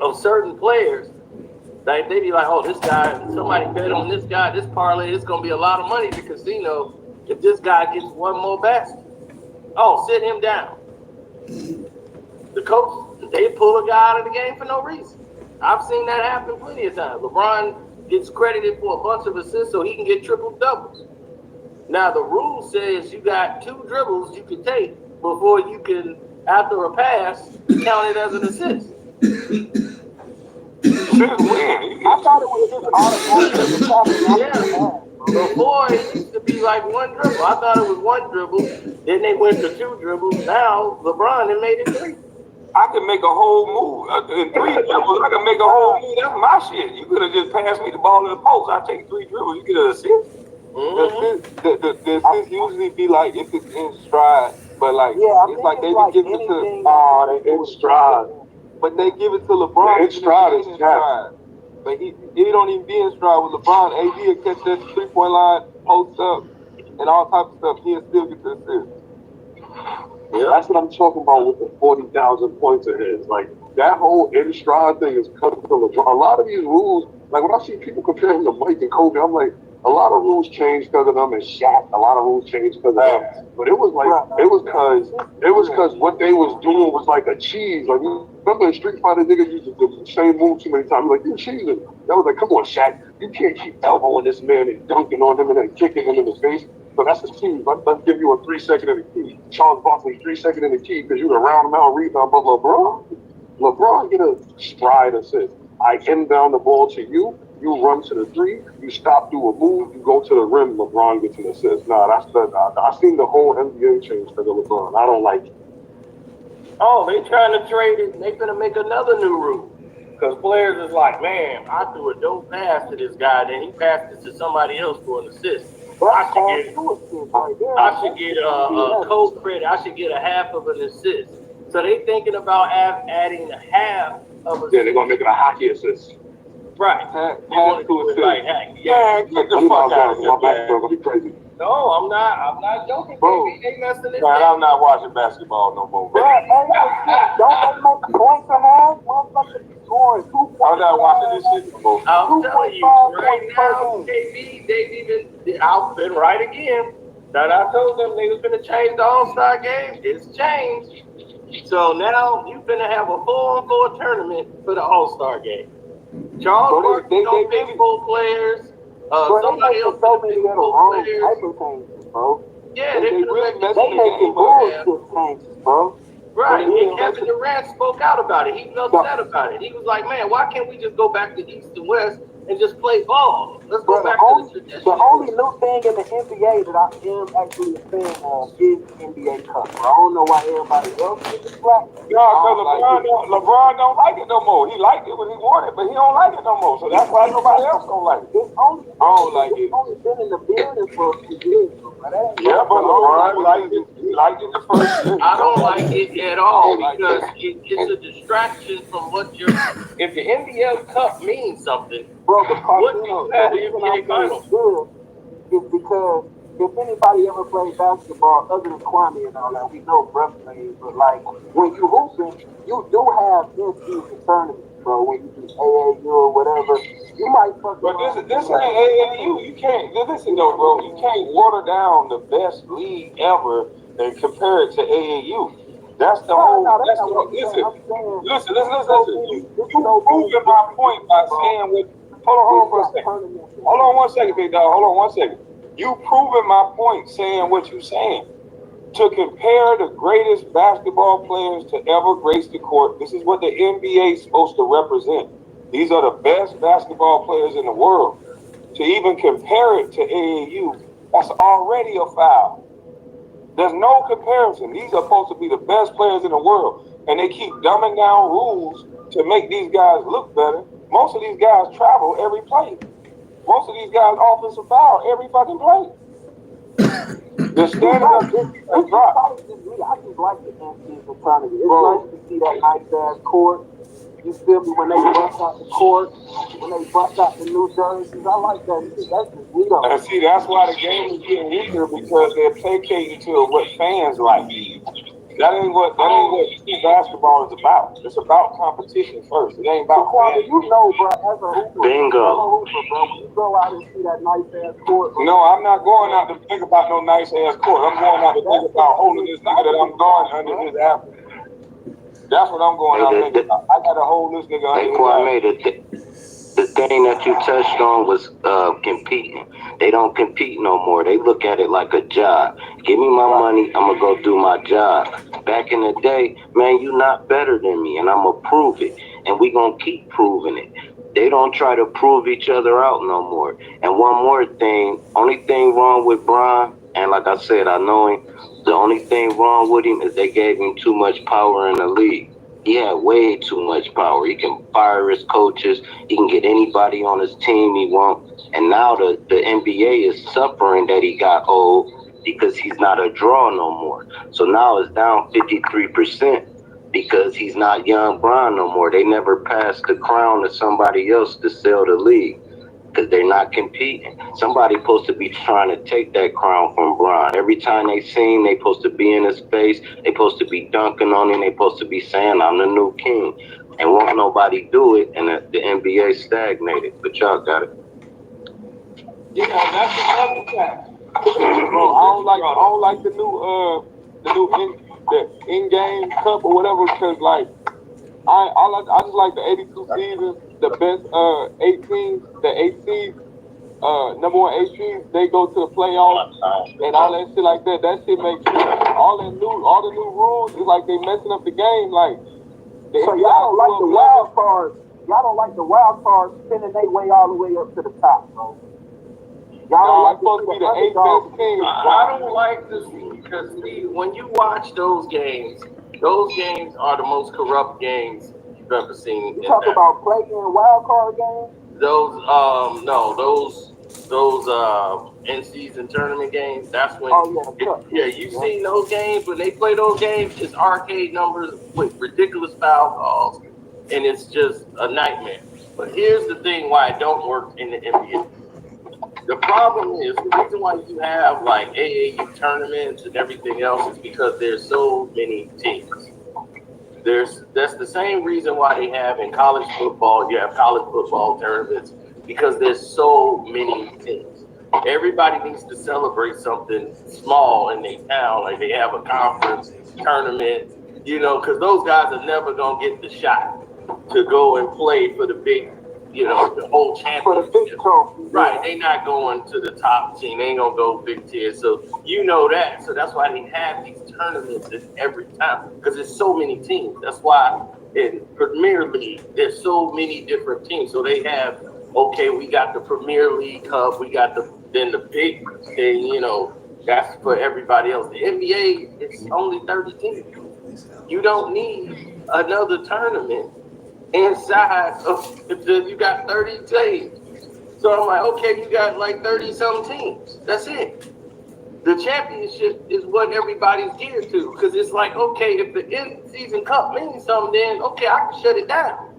of certain players, like they be like, oh, this guy, somebody bet on this guy, this parlay, it's going to be a lot of money to casino if this guy gets one more basket. Oh, sit him down. The coach, they pull a guy out of the game for no reason. I've seen that happen plenty of times. LeBron gets credited for a bunch of assists so he can get triple doubles. Now the rule says you got 2 dribbles you can take before you can, after a pass, count it as an assist. I thought it was just automatic. Yeah. Before it used to be like 1 dribble. I thought it was 1 dribble. Then they went to 2 dribbles. Now LeBron had made it 3. I could make a whole move in 3 dribbles. I could make a whole move. That's my shit. You could have just passed me the ball in the post. I take 3 dribbles. You get an assist. The assist usually be like if it's in stride, but like it's like they be giving it to they in stride. But they give it to LeBron. In stride is stride. But he don't even be in stride with LeBron. AD will catch that 3-point line, post up, and all types of stuff. He'll still get the assist. Yeah, that's what I'm talking about with the 40,000 points of his. Like that whole in stride thing is coming to LeBron. A lot of these rules, like when I see people compare him to Mike and Kobe, I'm like, a lot of rules changed because of them and Shaq. A lot of rules changed because of them. But it was like it was because what they was doing was like a cheese. Like remember in Street Fighter, nigga used the same move too many times. Like you cheesing. That was like, come on, Shaq, you can't keep elbowing this man and dunking on him and then kicking him in the face. So that's the cheese. Let's give you a 3-second in the key. Charles Barkley 3-second in the key because you the round amount rebound. But LeBron get a stride assist. I inbound the ball to you. You run to the 3, you stop, do a move, you go to the rim, LeBron gets an assist. Nah, I've seen the whole NBA change for the LeBron. I don't like it. Oh, they trying to trade it. They gonna make another new rule. Because players is like, man, I threw a dope pass to this guy, then he passed it to somebody else for an assist. I should get a co-credit. I should get a half of an assist. So they thinking about adding a half of a. Yeah, they're gonna make it a hockey assist. Right. Half to assist. Like, yeah, get the fuck out of here. My back gonna be crazy. No, I'm not joking, baby. Ain't nothing in Man, I'm not watching basketball no more. Don't they make points for half? Motherfuckers scoring 2 points. I'm not watching this shit no more. I'm telling you, right now, KB, I've been right again. That I told them they was gonna change the All-Star game. It's changed. So now you finna have a 4-on-4 tournament for the All-Star game. Charles Barkley don't pick 4 players. Somebody else so many pick 4 wrong players. type of changes, bro. Yeah, they making bullshit changes, bro. Right, and Kevin Durant spoke out about it. He was upset about it. He was like, man, why can't we just go back to East and West and just play ball? Let's go back to the tradition. The only new thing in the NBA that I am actually a fan of is the NBA Cup. I don't know why everybody else is slack. LeBron don't like it no more. He liked it when he wanted, but he don't like it no more. So that's why nobody else don't like it. I don't like it. It's only been in the building for a few years. Yeah, but LeBron liked it. He liked it the first year. I don't like it at all because it's a distraction from what you're. If the NBA Cup means something, bro, what do you have the NBA Finals? Is because if anybody ever played basketball other than Kwame and all that, we know Bruce plays, but like when you hooping, you do have in-season tournaments, bro. When you do AAU or whatever, you might fuck. But this ain't AAU. You can't listen though, bro. You can't water down the best league ever and compare it to AAU. That's the whole. Listen. You proving my point by saying what. Hold on for a second. Hold on 1 second, big dog. Hold on 1 second. You proving my point saying what you're saying. To compare the greatest basketball players to ever grace the court, this is what the NBA is supposed to represent. These are the best basketball players in the world. To even compare it to AAU, that's already a foul. There's no comparison. These are supposed to be the best players in the world, and they keep dumbing down rules to make these guys look better. Most of these guys travel every play. Most of these guys offensive foul every fucking play. The standard of this has dropped. I just like the in-season tournament. It's nice to see that nice ass court. You feel me? When they bust out the court, when they bust out the new jerseys, I like that. That's just neat. And see, that's why the game is getting weaker, because they're placating to what fans like. That ain't what basketball is about. It's about competition first. It ain't about Kwame, you know, bro, as a hooper, Bingo. bro, when you go out and see that nice ass court. No, I'm not going out to think about no nice ass court. I'm going out to think about holding this nigga that I'm going under his apple. That's what I'm going out to think about. I gotta hold this nigga under his apple. The thing that you touched on was competing. They don't compete no more. They look at it like a job. Give me my money, I'm going to go do my job. Back in the day, man, you not better than me, and I'm going to prove it. And we going to keep proving it. They don't try to prove each other out no more. And one more thing, only thing wrong with Bron, and like I said, I know him, the only thing wrong with him is they gave him too much power in the league. He had way too much power. He can fire his coaches. He can get anybody on his team he wants. And now the NBA is suffering that he got old because he's not a draw no more. So now it's down 53% because he's not young Bron no more. They never passed the crown to somebody else to sell the league because they're not competing. Somebody supposed to be trying to take that crown from Bron. Every time they see him, they supposed to be in his face. They supposed to be dunking on him. They supposed to be saying, I'm the new king. And won't nobody do it, and the NBA stagnated. But y'all got it. Yeah, that's another fact. Bro, I don't like the in-game cup or whatever, because like I just like the 82 season, the best 8 teams, the 8 seeds, number 1 8 teams, they go to the playoffs and all that shit like that. That shit makes sense. All the new rules is like they messing up the game. Like, so y'all don't like the wild cards. Y'all don't like the wild cards spinning their way all the way up to the top, bro. Y'all like supposed to be the 8 best teams. I don't like this because when you watch those games are the most corrupt games you've ever seen. You talk about play-in wild card games? Those in-season tournament games. That's when. You've seen those games when they play those games. It's arcade numbers with ridiculous foul calls, and it's just a nightmare. But here's the thing: why it don't work in the NBA. The problem is, the reason why you have like AAU tournaments and everything else is because there's so many teams. That's the same reason why they have in college football, you have college football tournaments, because there's so many teams. Everybody needs to celebrate something small in their town, like they have a conference tournament, because those guys are never going to get the shot to go and play for the big, the whole championship. Right, they not going to the top team. They ain't gonna go Big Ten. So that. So that's why they have these tournaments every time, because there's so many teams. That's why in Premier League there's so many different teams. So they have, we got the Premier League Cup, we got the big thing. That's for everybody else. The NBA it's only 30 teams. You don't need another tournament inside of you got 30 teams. So I'm like, you got like 30-some teams. That's it. The championship is what everybody's geared to, because it's like, if the in-season cup means something, then I can shut it down.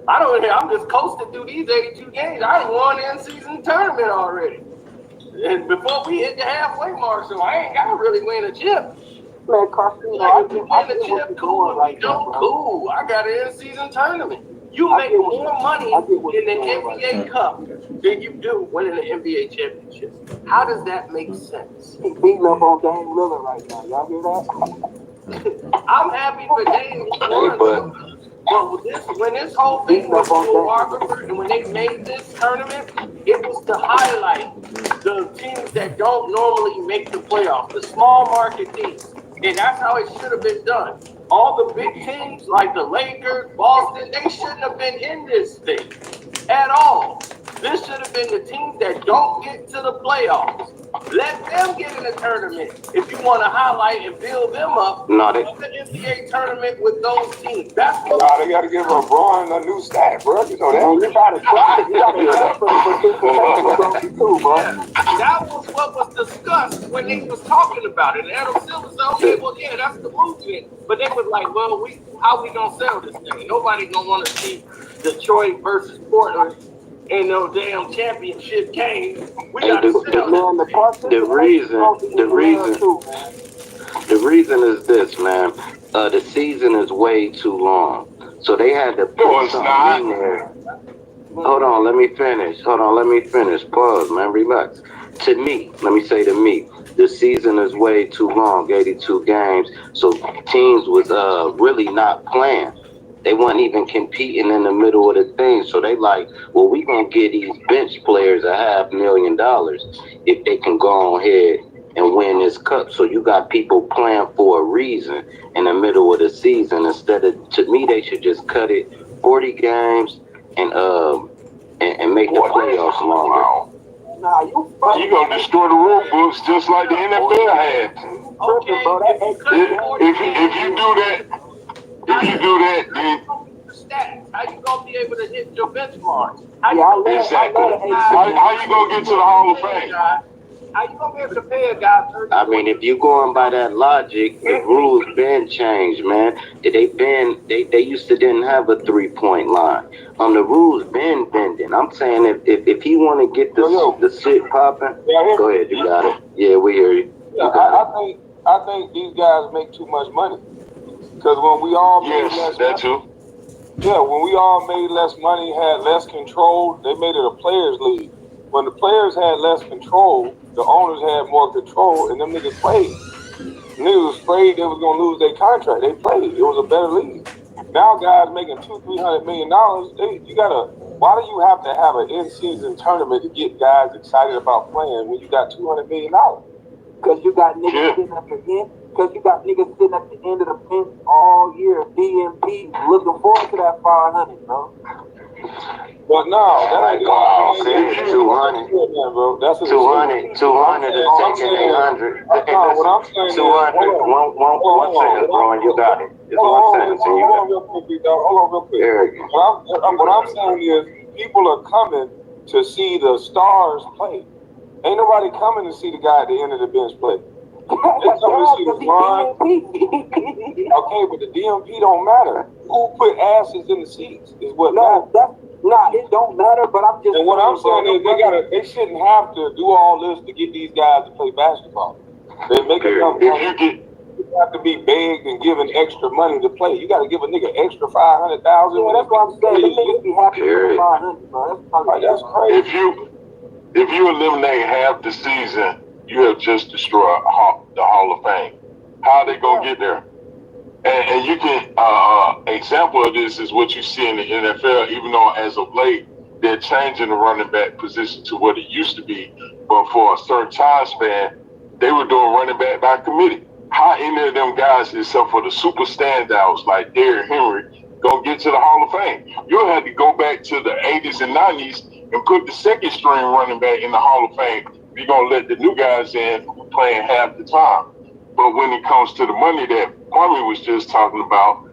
I'm just coasting through these 82 games. I won the in-season tournament already. And before we hit the halfway mark, so I ain't got to really win a chip. Man, Carson, I win a chip, cool. If we don't, cool. I got an in-season tournament. You make more money in the NBA Cup than you do winning the NBA championship. How does that make sense? He's beating up on Dame Lillard right now. Y'all hear that? I'm happy for Dame Lillard. But when this whole thing was choreographed and when they made this tournament, it was to highlight the teams that don't normally make the playoffs, the small market teams. And that's how it should have been done. All the big teams like the Lakers, Boston, they shouldn't have been in this thing at all. This should have been the teams that don't get to the playoffs. Let them get in the tournament. If you want to highlight and build them up, No, the NBA tournament with those teams. That's what They got to give LeBron a new stat, bro. You know that. You got to too, bro. that was what was discussed when they was talking about it. And Adam Silver said, okay, well, yeah, that's the movement. But they was like, well, how we going to sell this thing? Nobody going to want to see Detroit versus Portland in no damn championship game. We got to sell the reason is this, man. The season is way too long. So they had to put something in there. Hold on, let me finish. Pause, man, relax. To me, let me say to me, the season is way too long, 82 games. So teams was really not playing. They weren't even competing in the middle of the thing. So they like, well, we gonna give these bench players $500,000 if they can go on ahead and win this cup. So you got people playing for a reason in the middle of the season instead of, to me, they should just cut it 40 games and make the playoffs longer. Nah, you gonna destroy the rule books just like the NFL had. okay, If you do that, then stats. How you gonna be able to hit your benchmarks? exactly. How you gonna get to the Hall of Fame? How you gonna be able to pay a guy 30? I mean, if you going by that logic, the rules been changed, man. They used to didn't have a 3-point line. The rules been bending. I'm saying if he want to get the shit popping, go ahead, you got it. Yeah, we hear you. I think these guys make too much money. Because when we all made less money, when we all made less money, had less control, they made it a players' league. When the players had less control, the owners had more control, and them niggas played. Niggas was afraid they was gonna lose their contract. They played. It was a better league. Now guys making $200-300 million. Why do you have to have an in-season tournament to get guys excited about playing when you got $200 million? Because you got niggas sitting at the end. Because you got niggas sitting at the end of the bench all year, DMP, looking forward to that 500, bro. But no, that ain't going 200. That's 200 is taking 800. What I'm saying 200. One sentence, bro, and you got it. It's one sentence and you got it. Hold on real quick. What I'm saying is people are coming to see the stars play. Ain't nobody coming to see the guy at the end of the bench play. They coming to see the line. Okay, but the DMP don't matter. Who put asses in the seats is what matters. It don't matter, but I'm just. And what I'm saying is they shouldn't have to do all this to get these guys to play basketball. They make it up. You have to be begged and given extra money to play. You got to give a nigga extra $500,000. Yeah, that's what I'm saying. The niggas be happy with 500, bro. That's crazy. If you eliminate half the season, you have just destroyed the Hall of Fame. How are they gonna get there? And you can example of this is what you see in the NFL. Even though as of late they're changing the running back position to what it used to be, but for a certain time span they were doing running back by committee. How any of them guys, except for the super standouts like Derrick Henry, gonna get to the Hall of Fame? You'll have to go back to the 80s and 90s and put the second string running back in the Hall of Fame. You're gonna let the new guys in who playing half the time. But when it comes to the money that Kwame was just talking about,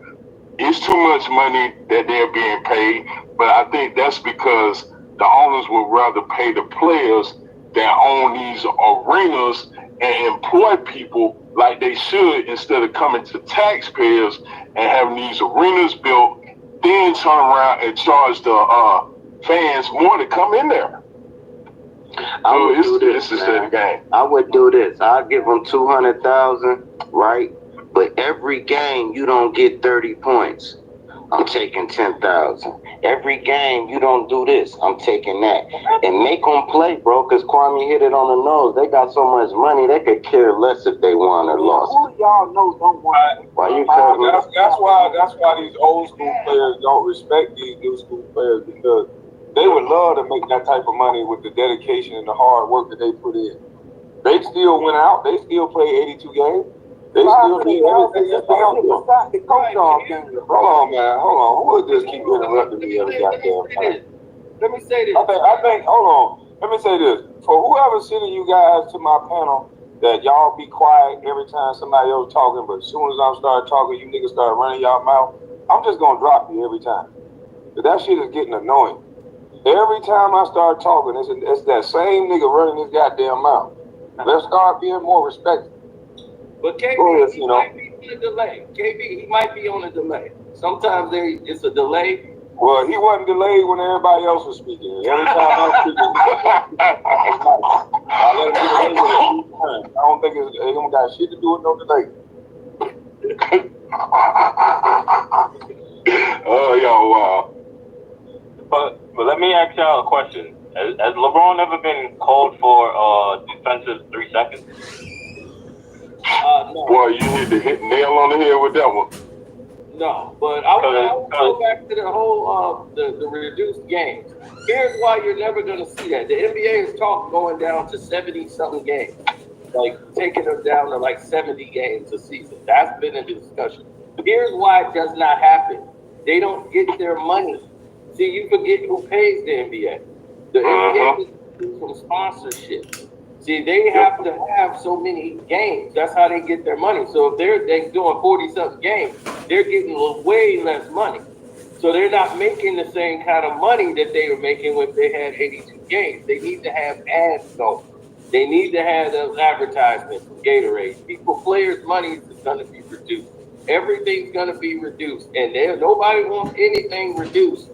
it's too much money that they're being paid. But I think that's because the owners would rather pay the players that own these arenas and employ people like they should, instead of coming to taxpayers and having these arenas built, then turn around and charge the fans more to come in there. I would do this, man. I would do this. I'd give them 200,000, right? But every game you don't get 30 points, I'm taking 10,000. Every game you don't do this, I'm taking that. And make them play, bro, because Kwame hit it on the nose. They got so much money, they could care less if they won or lost. Who y'all know don't want? Why you telling me? That's why these old school players don't respect these new school players, because they would love to make that type of money with the dedication and the hard work that they put in. They still went out. They still played 82 games. They still did everything that they don't do. Hold on, man. Hold on. Who would just keep interrupting me every goddamn time? Let me say this. I think, hold on. Let me say this. For whoever sending you guys to my panel, that y'all be quiet every time somebody else talking, but as soon as I start talking, you niggas start running y'all mouth, I'm just gonna drop you every time. But that shit is getting annoying. Every time I start talking, it's that same nigga running his goddamn mouth. Let's start being more respectful. But KB, he might be on a delay. KB, he might be on a delay. Sometimes it's a delay. Well, he wasn't delayed when everybody else was speaking. Every time I'm speaking, I let him get away with it. I don't think it don't got shit to do with no delay. Oh, yo, wow. But let me ask y'all a question. Has LeBron ever been called for defensive 3 seconds? No. Boy, you hit the nail on the head with that one. No, but I would go back to the whole the reduced games. Here's why you're never going to see that. The NBA has talked going down to 70-something games, like taking them down to like 70 games a season. That's been a discussion. Here's why it does not happen. They don't get their money. See, you forget who pays the NBA. The NBA is from sponsorship. See, they have to have so many games. That's how they get their money. So if they're doing 40-something games, they're getting way less money. So they're not making the same kind of money that they were making when they had 82 games. They need to have ads going. They need to have those advertisements from Gatorade. Players' money is going to be reduced. Everything's going to be reduced. And nobody wants anything reduced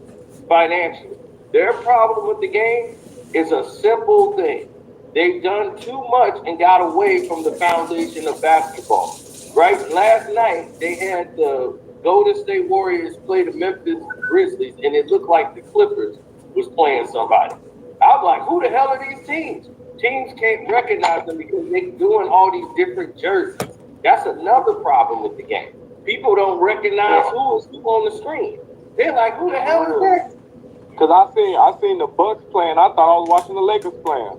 financially. Their problem with the game is a simple thing. They've done too much and got away from the foundation of basketball. Right? Last night, they had the Golden State Warriors play the Memphis Grizzlies, and it looked like the Clippers was playing somebody. I'm like, who the hell are these teams? Teams can't recognize them because they're doing all these different jerseys. That's another problem with the game. People don't recognize who is on the screen. They're like, who the hell is that? Because I seen the Bucks playing. I thought I was watching the Lakers playing.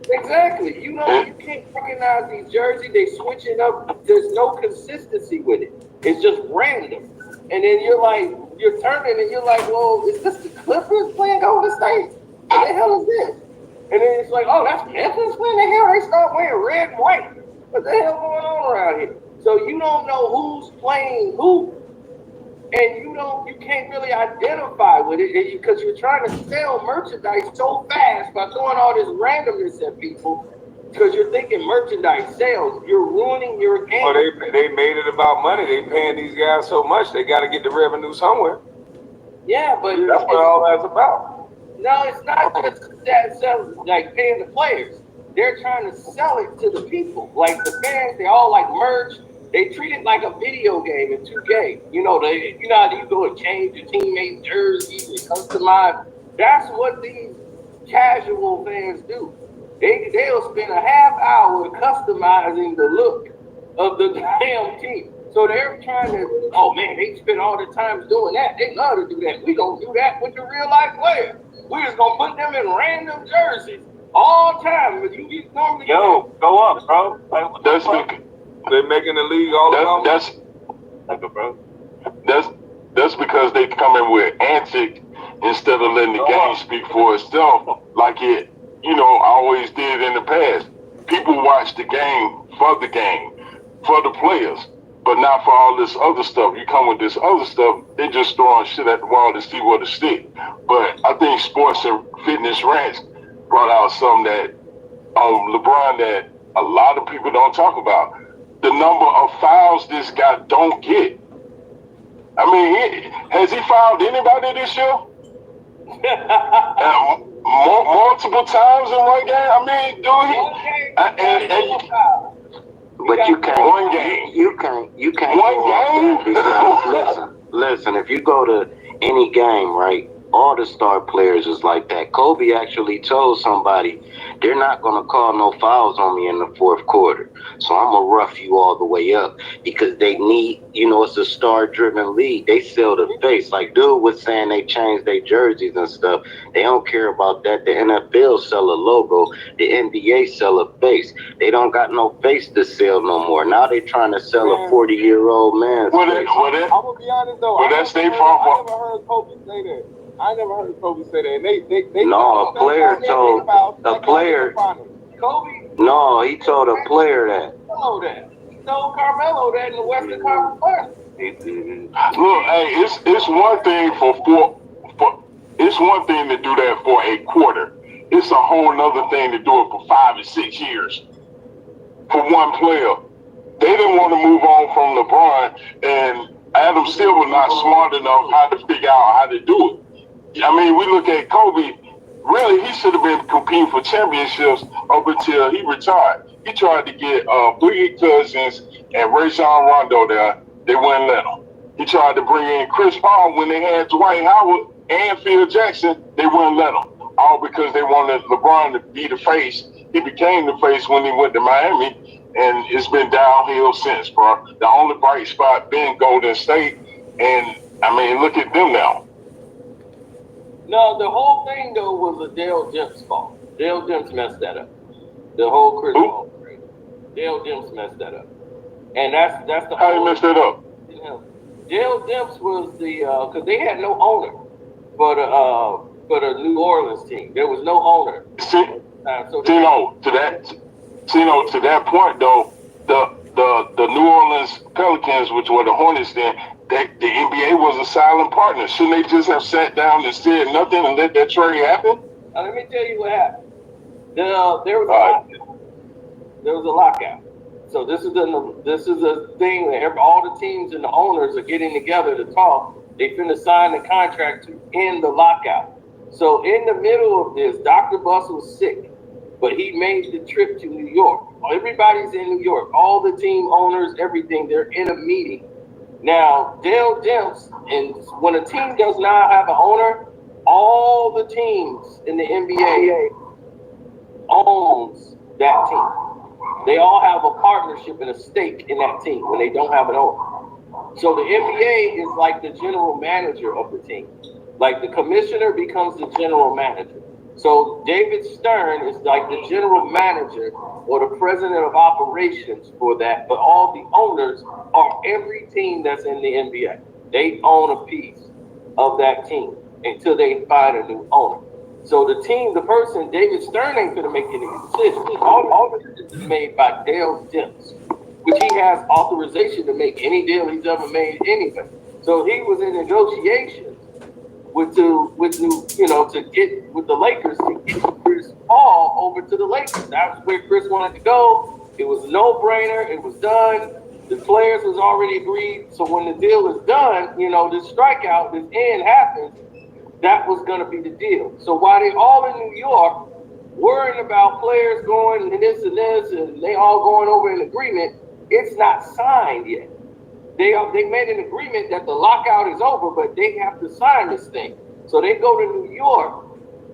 Exactly. You can't recognize these jerseys. They switch it up. There's no consistency with it. It's just random. And then you're turning and you're like, well, is this the Clippers playing Golden State? What the hell is this? And then it's like, oh, that's Memphis playing. The hell they start wearing red and white. What the hell going on around here? So you don't know who's playing who. And you can't really identify with it because you're trying to sell merchandise so fast by throwing all this randomness at people because you're thinking merchandise sales. You're ruining your game. Well, they made it about money. They paying these guys so much, they got to get the revenue somewhere. Yeah, but that's what all that's about. No, it's not just that selling, like paying the players. They're trying to sell it to the people. Like the fans, they all like merch. They treat it like a video game in 2K. You know how you go and change your teammates' jerseys and customize. That's what these casual fans do. They'll spend a half hour customizing the look of the damn team. So they're trying to, oh man, they spend all the time doing that. They love to do that. We don't do that with the real life players. We just gonna put them in random jerseys all time. But you get normally go up, bro. They're making the league all about. That's because they come in with antics instead of letting the game speak for itself, like it, always did in the past. People watch the game, for the players, but not for all this other stuff. You come with this other stuff, they just throwing shit at the wall to see what it stick. But I think Sports and Fitness Rants brought out something that LeBron that a lot of people don't talk about. The number of fouls this guy don't get. I mean, has he fouled anybody this year? Multiple times in one game. I mean, but you can't. One game. You can't. One game. Listen. If you go to any game, right? All the star players is like that. Kobe actually told somebody, they're not going to call no fouls on me in the fourth quarter. So I'm going to rough you all the way up because they need, it's a star-driven league. They sell the face. Like dude was saying they changed their jerseys and stuff. They don't care about that. The NFL sell a logo. The NBA sell a face. They don't got no face to sell no more. Now they trying to sell a 40-year-old man. I'm going to be honest, though. I never heard Kobe say that. I never heard Kobe say that. And they No, a player told a player. Kobe. No, he told a player that. He told Carmelo that in the Western Conference Finals. Look, hey, it's one thing it's one thing to do that for a quarter. It's a whole nother thing to do it for 5 and 6 years for one player. They didn't want to move on from LeBron, and Adam Silver not smart enough how to figure out how to do it. I mean, we look at Kobe. Really, he should have been competing for championships up until he retired. He tried to get Boogie Cousins and Rajon Rondo there. They wouldn't let him. He tried to bring in Chris Paul when they had Dwight Howard and Phil Jackson. They wouldn't let him. All because they wanted LeBron to be the face. He became the face when he went to Miami, and it's been downhill since, bro. The only bright spot been Golden State, and I mean, look at them now. No, the whole thing though was a Dale Demps fault. Dale Demps messed that up. The whole Chris Paul trade. Dale Demps messed that up, and that's the how you messed that up. Dale Demps was the because they had no owner for the New Orleans team. There was no owner. To that point though, the New Orleans Pelicans, which were the Hornets then, the NBA was a silent partner. Shouldn't they just have sat down and said nothing and let that trade happen? Let me tell you what happened. There was a lockout. So this is a thing that all the teams and the owners are getting together to talk. They finna sign the contract to end the lockout. So in the middle of this, Dr. Buss was sick, but he made the trip to New York. Everybody's in New York. All the team owners, everything, they're in a meeting. Now, Dale Demps, and when a team does not have an owner, all the teams in the NBA owns that team. They all have a partnership and a stake in that team when they don't have an owner. So the NBA is like the general manager of the team. Like the commissioner becomes the general manager. So David Stern is like the general manager or the president of operations for that. But all the owners are every team that's in the NBA. They own a piece of that team until they find a new owner. So the team, the person, David Stern ain't gonna make any decisions. All the decisions is made by Dale Demps, which he has authorization to make any deal he's ever made anyway. So he was in negotiations with to get with the Lakers to get Chris Paul over to the Lakers. That's where Chris wanted to go. It was a no-brainer. It was done. The players was already agreed. So when the deal is done, this strikeout, this end happens, that was going to be the deal. So while they all in New York worrying about players going and this, and they all going over an agreement, it's not signed yet. They made an agreement that the lockout is over, but they have to sign this thing. So they go to New York.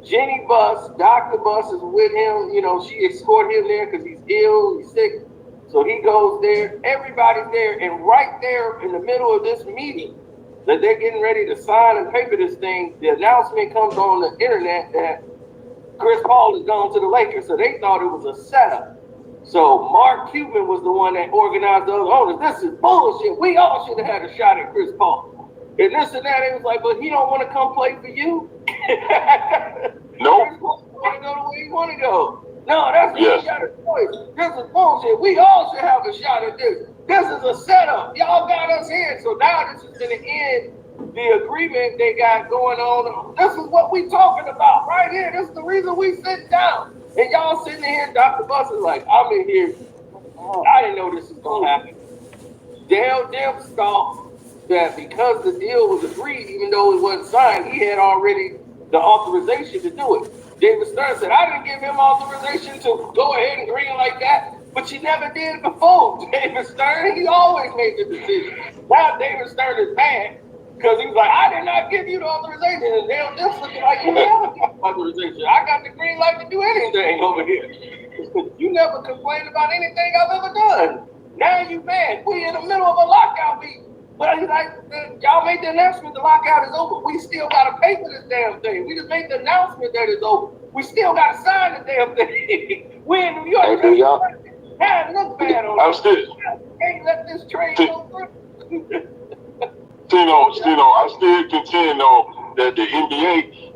Jenny Buss, Dr. Buss is with him. She escorted him there because he's ill, he's sick. So he goes there. Everybody's there. And right there in the middle of this meeting that they're getting ready to sign and paper this thing, the announcement comes on the internet that Chris Paul is going to the Lakers. So they thought it was a setup. So Mark Cuban was the one that organized the other owners. This is bullshit. We all should have had a shot at Chris Paul. And this and that. It was like, but he don't want to come play for you. Nope. Chris Paul want to go the way he want to go. No, that's what he got a choice. This is bullshit. We all should have a shot at this. This is a setup. Y'all got us here. So now this is going to end the agreement they got going on. This is what we talking about right here. This is the reason we sit down. And y'all sitting here, Dr. Buss is like, I'm in here. I didn't know this was going to happen. Dale Demps thought that because the deal was agreed, even though it wasn't signed, he had already the authorization to do it. David Stern said, I didn't give him authorization to go ahead and green like that, but you never did it before. David Stern, he always made the decision. Now David Stern is mad because he was like, I did not give you the authorization. And Dale Demps looking like, you never got authorization. I got the green light to do anything over here. You never complained about anything I've ever done. Now you mad. We in the middle of a lockout meeting. But he's like, y'all made the announcement the lockout is over. We still got to pay for this damn thing. We just made the announcement that it's over. We still got to sign the damn thing. We're in New York. Hey, y'all. Look bad on us. Can't let this trade go through. Stino, I still contend though, that the NBA,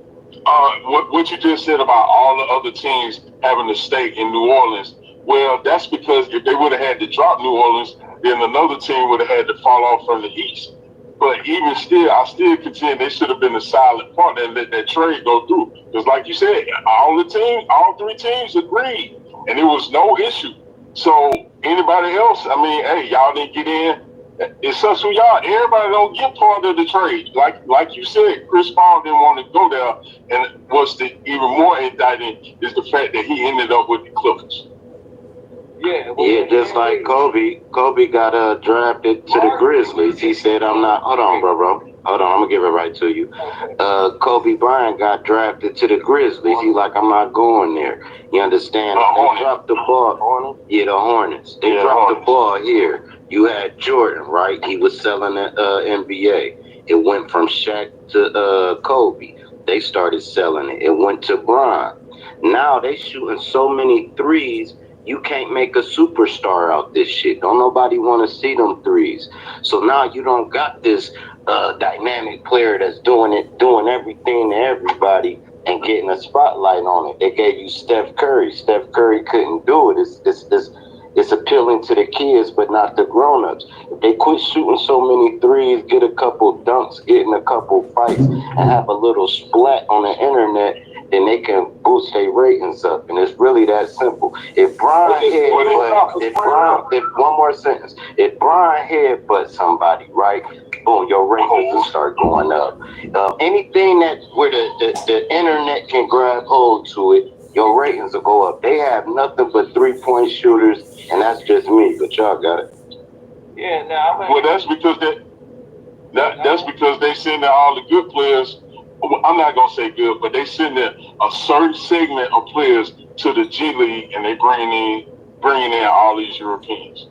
what you just said about all the other teams having a stake in New Orleans, well, that's because if they would have had to drop New Orleans, then another team would have had to fall off from the East. But even still, I still contend they should have been a silent partner and let that trade go through. Because like you said, all three teams agreed, and it was no issue. So anybody else, I mean, hey, y'all didn't get in. It's us who y'all. Everybody don't get part of the trade. Like you said, Chris Paul didn't want to go there, and what's even more indicting is the fact that he ended up with the Clippers. Yeah, just like Kobe. Kobe got drafted to the Grizzlies. He said, "I'm not." Hold on, bro. Hold on, I'm gonna give it right to you. Kobe Bryant got drafted to the Grizzlies. He like, "I'm not going there." You understand? They dropped the ball. Yeah, the Hornets. They dropped the ball here. You had Jordan, right? He was selling the NBA. It went from Shaq to Kobe. They started selling it. It went to Bron. Now they shooting so many threes. You can't make a superstar out this shit. Don't nobody want to see them threes. So now you don't got this dynamic player that's doing everything to everybody and getting a spotlight on it. They gave you Steph Curry. Steph Curry couldn't do it. It's appealing to the kids, but not the grown-ups. If they quit shooting so many threes, get a couple dunks, get in a couple fights, and have a little splat on the internet, then they can boost their ratings up. And it's really that simple. If Brian if Brian headbutts somebody, right, boom, your ratings will start going up. Anything that where the internet can grab hold to it, your ratings will go up. They have nothing but 3-point shooters, and that's just me, but y'all got it. Yeah, now well, that's because they send out all the good players. I'm not gonna say good, but they send a certain segment of players to the G League, and they bringing in all these Europeans.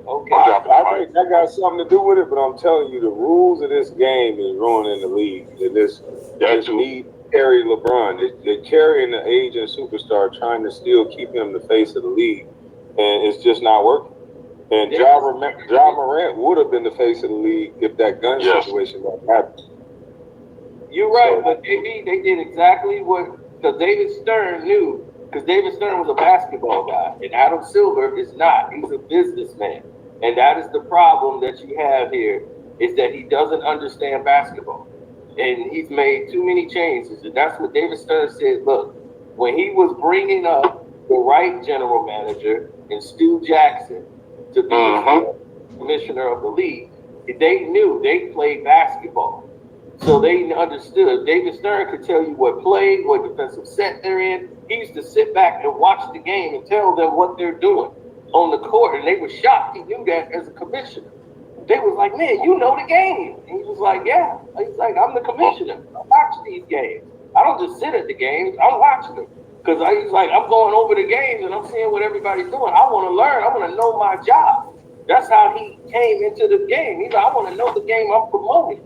Okay, I think that got something to do with it, but I'm telling you, the rules of this game is ruining the league. And this need carry LeBron. They're carrying the aging superstar, trying to still keep him the face of the league, and it's just not working. And Ja Morant would have been the face of the league if that gun situation hadn't happened. You're right, but they did exactly what, because David Stern knew, because David Stern was a basketball guy, and Adam Silver is not. He's a businessman. And that is the problem that you have here, is that he doesn't understand basketball. And he's made too many changes. And that's what David Stern said, look, when he was bringing up the right general manager and Stu Jackson to be the commissioner of the league, they knew they played basketball. So they understood. David Stern could tell you what play, what defensive set they're in. He used to sit back and watch the game and tell them what they're doing on the court. And they were shocked he knew that as a commissioner. They was like, man, you know the game. And he was like, yeah. He's like, I'm the commissioner. I watch these games. I don't just sit at the games. I'm watching them. Because he's like, I'm going over the games and I'm seeing what everybody's doing. I want to learn. I want to know my job. That's how he came into the game. He's like, I want to know the game I'm promoting.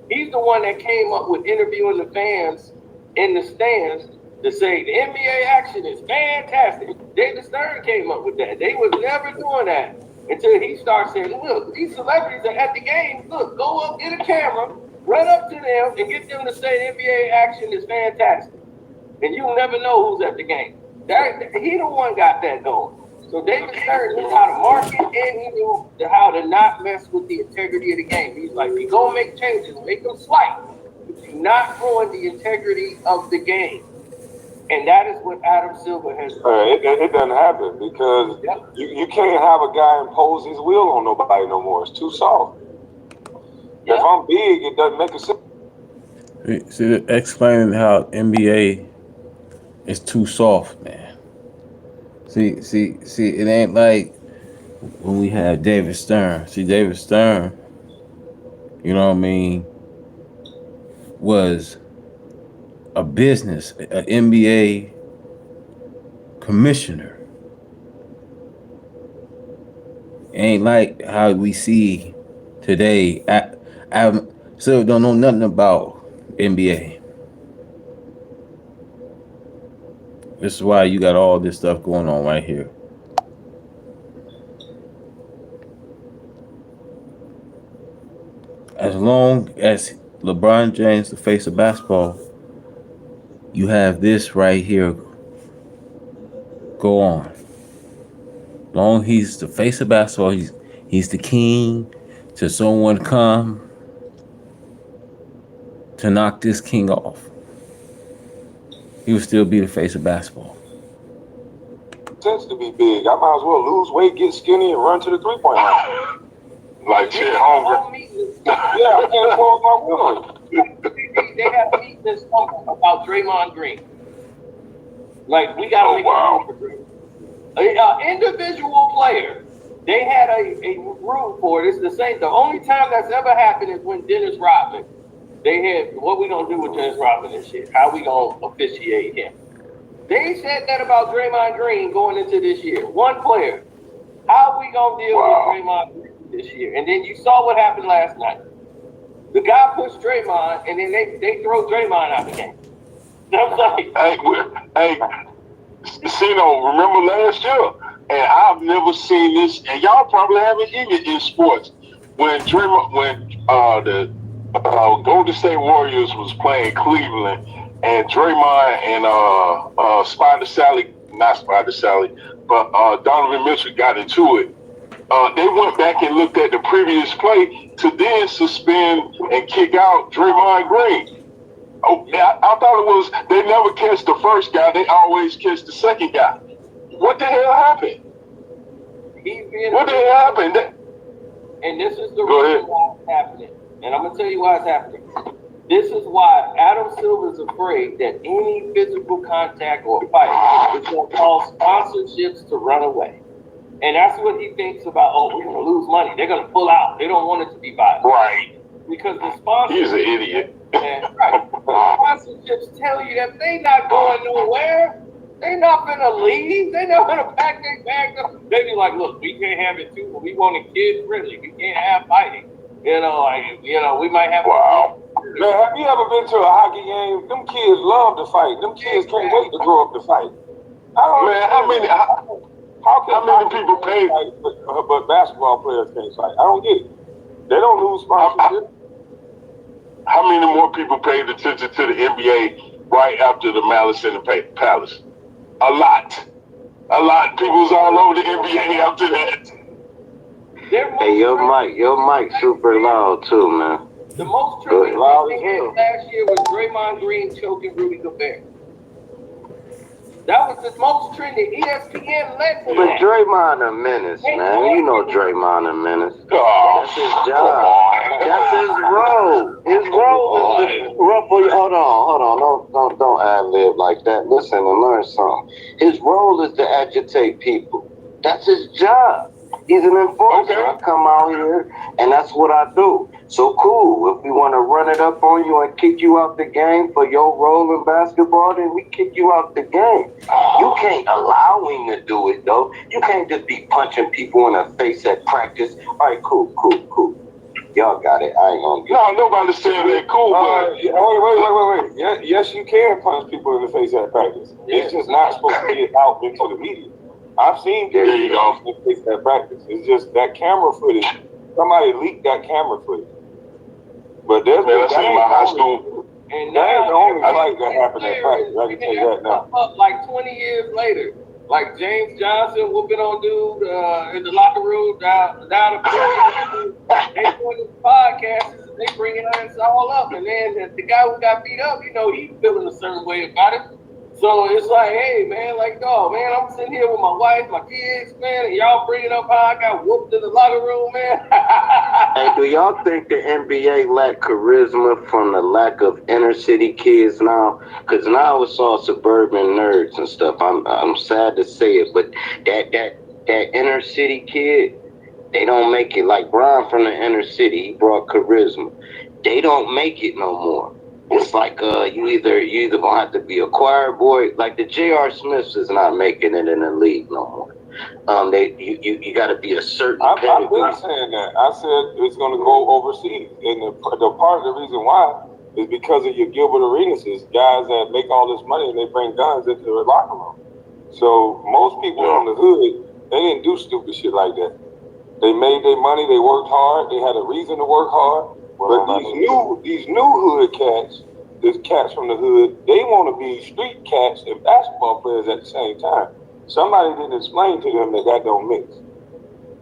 He's the one that came up with interviewing the fans in the stands to say the NBA action is fantastic. David Stern came up with that. They was never doing that until he started saying, look, these celebrities are at the game. Look, go up, get a camera, run up to them and get them to say the NBA action is fantastic. And you'll never know who's at the game. He the one got that going. So David Stern knew how to market and he knew how to not mess with the integrity of the game. He's like, you go make changes, make them slight, but do not ruin the integrity of the game. And that is what Adam Silver has done. It doesn't happen because you can't have a guy impose his will on nobody no more. It's too soft. If I'm big, it doesn't make a sense. See, explaining how NBA is too soft, man. See, it ain't like when we had David Stern. See, David Stern, you know what I mean, was a business, an NBA commissioner. It ain't like how we see today. I still don't know nothing about NBA. This is why you got all this stuff going on right here. As long as LeBron James, the face of basketball, you have this right here go on. Long he's the face of basketball, he's the king. Till someone come to knock this king off, he would still be the face of basketball. Tends to be big. I might as well lose weight, get skinny, and run to the 3-point line. Like shit, hungry. Yeah, I can't close my woman. They have a meeting this summer about Draymond Green. Like, we got to make a move for Draymond. Individual player, they had a rule for it. It's the same. The only time that's ever happened is when Dennis Rodman. They had, what we gonna do with Dennis Rodman and shit? How we gonna officiate him? They said that about Draymond Green going into this year. One player. How we gonna deal with Draymond Green this year? And then you saw what happened last night. The guy pushed Draymond, and then they throw Draymond out the game. I'm like, hey, Cino, remember last year? And I've never seen this, and y'all probably haven't either in sports. When the Golden State Warriors was playing Cleveland, and Draymond and Donovan Mitchell got into it. They went back and looked at the previous play to then suspend and kick out Draymond Green. Oh, I thought it was they never catch the first guy; they always catch the second guy. What the hell happened? What the hell happened? And this is the reason why it's happening. And I'm gonna tell you why it's happening. This is why Adam Silver's afraid that any physical contact or fight is gonna cause sponsorships to run away. And that's what he thinks about. Oh, we're gonna lose money. They're gonna pull out. They don't want it to be violent. Right. Because the sponsors. He's an idiot. Right. The sponsorships tell you that they not going nowhere. They not gonna leave. They not gonna pack their bags up. They be like, look, we can't have it too, but we want it kid friendly. We can't have fighting. We might have. Wow. Man, have you ever been to a hockey game? Them kids love to fight. Them kids can't wait to grow up to fight. How many people pay? But basketball players can't fight. I don't get it. They don't lose sponsorship. How many more people paid attention to the NBA right after the Malice in the Palace? A lot. People was all over the NBA after that. Hey, your mic super loud too, man. The most trending thing last year was Draymond Green choking Rudy Gobert. That was the most trending. ESPN led for But that. Draymond a menace, man. You know Draymond a menace. That's his job. That's his role. His role is to ruffle you. Hold on. Don't ad-lib like that. Listen and learn something. His role is to agitate people. That's his job. He's an enforcer. Okay. I come out here, and that's what I do. So cool. If we want to run it up on you and kick you out the game for your role in basketball, then we kick you out the game. You can't allow him to do it, though. You can't just be punching people in the face at practice. All right, cool. Y'all got it. I ain't gonna get it. No, nobody's saying that cool, but... Wait. Yes, you can punch people in the face at practice. Yeah. It's just not supposed to get out into the media. I've seen people in the face at practice. It's just that camera footage. Somebody leaked that camera footage. But there's been my high school. And that ain't the only now, fight that happened at practice. I can tell you that now. Like 20 years later, like James Johnson whooping on dude in the locker room down the floor. They doing this podcast, they bringing us all up, and then the guy who got beat up, he's feeling a certain way about it. So it's like, hey, man, I'm sitting here with my wife, my kids, man, and y'all bringing up how I got whooped in the locker room, man. Hey, do y'all think the NBA lack charisma from the lack of inner city kids now? Because now it's all suburban nerds and stuff. I'm sad to say it, but that inner city kid, they don't make it. Like Brian from the inner city, he brought charisma. They don't make it no more. It's like you either gonna have to be a choir boy, like the J.R. Smiths is not making it in the league no more. You got to be a certain. I've been saying that. I said it's gonna go overseas, and the part of the reason why is because of your Gilbert Arenas, guys that make all this money and they bring guns into the locker room. So most people from the hood, they didn't do stupid shit like that. They made their money. They worked hard. They had a reason to work hard. But these new hood cats, these cats from the hood, they want to be street cats and basketball players at the same time. Somebody didn't explain to them that don't mix.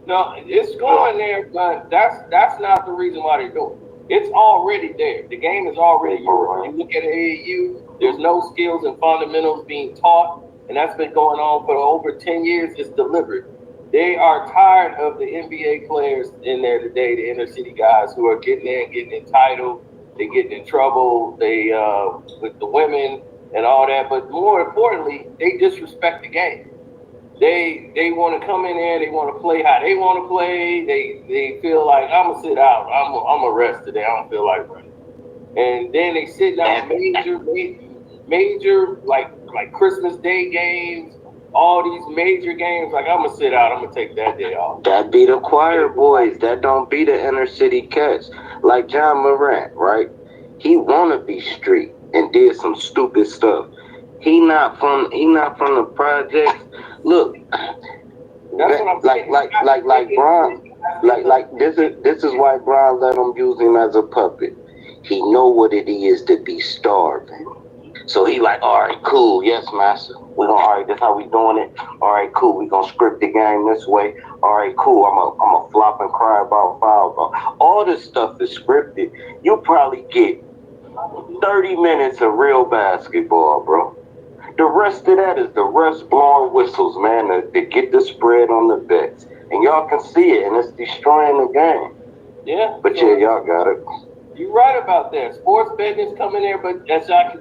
No, it's going there, but that's not the reason why they're doing it. It's already there. The game is already there. You look at AAU, there's no skills and fundamentals being taught, and that's been going on for over 10 years. It's deliberate. They are tired of the NBA players in there today, the inner city guys who are getting there and getting entitled. They getting in trouble. They with the women and all that. But more importantly, they disrespect the game. They want to come in there. They want to play how they want to play. They feel like I'm gonna sit out. I'm gonna rest today. I don't feel like running. And then they sit down major like Christmas Day games. All these major games, like I'm gonna sit out, I'm gonna take that day off. That be the choir boys. That don't be the inner city cats. Like John Morant, right? He wanna be street and did some stupid stuff. He not from the projects. Look, like Bron, like this is why Bron let him use him as a puppet. He know what it is to be starving. So he like, all right, cool, yes, master. We're gonna, all right, that's how we doing it. All right, cool, we gonna script the game this way. All right, cool, I'm a flop and cry about fouls. All this stuff is scripted. You probably get 30 minutes of real basketball, bro. The rest of that is the refs blowing whistles, man, to get the spread on the bets. And y'all can see it, and it's destroying the game. Yeah. But yeah, y'all got it. You're right about that. Sports betting is coming there, but as I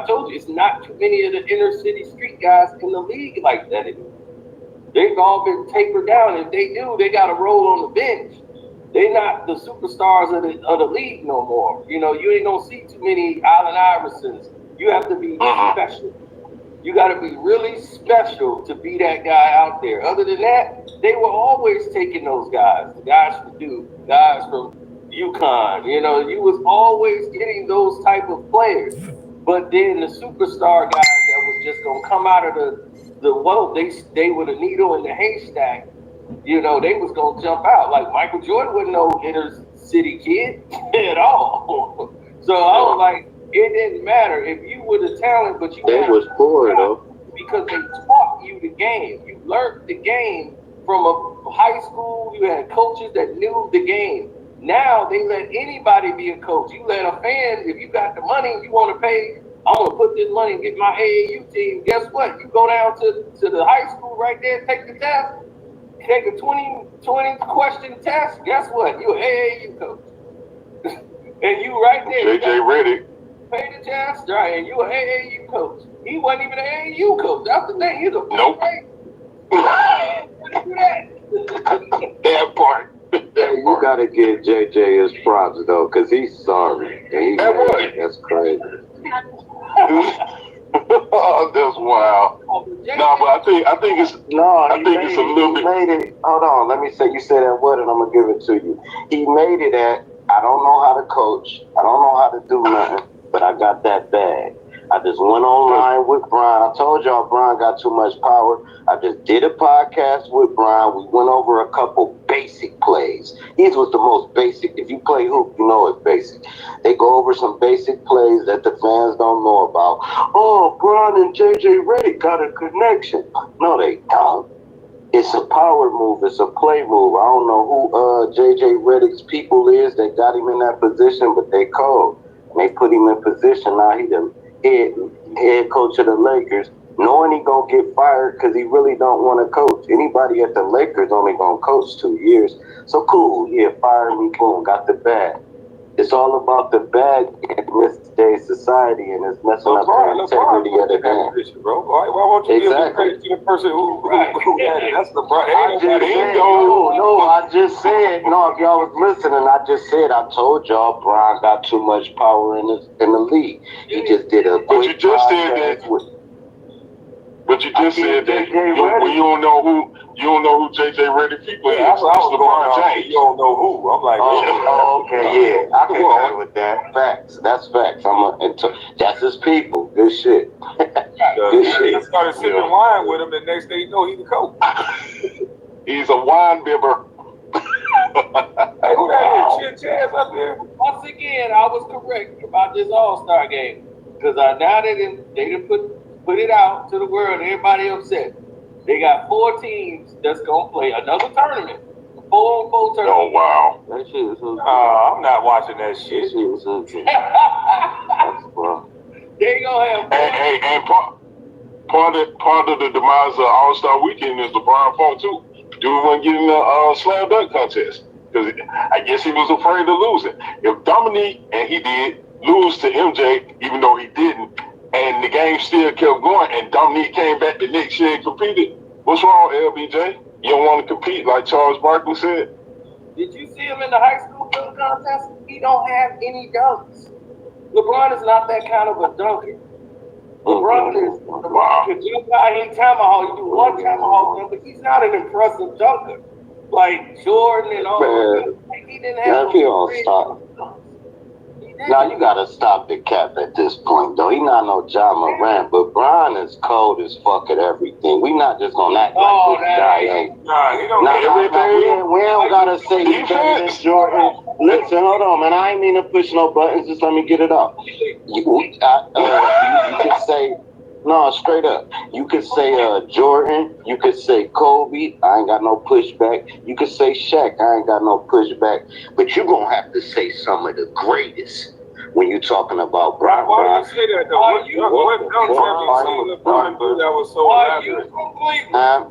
told you, it's not too many of the inner city street guys in the league like that anymore. They've all been tapered down. If they do, they got to roll on the bench. They're not the superstars of the league no more. You know, you ain't gonna see too many Allen Iversons. You have to be special. You got to be really special to be that guy out there. Other than that, they were always taking those guys. The guys from Duke, guys from UConn, you know, you was always getting those type of players. But then the superstar guys that was just gonna come out of the world, they were the needle in the haystack. You know, they was gonna jump out. Like Michael Jordan wasn't no inner city kid at all. So I was like, it didn't matter if you were the talent, but you was poor though. Because they taught you the game. You learned the game from a high school. You had coaches that knew the game. Now they let anybody be a coach. You let a fan, if you got the money, you want to pay, I'm going to put this money and get my AAU team. Guess what? You go down to the high school right there, take the test, take a 20 question test. Guess what? You're an AAU coach. And you right there. JJ Redick. Pay the test, right? And you're an AAU coach. He wasn't even an AAU coach. That's the thing. He's a nope. That part. You gotta give JJ his props though, cause he's sorry. That's crazy. Oh, that's wild. No, but I think it's it's a little bit. Made it. Hold on, let me say. You say that word, and I'm gonna give it to you. He made it at. I don't know how to coach. I don't know how to do nothing, but I got that bag. I just went online with Brian. I told y'all Brian got too much power. I just did a podcast with Brian. We went over a couple basic plays. These was the most basic. If you play hoop, you know it's basic. They go over some basic plays that the fans don't know about. Oh, Brian and JJ Redick got a connection. No, they don't. It's a power move. It's a play move. I don't know who JJ Redick's people is that got him in that position, but they called. And they put him in position. Now he the head coach of the Lakers, knowing he gonna get fired because he really don't want to coach. Anybody at the Lakers only gonna coach 2 years. So cool, yeah, fire me, boom, got the bag. It's all about the bag in this today's society, and it's messing up the integrity of the game. Bro, why won't you give the credit to the person who had it? That's LeBron. I just said, no, if y'all was listening, I just said, I told y'all Brian got too much power in the league. He just did a quick But you just said that you don't know who JJ Redick people is. That's LeBron James. You don't know who. I'm like, okay, yeah, I can agree with that. Facts. That's facts. That's his people. Good shit. Good shit. I started sipping wine with him, and next thing you know, he's the coach. He's a wine bibber. Hey, who that is? Chance up here? Once again, I was correct about this All-Star game. Because now they didn't put it out to the world. Everybody upset. They got 4 teams that's going to play another tournament. 4-on-4 tournament. Oh, wow. That shit is so I'm not watching that shit. That shit was so good. They gonna have. And part of the demise of All-Star Weekend is LeBron fault too. Dude wasn't getting the slam dunk contest because I guess he was afraid of losing. If Dominique, and he did, lose to MJ, even though he didn't, and the game still kept going, and Dominique came back the next year and competed, what's wrong, LBJ? You don't want to compete like Charles Barkley said? Did you see him in the high school dunk contest? He don't have any dunks. LeBron is not that kind of a dunker. LeBron can jump out any tomahawk. You do one tomahawk dunk, but he's not an impressive dunker like Jordan and all. Like, he didn't have. Now, if you don't stop. Now you gotta stop the cap at this point, though. He not no John Morant, but Brian is cold as fuck at everything. We not just gonna act like this guy ain't. Nah, he don't get everything. We don't gotta say he's better than Jordan. Listen, hold on, man. I ain't mean to push no buttons. Just let me get it out. You could say, no, straight up. You could say Jordan. You could say Kobe. I ain't got no pushback. You could say Shaq. I ain't got no pushback. But you gonna have to say some of the greatest when you talking about Brian. Why do you say that though? What dunks have you seen LeBron do that was so elaborate?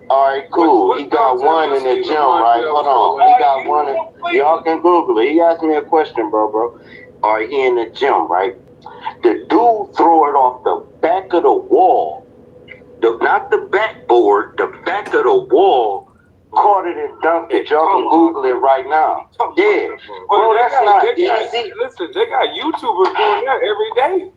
All right, cool. He got one in the gym, right? Hold on. He got one in. Y'all can Google it. He asked me a question, bro. All right, he in the gym, right? The dude threw it off the back of the wall. Not the backboard, the back of the wall. Caught it and dunked it. Y'all can Google it right now. Yeah. Bro, that's not easy. Listen, they got YouTubers doing that every day.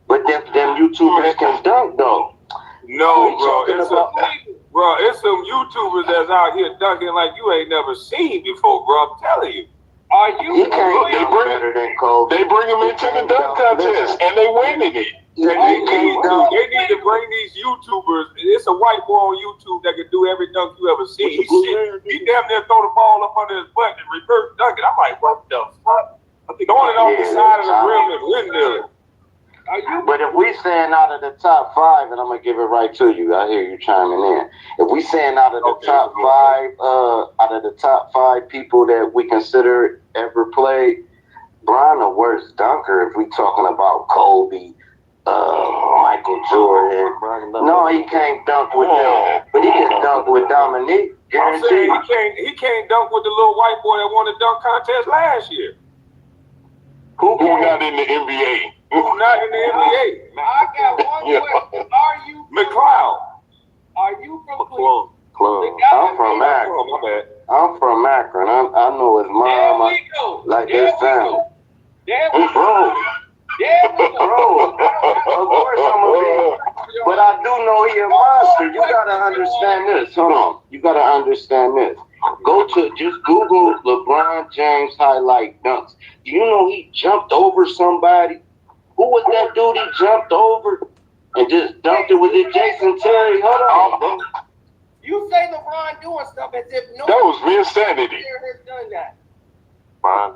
But them YouTubers can dunk, though. No, bro. It's some YouTubers that's out here dunking like you ain't never seen before, bro. I'm telling you. Are you? He can't do better than Kobe. They bring him into the dunk contest, and they winning it. They need to bring these YouTubers. It's a white boy on YouTube that can do every dunk you ever see. He damn near throw the ball up under his butt and reverse dunk it. I'm like, what the fuck? Throwing it off the side of the rim and windmill. But if we saying out of the top 5, and I'm gonna give it right to you, I hear you chiming in. If we saying out of the top 5 people that we consider ever played, Brian the worst dunker. If we talking about Kobe, Michael Jordan, no, he can't dunk with them, but he can dunk with Dominique. I'm saying he can't dunk with the little white boy that won the dunk contest last year. Who not in the NBA? Who not in the NBA? I got one question. Are you McLeod? Are you from Cleveland? I'm from Akron. My bad. I'm from Akron. I know his mom. Like his family. There we go. Bro, of course I'm a big, but I do know he a monster. You gotta understand this. Hold on. You gotta understand this. Just Google LeBron James highlight dunks. Do you know he jumped over somebody? Who was that dude he jumped over and just dunked it? Was it Jason Terry? Hold on, bro. You say LeBron doing stuff as if no that was Vince Sanity. has done that.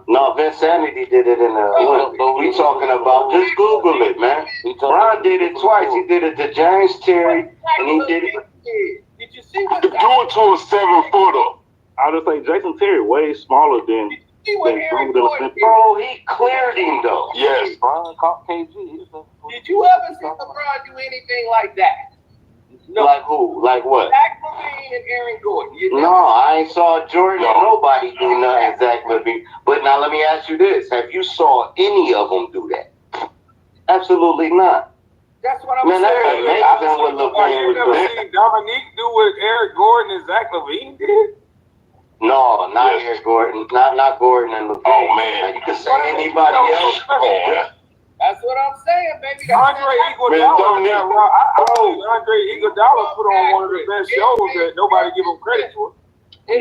No, Vince Sanity did it in the Olympics. We talking about, just Google it, man. Brian did it twice. He did it to James Terry, and he did it. Did you see what? Do it to a 7-footer. I would say Jason Terry way smaller than Aaron Gordon. Bro, he cleared him though. Yes. Brian caught KG. Did you ever see LeBron do anything like that? No. Like who? Like what? Zach LaVine and Aaron Gordon. No, I ain't saw Jordan or nobody do nothing Zach LaVine. But now let me ask you this. Have you saw any of them do that? Absolutely not. That's what I'm saying. That's amazing what LaVine was doing. Seen Dominique do what Eric Gordon and Zach LaVine did? No, not Eric Gordon. Not Gordon and LaVine. Oh, man. You can say anybody else. That's what I'm saying, baby. Andre Iguodala put on one of the best shows that nobody give him credit for. And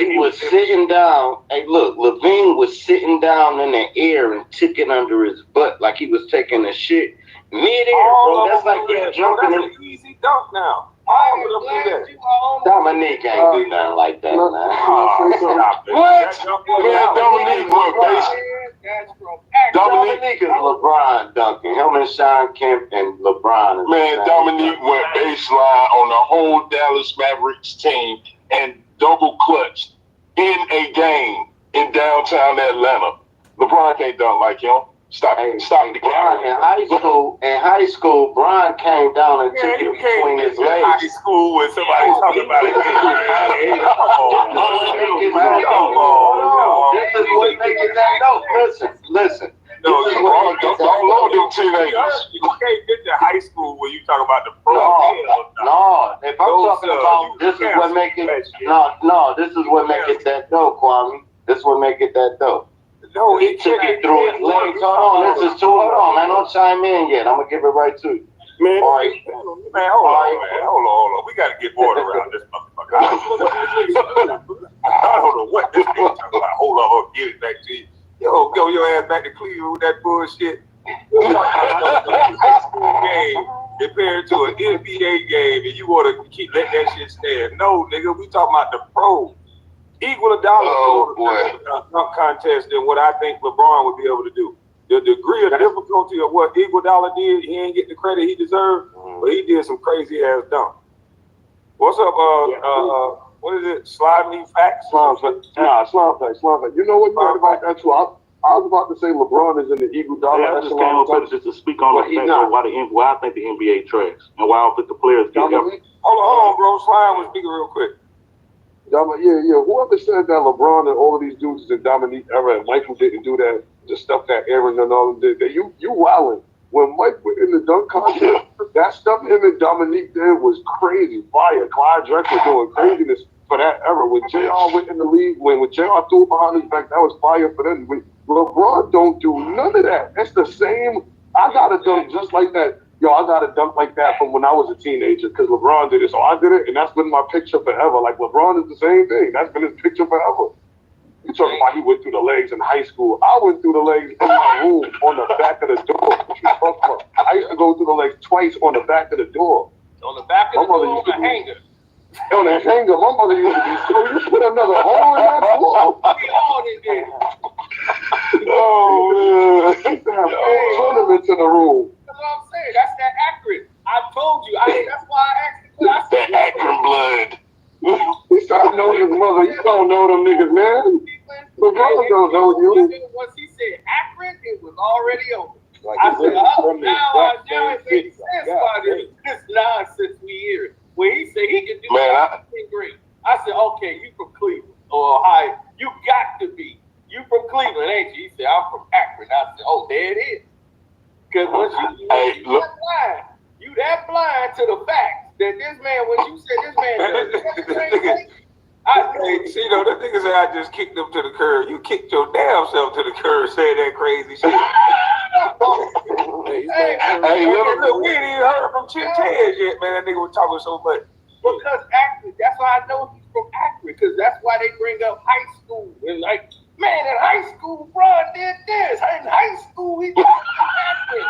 he was sitting down. Hey, look, LaVine was sitting down in the air and took it under his butt like he was taking a shit midair, bro. That's like you jumping. That's an easy dunk now. Dominique ain't do nothing like that, man. What? Man, Dominique went base. Dominique is LeBron dunking. Him and Sean Kemp and LeBron. Man, Dominique went baseline on the whole Dallas Mavericks team and double clutched in a game in downtown Atlanta. LeBron can't dunk like him. Stop the camera. In high school, Brian came down and took it between his legs. High school when somebody talking about it. This is what making that dope. Listen. No, LeBron dunked all over them teenagers. You can't get to high school when you talk about the pro. No. If I'm talking about this is what make it. No. This is what make it that dope, Kwame. This is what make it that dope. No, he took it through his legs. Hold on, man. Don't chime in yet. I'm gonna give it right to you. Man, hold on. We gotta get order around this motherfucker. I don't know what this nigga talking about. Hold on, I'll get it back to you. Yo, go your ass back to Cleveland with that bullshit. High school game compared to an NBA game, and you want to keep let that shit stand. No, nigga, we talking about the pros. Equal a dollar dunk contest than what I think LeBron would be able to do. The degree of difficulty of what Iguodala did, he ain't get the credit he deserved, but he did some crazy ass dunk. What's up? What is it? Slime facts? Slime facts. You know what you heard about that too? I was about to say LeBron is in the Iguodala. I just came up with just to speak on the fact of why I think the NBA trash and why I don't think the players get help. Hold on, bro. Slime was speaking real quick. Yeah. Whoever said that LeBron and all of these dudes is in Dominique era and Michael didn't do that, the stuff that Aaron and all of them did, you wildin'. When Mike went in the dunk contest, that stuff him and Dominique did was crazy. Fire. Clyde Drexler doing craziness for that era. When JR went in the league, when JR threw it behind his back, that was fire for them. LeBron don't do none of that. It's the same. I got to dunk just like that. Yo, I got to dunk like that from when I was a teenager because LeBron did it. So I did it, and that's been my picture forever. Like, LeBron is the same thing. That's been his picture forever. You talking about he went through the legs in high school. I went through the legs in my room on the back of the door. I used to go through the legs twice on the back of the door. On the back of the door on the hanger. On the hanger. My mother used to be so you put another hole in that door. Oh, man. Used to have tournaments in the room. That's what I'm saying. That's that accurate. I told you. That's why I asked you. That acrid blood. He started knowing his mother. You don't know them niggas, man. LeBron don't know you. Once he said accurate, it was already over. I said, now it makes sense why this nonsense we hear. When he said he could do something great, I said, okay, you from Cleveland or Ohio. You got to be. You from Cleveland, ain't you? He said, I'm from Akron. I said, oh, there it is. Because once you that blind to the fact that this man, when you said this man see, the nigga said I just kicked him to the curb. You kicked your damn self to the curb saying that crazy shit. Look, we ain't even heard from Chip Taz yet, man. That nigga was talking so much. Because Akron, that's why I know he's from Akron, because that's why they bring up high school. And like, man, in high school, Bron did this. In high school, he did Akron.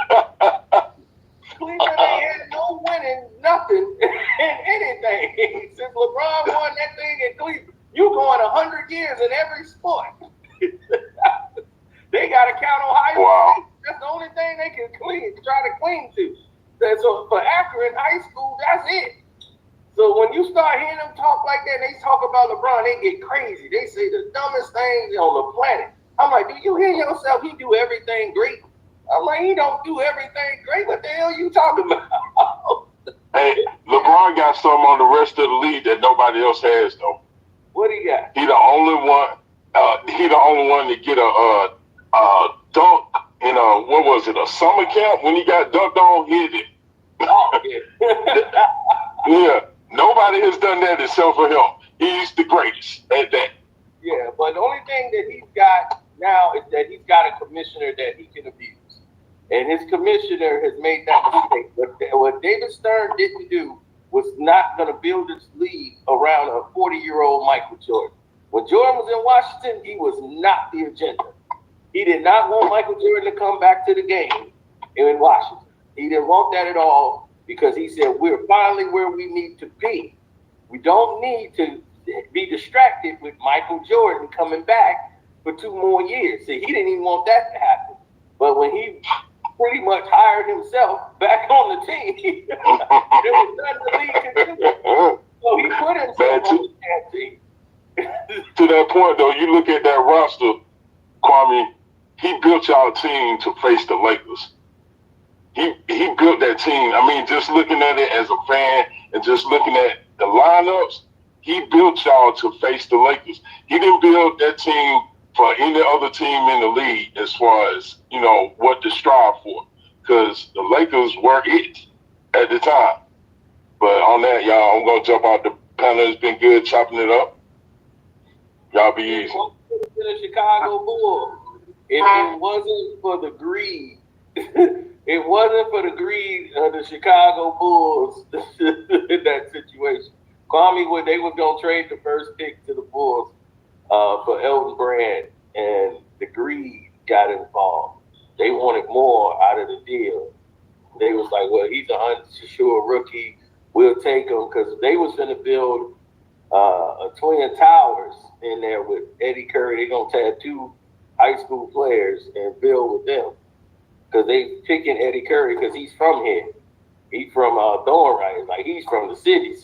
Cleveland ain't had no winning nothing in anything. Since LeBron won that thing in Cleveland, you going 100 years in every sport. They got to count Ohio State. That's the only thing they can try to cling to. So for Akron high school, that's it. So when you start hearing them talk like that, they talk about LeBron, they get crazy. They say the dumbest things on the planet. I'm like, do you hear yourself? He do everything great. I'm like, he don't do everything great. What the hell you talking about? Hey, LeBron got something on the rest of the league that nobody else has, though. What he got? He the only one. He the only one to get a dunk in what was it, a summer camp when he got dunked on? He hit it. Oh, yeah. Yeah. Nobody has done that except for him. He's the greatest at that. Yeah, but the only thing that he's got now is that he's got a commissioner that he can abuse. And his commissioner has made that mistake. What David Stern didn't do was not going to build his league around a 40-year-old Michael Jordan. When Jordan was in Washington, he was not the agenda. He did not want Michael Jordan to come back to the game in Washington. He didn't want that at all. because he said we're finally where we need to be. We don't need to be distracted with Michael Jordan coming back for 2 more years. See, he didn't even want that to happen. But when he pretty much hired himself back on the team, there was nothing the league could do. So he put himself on the damn team. To that point, though, you look at that roster, Kwame, he built y'all team to face the Lakers. He built that team. I mean, just looking at it as a fan and just looking at the lineups, he built y'all to face the Lakers. He didn't build that team for any other team in the league as far as, you know, what to strive for, because the Lakers were it at the time. But on that, y'all, I'm going to jump out the panel. It's been good chopping it up. Y'all be easy. To the Chicago Bulls. If it wasn't for the greed, it wasn't for the greed of the Chicago Bulls in that situation. Kwame, they were going to trade the first pick to the Bulls for Elton Brand, and the greed got involved. They wanted more out of the deal. They was like, well, he's an unsure rookie. We'll take him, because they was going to build a Twin Towers in there with Eddie Curry. They're going to tattoo high school players and build with them, because they picking Eddie Curry because he's from here. He's from Thorn, right? Like, he's from the city.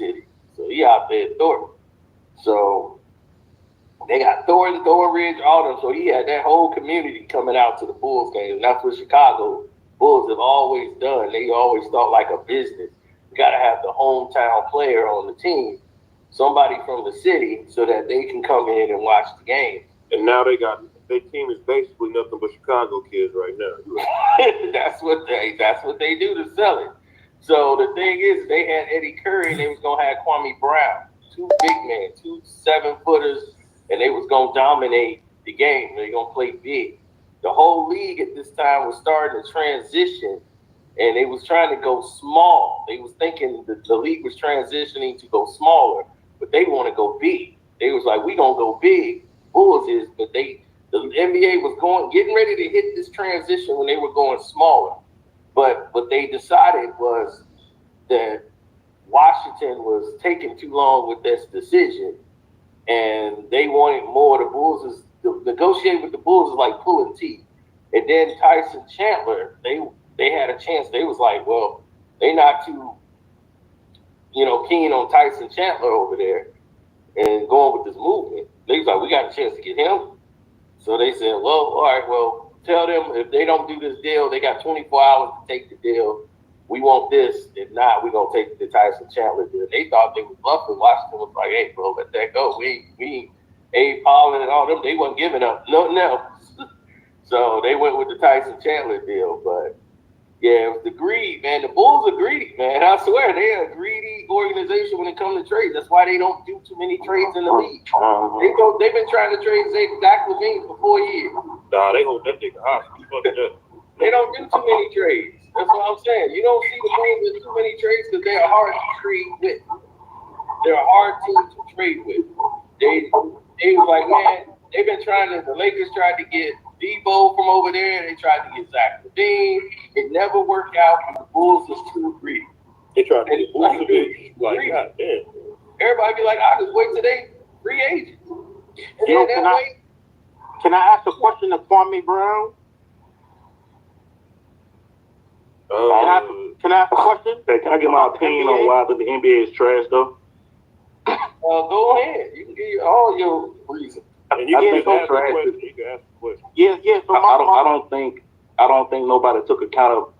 So he out there at Thornton. So they got Thornton, Thornridge, all them. So he had that whole community coming out to the Bulls games. And that's what Chicago Bulls have always done. They always thought like a business. You got to have the hometown player on the team, somebody from the city, so that they can come in and watch the game. And now their team is basically nothing but Chicago kids right now. That's what they do to sell it. So the thing is, they had Eddie Curry and they was gonna have Kwame Brown, 2 big men, 2 7-footers, and they was gonna dominate the game. They gonna play big. The whole league at this time was starting to transition, and they was trying to go small. They was thinking that the league was transitioning to go smaller, but they want to go big. They was like, we gonna go big. Bulls is, but the NBA was getting ready to hit this transition when they were going smaller. But what they decided was that Washington was taking too long with this decision, and they wanted more. The Bulls negotiate with the Bulls is like pulling teeth. And then Tyson Chandler, they had a chance. They was like, well, they not too, keen on Tyson Chandler over there and going with this movement. They was like, we got a chance to get him. So they said, well, all right, well, tell them if they don't do this deal, they got 24 hours to take the deal. We want this. If not, we're going to take the Tyson Chandler deal. They thought they was bluffing. Washington was like, hey, bro, let that go. We Abe Pollin and all them, they wasn't giving up nothing else. So they went with the Tyson Chandler deal. But, yeah, it was the greed, man. The Bulls are greedy, man. I swear, they're a greedy organization when it comes to trades. That's why they don't do too many trades in the league. They've been trying to trade Zach LaVine for 4 years. Nah, they hold that nigga hostage. They don't do too many trades. That's what I'm saying. You don't see the Bulls with too many trades because they're hard to trade with. They're a hard team to trade with. They was like, man, they've been the Lakers tried to get Debo from over there. They tried to get Zach LaVine. It never worked out because the Bulls was too greedy. They tried to get Vucevic. Like, God damn. Everybody be like, I'll just wait till they free agents. Can I ask a question to Kwame Brown? Can I ask a question? Hey, can I get my opinion on why the NBA is trash, though? Go ahead. You can give all your reasons. And you can ask the question. Yeah. So I don't think nobody took account of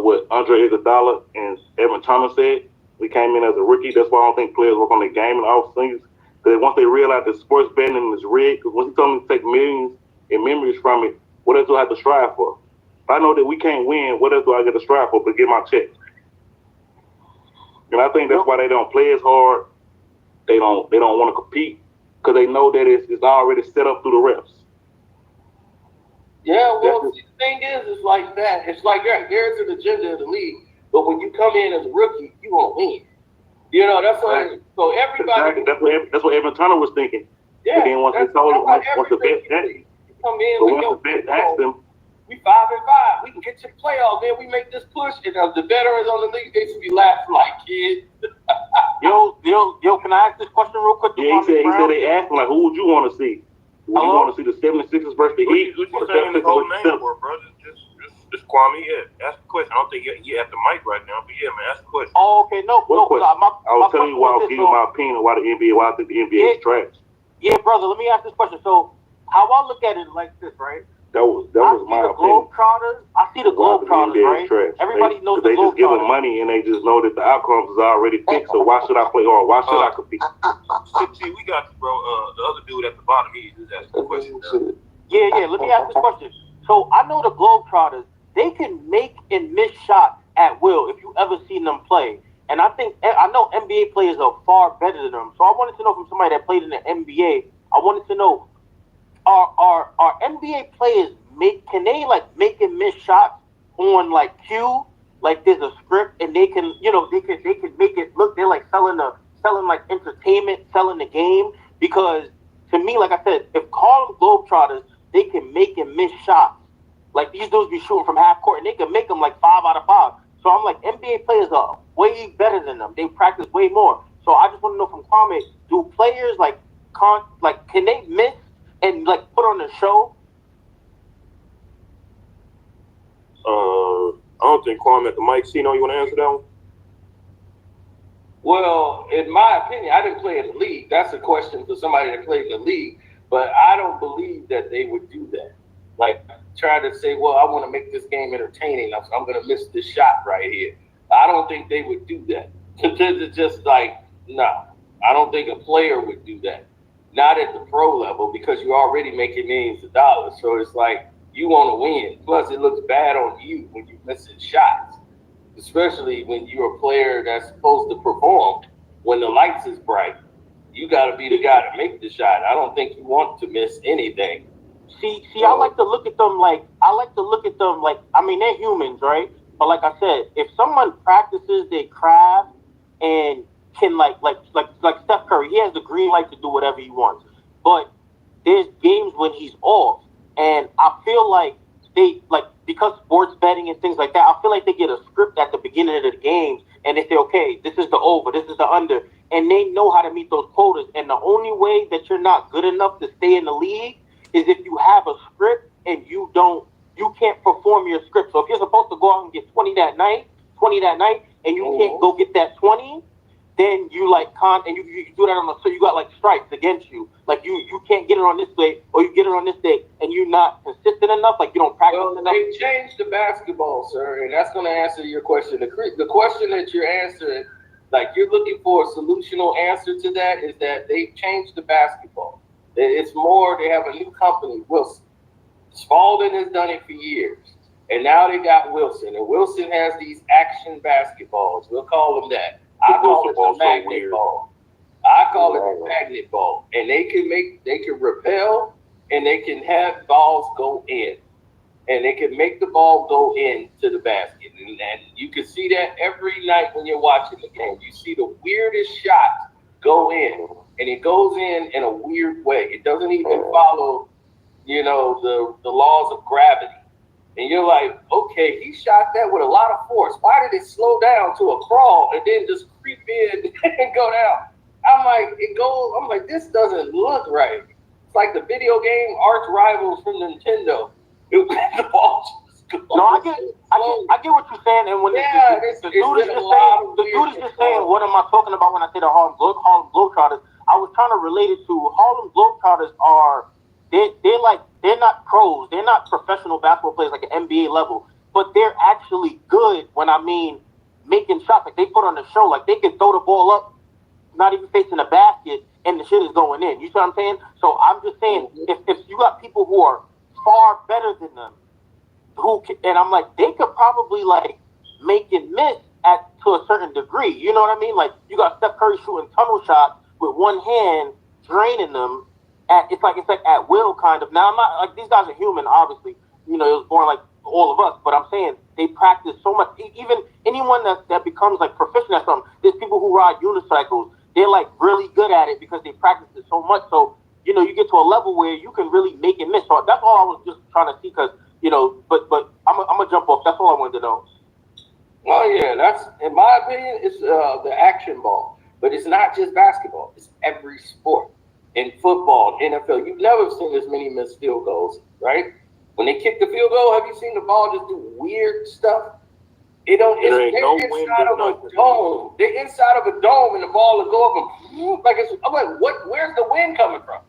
what Andre Iguodala and Evan Turner said. We came in as a rookie. That's why I don't think players work on the game and all things. Because once they realize that sports betting is rigged, because once you tell them to take millions and memories from it, what else do I have to strive for? If I know that we can't win, what else do I get to strive for but get my check? And I think that's why they don't play as hard. They don't want to compete because they know that it's already set up through the refs. Yeah, well, the thing is, it's like that. It's like there's an agenda of the league, but when you come in as a rookie, you won't win. That's why. So everybody. Exactly. That's what Evan Turner was thinking. Yeah. And then once the vet asked him, come in, we 5-5. We can get to the playoffs, man. We make this push, and the veterans on the league, they should be laughing like kids. Yo, can I ask this question real quick? Yeah, he said they asked him, like, who would you want to see? Would you want to see the 76ers versus the Heat? What you saying his whole name for, bro? Just Kwame, yeah. Ask the question. I don't think you have the mic right now, but yeah, man, ask the question. Oh, okay, no. I was telling you why I was giving my opinion on why I think the NBA is trash. Yeah, brother, let me ask this question. So, how I look at it like this, right? That was my opinion. I see the Globetrotters, right? Everybody knows the Globetrotters. They just give them money and they just know that the outcomes is already fixed. So why should I play hard? Why should I compete? See, we got you, bro. The other dude at the bottom, he just asked the question. Yeah. Let me ask this question. So I know the Globetrotters. They can make and miss shots at will if you ever seen them play. And I know NBA players are far better than them. So I wanted to know from somebody that played in the NBA. I wanted to know. Are NBA players can they like make and miss shots on like cue? Like there's a script and they can make it look they're like selling like entertainment, selling the game. Because to me, like I said, if Harlem Globetrotters, they can make and miss shots. Like these dudes be shooting from half court and they can make them like 5 out of 5. So I'm like, NBA players are way better than them. They practice way more. So I just want to know from Kwame, do players can they miss and like put on the show? I don't think Kwame at the mic. Cino, you want to answer that one? Well, in my opinion, I didn't play in the league. That's a question for somebody that played in the league. But I don't believe that they would do that. Like, try to say, well, I want to make this game entertaining. I'm going to miss this shot right here. I don't think they would do that. It's just like, no. I don't think a player would do that. Not at the pro level because you're already making millions of dollars. So it's like, you want to win. Plus, it looks bad on you when you're missing shots, especially when you're a player that's supposed to perform when the lights is bright. You got to be the guy to make the shot. I don't think you want to miss anything. See, I like to look at them like, I mean, they're humans, right? But like I said, if someone practices their craft and can like Steph Curry, he has the green light to do whatever he wants. But there's games when he's off. And I feel like because sports betting and things like that, I feel like they get a script at the beginning of the games and they say, okay, this is the over, this is the under. And they know how to meet those quotas. And the only way that you're not good enough to stay in the league is if you have a script and you can't perform your script. So if you're supposed to go out and get 20 that night, and you can't go get that 20, then you you do that so you got like strikes against you. Like you can't get it on this day or you get it on this day and you're not consistent enough, like you don't practice enough. They changed the basketball, sir, and that's going to answer your question. The question that you're answering, like you're looking for a solutional answer to that, is that they changed the basketball. It's more, they have a new company, Wilson. Spalding has done it for years. And now they got Wilson. And Wilson has these action basketballs. We'll call them that. I call it the magnet ball. I call it the magnet ball. And they can repel and they can have balls go in. And they can make the ball go into the basket. And you can see that every night when you're watching the game. You see the weirdest shots go in. And it goes in a weird way. It doesn't even follow, the laws of gravity. And you're like, okay, he shot that with a lot of force. Why did it slow down to a crawl and then just creep in and go down? I'm like, this doesn't look right. It's like the video game arch rivals from Nintendo. The ball just goes. No, I get what you're saying. And when the dude is just saying, what am I talking about when I say the Harlem Globetrotters? I was trying to relate it to Harlem Globetrotters they're not pros. They're not professional basketball players like an NBA level, but they're actually good when I mean making shots. Like they put on the show, like they can throw the ball up, not even facing the basket, and the shit is going in. You see what I'm saying? So I'm just saying, if you got people who are far better than them, and I'm like, they could probably like make it miss to a certain degree. You know what I mean? Like you got Steph Curry shooting tunnel shots with one hand, draining them. It's like at will, kind of. Now I'm not like these guys are human, obviously. It was born like all of us, but I'm saying they practice so much. Even anyone that becomes like proficient at something, there's people who ride unicycles. They're like really good at it because they practice it so much. So you get to a level where you can really make it miss. So that's all I was just trying to see, because but I'm gonna jump off. That's all I wanted to know. Oh yeah, that's in my opinion, it's the action ball. But it's not just basketball. It's every sport. In football, NFL, you've never seen as many missed field goals, right? When they kick the field goal, have you seen the ball just do weird stuff? They're inside of a dome. They're inside of a dome, and the ball will go up and like it's. I'm like, what? Where's the wind coming from?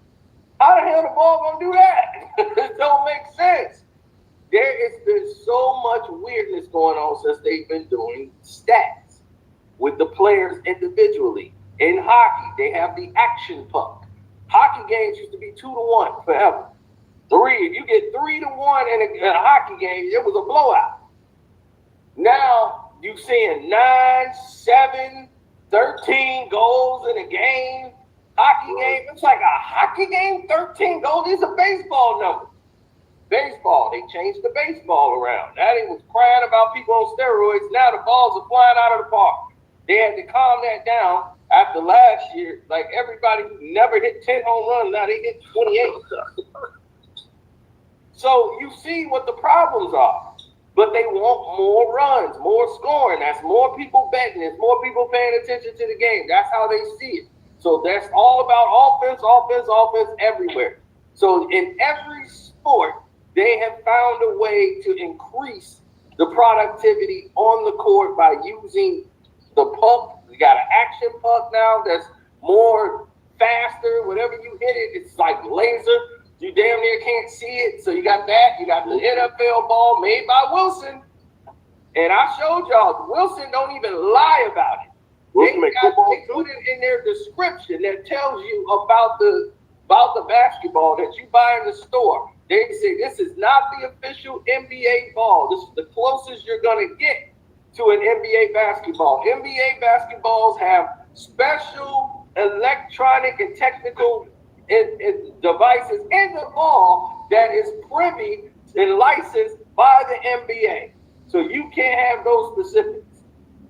How the hell the ball gonna do that? It don't make sense. There has been so much weirdness going on since they've been doing stats with the players individually. In hockey, they have the action puck. Hockey games used to be 2-1 forever. 3. If you get 3-1 in a hockey game, it was a blowout. Now you seeing 9, 7, 13 goals in a game. Hockey game, it's like a hockey game, 13 goals. These are baseball numbers. Baseball, they changed the baseball around. Now they was crying about people on steroids. Now the balls are flying out of the park. They had to calm that down after last year. Like everybody who never hit 10 home runs, now they hit 28. So you see what the problems are. But they want more runs, more scoring. That's more people betting. There's more people paying attention to the game. That's how they see it. So that's all about offense everywhere. So in every sport, they have found a way to increase the productivity on the court by using the puck. We got an action puck now that's more faster. Whatever you hit it, it's like laser. You damn near can't see it. So you got that. You got the NFL ball made by Wilson. And I showed y'all, Wilson don't even lie about it. They put it in their description that tells you about the basketball that you buy in the store. They say this is not the official NBA ball. This is the closest you're going to get to an NBA basketball. NBA basketballs have special electronic and technical devices in the ball that is privy and licensed by the NBA. So you can't have those specifics.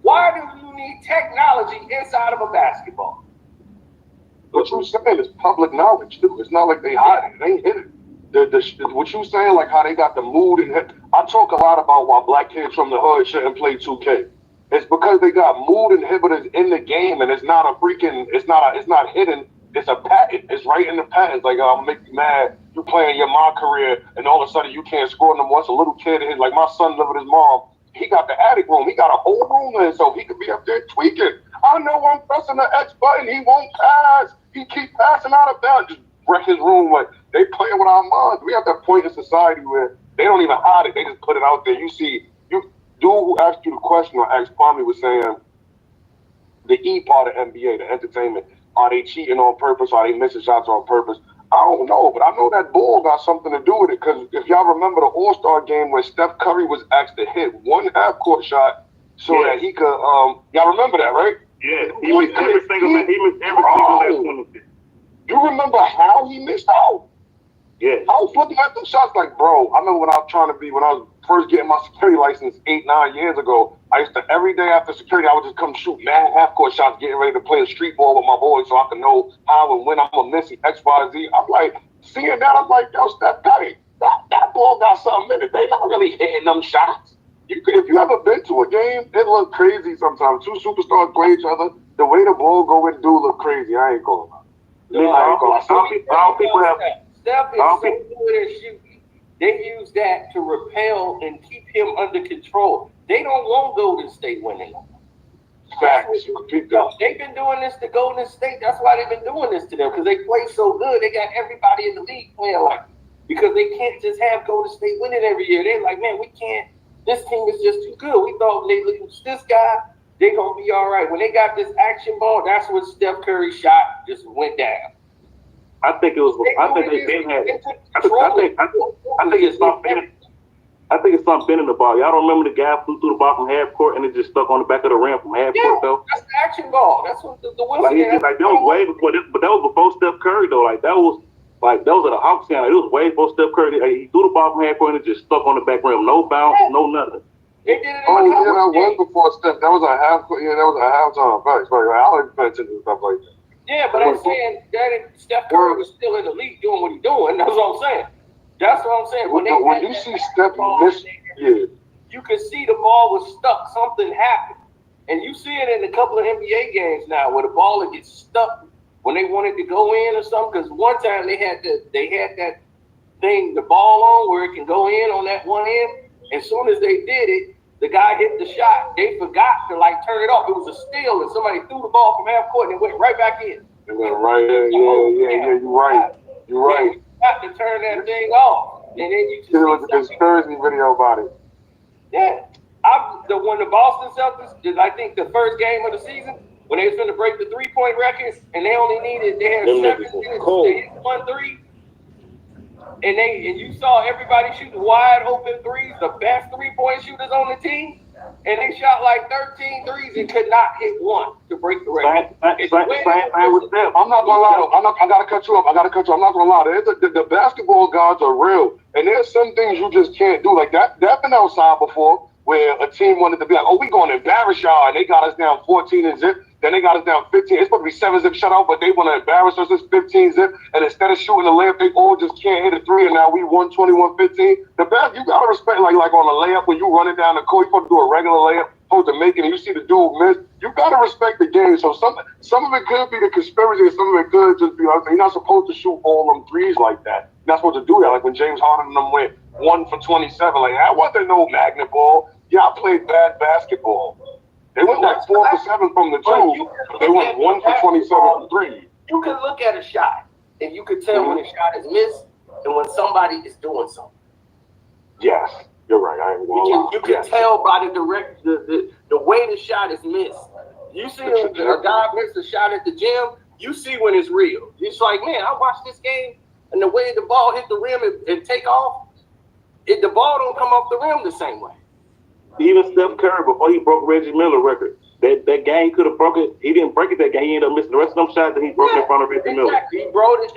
Why do you need technology inside of a basketball? What you saying is public knowledge too. It's not like they hide it. They ain't hid it. What you saying, like how they got the mood and I talk a lot about why black kids from the hood shouldn't play 2K. It's because they got mood inhibitors in the game, and it's not hidden. It's a patent. It's right in the patent. Like, I'll make you mad. You playing my career, and all of a sudden you can't score no more. It's a little kid. Like my son living with his mom. He got the attic room. He got a whole room in, so he could be up there tweaking. I know I'm pressing the X button. He won't pass. He keep passing out of bounds. Just wreck his room. Like, they playing with our minds. We have that point in society where they don't even hide it. They just put it out there. You see, dude who asked you the question, or asked Kwame, was saying the E part of NBA, the entertainment. Are they cheating on purpose? Are they missing shots on purpose? I don't know, but I know that ball got something to do with it. Because if y'all remember the All-Star game where Steph Curry was asked to hit one half-court shot so that he could, y'all remember that, right? Yeah, he missed every single last. You remember how he missed out? Yeah. I was looking at them shots like, bro, I remember when I was first getting my security license 8-9 years ago, I used to, every day after security, I would just come shoot mad half-court shots, getting ready to play a street ball with my boys so I can know how and when I'm going to miss it, X, Y, Z. I'm like, seeing that, I'm like, yo, Steph Curry, that ball got something in it. They not really hitting them shots. If you ever been to a game, it look crazy sometimes. Two superstars play each other. The way the ball go and do look crazy. I ain't going to All people have... Steph is so good at shooting. They use that to repel and keep him under control. They don't want Golden State winning. They've been doing this to Golden State. That's why they've been doing this to them, because they play so good. They got everybody in the league playing like it, because they can't just have Golden State winning every year. They're like, man, we can't. This team is just too good. We thought they lose this guy, they're going to be all right. When they got this action ball, that's when Steph Curry's shot just went down. I think it's something in the ball. Y'all don't remember the guy flew through the ball from half court and it just stuck on the back of the rim from half court though? That's the action ball. That's what the Wilson. That was way before this, but that was before Steph Curry though. That was at the Hawks game. It was way before Steph Curry. He threw the ball from half court and it just stuck on the back rim. No bounce, no nothing. They did it. That was before Steph. That was a half. Yeah, that was a halftime. Right. I like pay attention to stuff like that. Yeah, but I'm saying that Steph Curry was still in the league doing what he's doing. That's what I'm saying. That's what I'm saying. When you see Steph miss, you could see the ball was stuck. Something happened. And you see it in a couple of NBA games now where the ball would get stuck when they wanted to go in or something. Because one time they had that thing, the ball on where it can go in on that one end. As soon as they did it, the guy hit the shot. They forgot to turn it off. It was a steal, and somebody threw the ball from half court and it went right back in. It went right in. Yeah. You're right. You're right. You got to turn that thing off, and then you just There was a conspiracy video about it. Yeah. When the Boston Celtics did, I think the first game of the season, when they was going to break the 3-point record, and they had 7 minutes to hit 1 3, and you saw everybody shooting wide open threes, the best 3-point shooters on the team, and they shot 13 threes and could not hit one to break the record. I'm not gonna lie. I gotta cut you up. I'm not gonna lie. The basketball gods are real, and there's some things you just can't do. Like that been outside before, where a team wanted to be like, "Oh, we gonna embarrass y'all," and they got us down 14 and zip. Then they got us down 15. It's supposed to be 7 zip shutout, but they want to embarrass us. It's 15 zip, and instead of shooting a layup, they all just can't hit a 3, and now we won 21-15. The best, you gotta respect like on a layup when you running down the court, you supposed to do a regular layup, supposed to make it, and you see the dude miss. You gotta respect the game. So some of it could be the conspiracy, and some of it could just be you're not supposed to shoot all them threes like that. You're not supposed to do that. Like when James Harden and them went 1 for 27, like that wasn't no magnet ball. Yeah, I played bad basketball. They went 4 for 7 from the 2. They went 1 for 27 from 3. You can look at a shot, and you can tell when a shot is missed and when somebody is doing something. Yes, you're right. I ain't gonna lie. You can tell by the way the shot is missed. You see a guy miss a shot at the gym, you see when it's real. It's like, man, I watched this game, and the way the ball hit the rim and take off, the ball don't come off the rim the same way. Even Steph Curry, before he broke Reggie Miller's record, that game could have broke it. He didn't break it that game. He ended up missing the rest of them shots that he broke in front of Reggie Miller. He broke it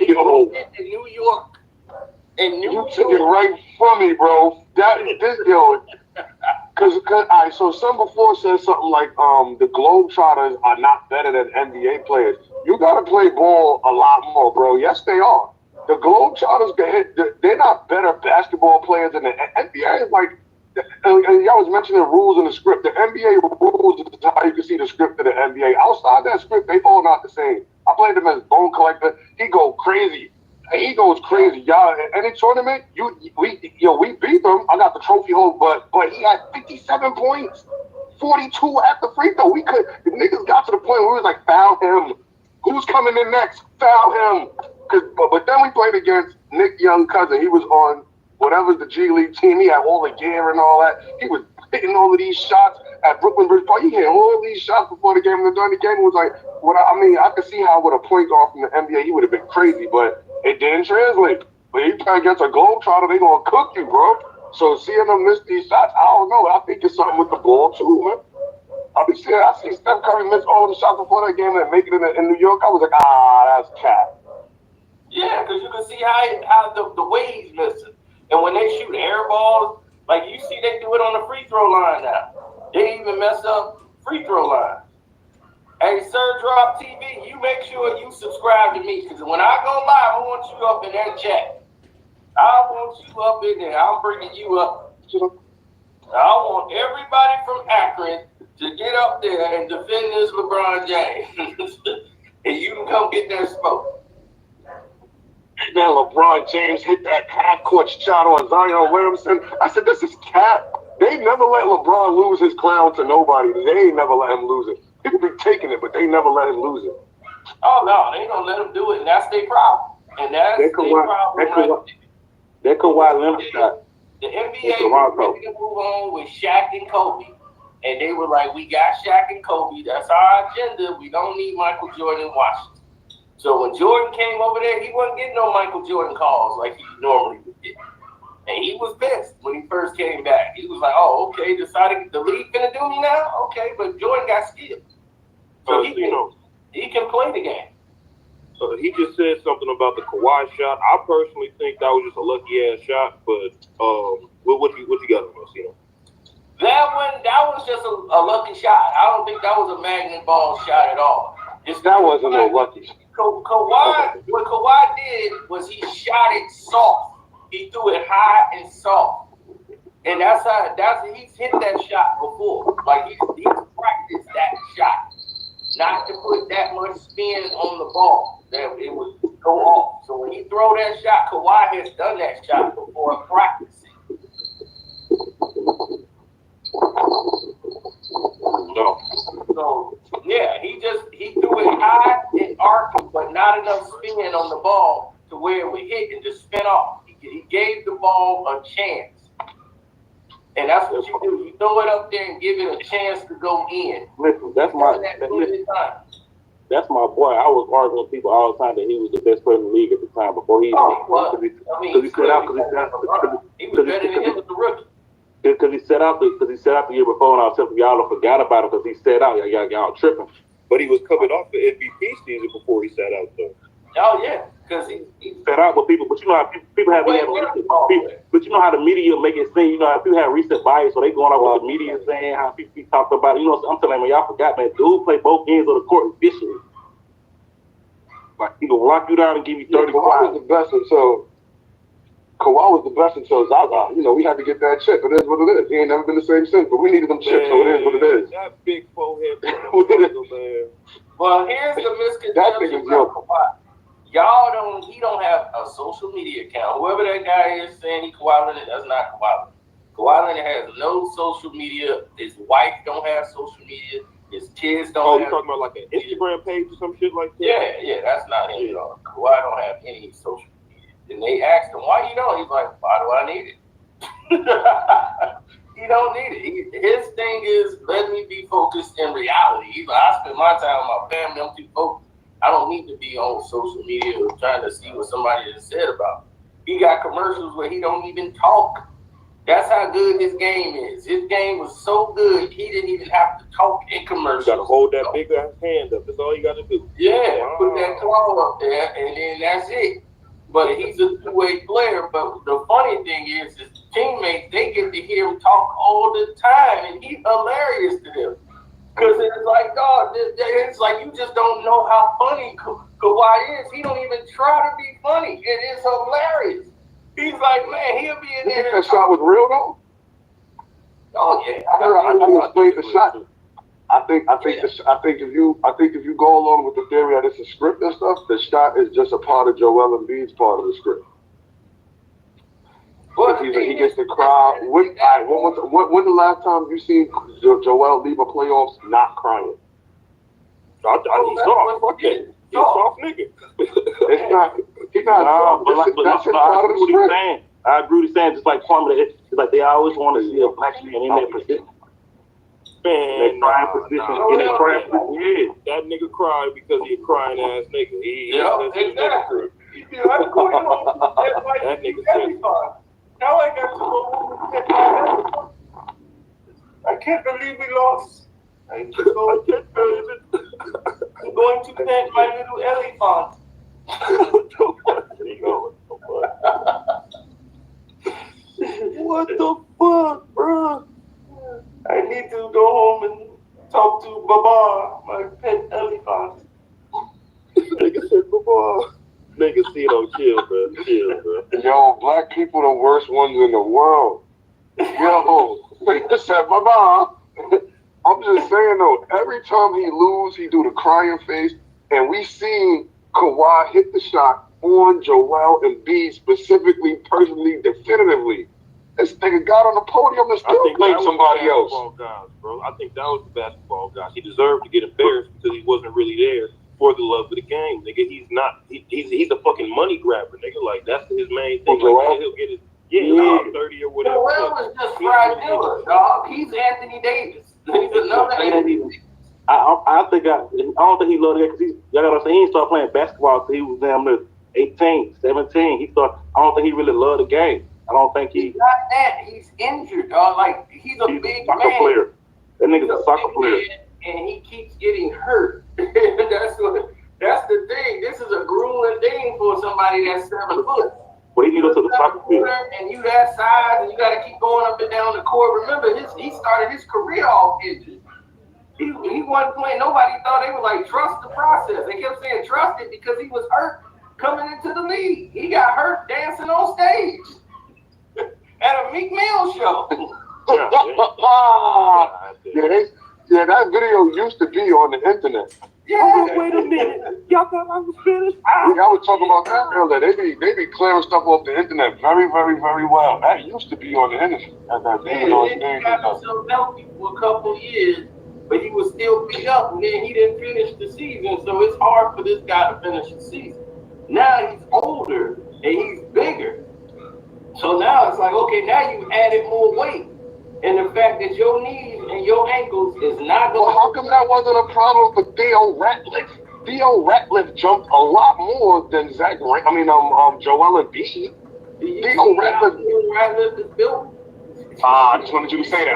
in New York. You took it right from me, bro. Alright, so some before said something like the Globetrotters are not better than NBA players. You gotta play ball a lot more, bro. Yes, they are. The Globetrotters they're not better basketball players than the NBA. Is like, y'all was mentioning rules in the script. The NBA rules is how you can see the script of the NBA. Outside that script, they all not the same. I played him as Bone Collector. He goes crazy. Y'all, any tournament, we beat them. I got the trophy hole, but he had 57 points, 42 at the free throw. The niggas got to the point where we was like, foul him. Who's coming in next? Foul him. But then we played against Nick Young cousin. He was on whatever the G League team. He had all the gear and all that. He was hitting all of these shots at Brooklyn Bridge Park. He hit all these shots before the game, and during the game was like, I could see how with a point guard from the NBA, he would have been crazy, but it didn't translate. But you play against a Globetrotter, they gonna cook you, bro. So seeing them miss these shots, I don't know. I think it's something with the ball too, man. I see Steph Curry miss all the shots before that game and make it in New York. I was like, that's cat. Yeah, because you can see how the way he's missing. And when they shoot air balls, like you see they do it on the free throw line now. They even mess up free throw line. Hey, Sir Drop TV, you make sure you subscribe to me, because when I go live, I want you up in that chat. I want you up in there. I'm bringing you up. I want everybody from Akron to get up there and defend this LeBron James. And you can come get that smoke. Then LeBron James hit that half-court shot on Zion Williamson. I said, this is cap. They never let LeBron lose his clown to nobody. They ain't never let him lose it. People be taking it, but they never let him lose it. Oh, no, they don't let him do it, and that's their problem. And that's their problem. That Kawhi Leonard shot. The NBA was ready to move on with Shaq and Kobe. And they were like, we got Shaq and Kobe. That's our agenda. We don't need Michael Jordan in Washington. So when Jordan came over there, he wasn't getting no Michael Jordan calls like he normally would get. And he was pissed when he first came back. He was like, oh, okay, decided the league gonna do me now? Okay, but Jordan got skilled. So he can play the game. He just said something about the Kawhi shot. I personally think that was just a lucky-ass shot, but what you got on this, That was just a lucky shot. I don't think that was a magnet ball shot at all. That wasn't no lucky shot. Kawhi, what Kawhi did was he shot it soft. He threw it high and soft. And he's hit that shot before. Like he's practiced that shot. Not to put that much spin on the ball that it would go off. So when he throw that shot, Kawhi has done that shot before practicing. No. So yeah, he threw it high and arcing, but not enough spin on the ball to where it would hit and just spin off. He gave the ball a chance. And that's what you do. You throw it up there and give it a chance to go in. Listen, that's my boy. I was arguing with people all the time that he was the best player in the league at the time before he. Because he set out. He was better than him as a rookie. Because he set out the year before, and I was telling y'all forgot about it because he set out. Y'all tripping. But he was coming off the MVP season before he sat out, though. Oh yeah, because he set out with people. But you know how people have. But you know how the media make it seem. You know how people have recent bias, so they going off with the media saying how people talk about it. You know, I'm telling you, y'all forgot, man. Dude play both ends of the court efficiently. Like he gonna lock you down and give you 30. Kawhi was the best until Zaza. You know, we had to get that chip. It is what it is. He ain't never been the same since. But we needed them chips, so it is what it is. That big forehead, man. Well, here's the misconception about Kawhi. He don't have a social media account. Whoever that guy is saying Kawhi Leonard, that's not Kawhi Leonard. Kawhi Leonard has no social media. His wife don't have social media. His kids don't have. You talking about like an Instagram page or some shit like that? Yeah, that's not him at all. Kawhi don't have any social media. And they asked him, why you don't? He's like, why do I need it? He don't need it. His thing is, let me be focused in reality. He's like, I spend my time with my family. I'm too focused. I don't need to be on social media trying to see what somebody has said about me. He got commercials where he don't even talk. That's how good his game is. His game was so good, he didn't even have to talk in commercials. You got to hold that big ass hand up. That's all you got to do. Yeah, put that claw up there, and then that's it. But he's a two-way player. But the funny thing is, his teammates, they get to hear him talk all the time, and he's hilarious to them. Because it's like, dog, it's like you just don't know how funny Kawhi is. He don't even try to be funny. It is hilarious. He's like, man, he'll be in there. You think that shot was real though? Oh yeah. I explained the shot. I think if you go along with the theory that it's a script and stuff, the shot is just a part of Joel Embiid's part of the script. He gets the crowd. When the last time you seen Joel leave a playoffs not crying? He's soft. Fuck it. He's a soft nigga. It's not. He's not. That's part of the script. I agree with saying, just like Kwame, it's like they always want to see a black man in their position. Man, yeah. That nigga cried because he a crying ass nigga. Exactly. That nigga said. Now I got to go home and get my head. I can't believe we lost. I can't believe it. I'm going to pet my little elephant. What the fuck, bro? I need to go home and talk to Baba, my pet elephant. Nigga said Baba. Nigga, chill, bro. Yo, black people the worst ones in the world. Yo, nigga said Baba. I'm just saying though, every time he lose, he do the crying face, and we seen Kawhi hit the shot on Joel Embiid specifically, personally, definitively. This nigga got on the podium and still played somebody else. Guys, bro. I think that was the basketball guys. He deserved to get embarrassed because he wasn't really there for the love of the game, nigga. He's not. He's a fucking money grabber, nigga. Like that's his main thing. Like, he'll get his 30 or whatever. Joel was just Fry Miller, dog. He's Anthony Davis. He's another Anthony. I don't think he loved it because y'all gotta say he didn't start playing basketball until he was damn near 18, 17. I don't think he really loved the game. I don't think he's not that. He's injured, dog. Like he's a big soccer player. That nigga's a soccer player. And he keeps getting hurt. That's the thing. This is a grueling thing for somebody that's 7 foot. Well, he go to the soccer field. And you that size, and you got to keep going up and down the court. Remember, he started his career off injured. He wasn't playing. Nobody thought they were like, trust the process. They kept saying trust it because he was hurt coming into the league. He got hurt dancing on stage. at a Meek Mill show. Yeah, that video used to be on the internet. Yeah. Wait a minute. Y'all thought I was finished? Yeah, I was talking about that earlier. They be clearing stuff off the internet very, very, very well. That used to be on the internet. He got himself healthy for a couple of years, but he was still beat up, and then he didn't finish the season, so it's hard for this guy to finish the season. Now he's older, and he's bigger. So now it's like, okay, now you added more weight. And the fact that your knees and your ankles is not going. Well, how come that wasn't a problem for Theo Ratliff? Theo Ratliff jumped a lot more than Joel Embiid. Theo Ratliff is built. I just wanted you to say that.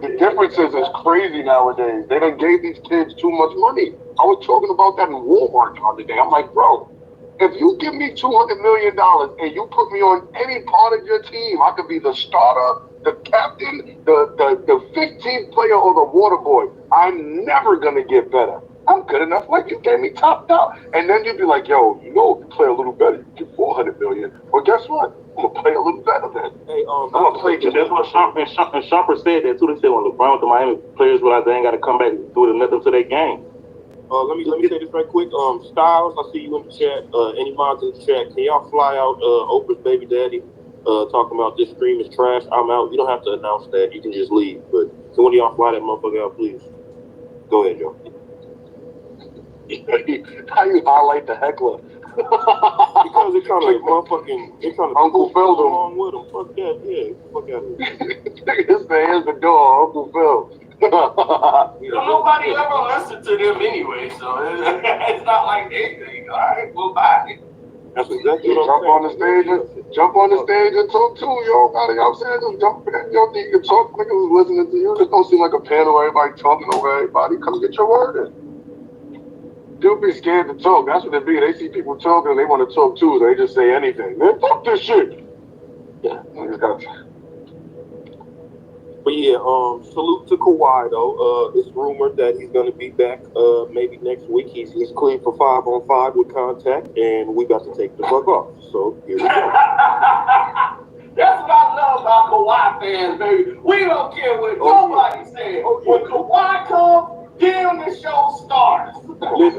The difference is crazy nowadays. They done gave these kids too much money. I was talking about that in Walmart the other day. I'm like, bro, if you give me $200 million and you put me on any part of your team, I could be the starter, the captain, the 15th player, or the water boy. I'm never gonna get better. I'm good enough. Like, you gave me top. And then you'd be like, yo, you know, if you play a little better, you get $400 million. Well, guess what? I'm gonna play a little better then. Hey, I'm gonna play. That's what Shumpert said that too. They said when LeBron with the Miami players realized they ain't got to come back and do nothing to their game. Let me say this right quick. Styles, I see you in the chat. Any mods in the chat, can y'all fly out Oprah's baby daddy talking about this stream is trash? I'm out. You don't have to announce that. You can just leave. But can one of y'all fly that motherfucker out, please? Go ahead, Joe. How you highlight the heckler? Because they're trying to Uncle Phil along with him. Fuck that, yeah. Fuck out of here. Here's the door, Uncle Phil. Nobody ever listened to them anyway, so it's not like anything. All right, well, bye. That's exactly what jump on the stage and talk too, yo. You know what I'm saying? Just jump in. You can talk. Niggas listening to you. Just don't seem like a panel. Everybody talking over everybody. Come get your word in. Dude be scared to talk. That's what it be. They see people talking and they want to talk too. So they just say anything. Man, fuck this shit. Yeah, niggas gotta. But yeah, salute to Kawhi though. It's rumored that he's gonna be back maybe next week. He's cleared for 5-on-5 with contact, and we got to take the fuck off. So here we go. That's what I love about Kawhi fans, baby. We don't care what nobody says. When Kawhi comes, damn, the show starts.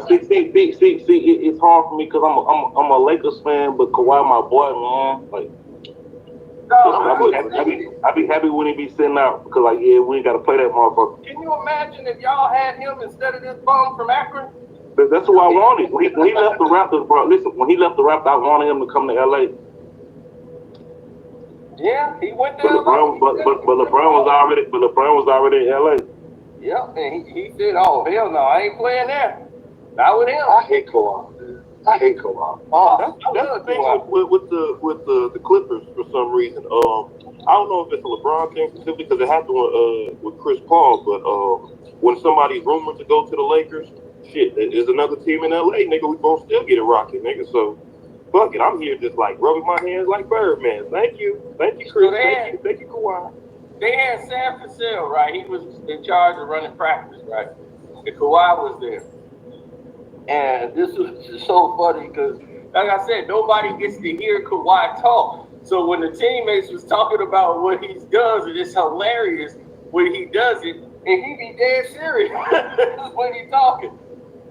See, it's hard for me because I'm a Lakers fan, but Kawhi my boy, man. Like. I be happy when he be sitting out because, like, yeah, we ain't got to play that motherfucker. Can you imagine if y'all had him instead of this bum from Akron? That's who I wanted. When he left the Raptors, bro. Listen, when he left the Raptors, I wanted him to come to LA. Yeah, he went to LA. But LeBron was already in LA. Yep, and he said, "Oh hell no, I ain't playing there. Not with him." I hate Kawhi. That's the thing with the Clippers for some reason. I don't know if it's a LeBron thing specifically because it happened with Chris Paul, but when somebody's rumored to go to the Lakers, shit, there's another team in LA, nigga, we both still get it rocking, nigga. So fuck it, I'm here just like rubbing my hands like Birdman. Thank you, Chris. Thank you, Kawhi. They had Sam Cassell, right? He was in charge of running practice, right? And Kawhi was there. And this was so funny because, like I said, nobody gets to hear Kawhi talk. So when the teammates was talking about what he does, and it's hilarious when he does it, and he be dead serious when he talking.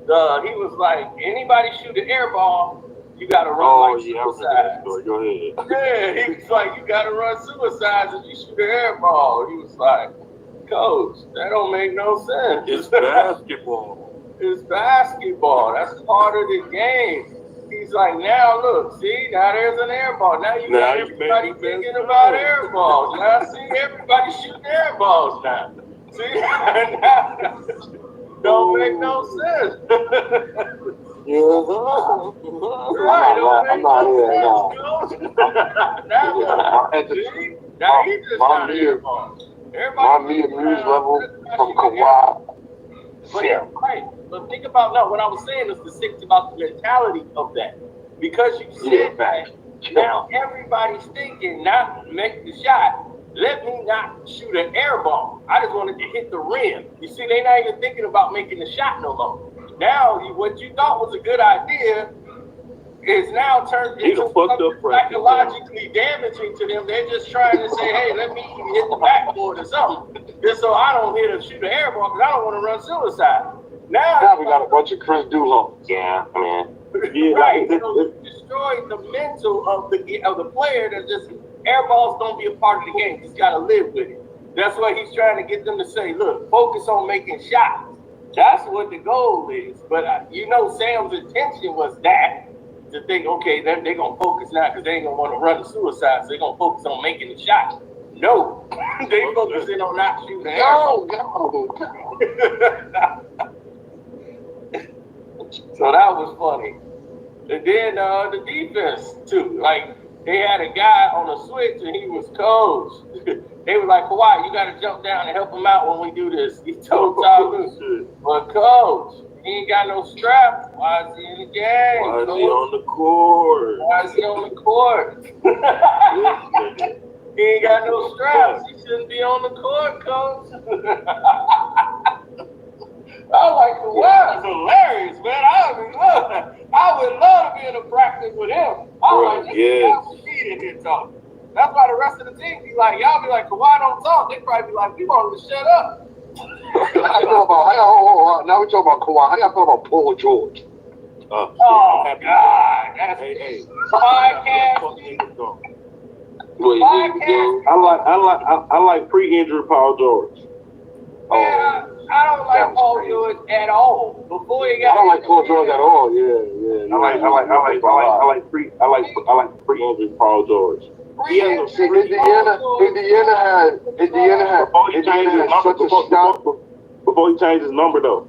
He was like, anybody shoot an air ball, you got to run suicide. Go ahead. Yeah, he was like, you got to run suicides if you shoot an air ball. He was like, Coach, that don't make no sense. It's basketball. It's basketball. That's part of the game. He's like, now look, see, now there's an air ball. Now you got everybody thinking about air balls. Now see, everybody shooting air balls now. See, now, don't make no sense. Right, I'm not here now. Now he just got an air ball. My me amused level from Kawhi. Right. But think about what I was saying is about the mentality of that. Because you said that, now everybody's thinking not make the shot. Let me not shoot an air ball. I just wanted to hit the rim. You see, they're not even thinking about making the shot no more. Now, what you thought was a good idea, is now turned into something psychologically damaging to them. They're just trying to say, hey, let me hit the backboard or something, just so I don't hit or shoot a air ball because I don't want to run suicide. Now we got a bunch of Chris Duhons. Yeah, man. Yeah, right. So you destroyed the mental of the player that just air balls don't be a part of the game. He's got to live with it. That's what he's trying to get them to say. Look, focus on making shots. That's what the goal is. But Sam's intention was that to think, okay, they're gonna focus now because they ain't gonna want to run the suicide. So they're gonna focus on making the shot. No, they focusing on not shooting the air ball. So that was funny. And then the defense too. Like they had a guy on a switch and he was coach. They were like, Kawhi, you gotta jump down and help him out when we do this. He told Tyler, but coach, he ain't got no straps. Why is he in the game? Why is he on the court? Why is he on the court? He ain't got no straps. He shouldn't be on the court, coach. I was like, wow, it's hilarious, man. I would love to be in a practice with him. I was like, this is in here talking. That's why the rest of the team be like, y'all be like, Kawhi don't talk. They probably be like, we want him to shut up. Now we talk about Kawhi. How y'all feel about Paul George? Oh, God. That's podcast. I like pre-injury Paul George. Man, I don't like Paul George at all. Before he got, I don't like Paul George at all. Yeah. I like pre-injury Paul George. Indiana had such a shot. Before he changed his number, though.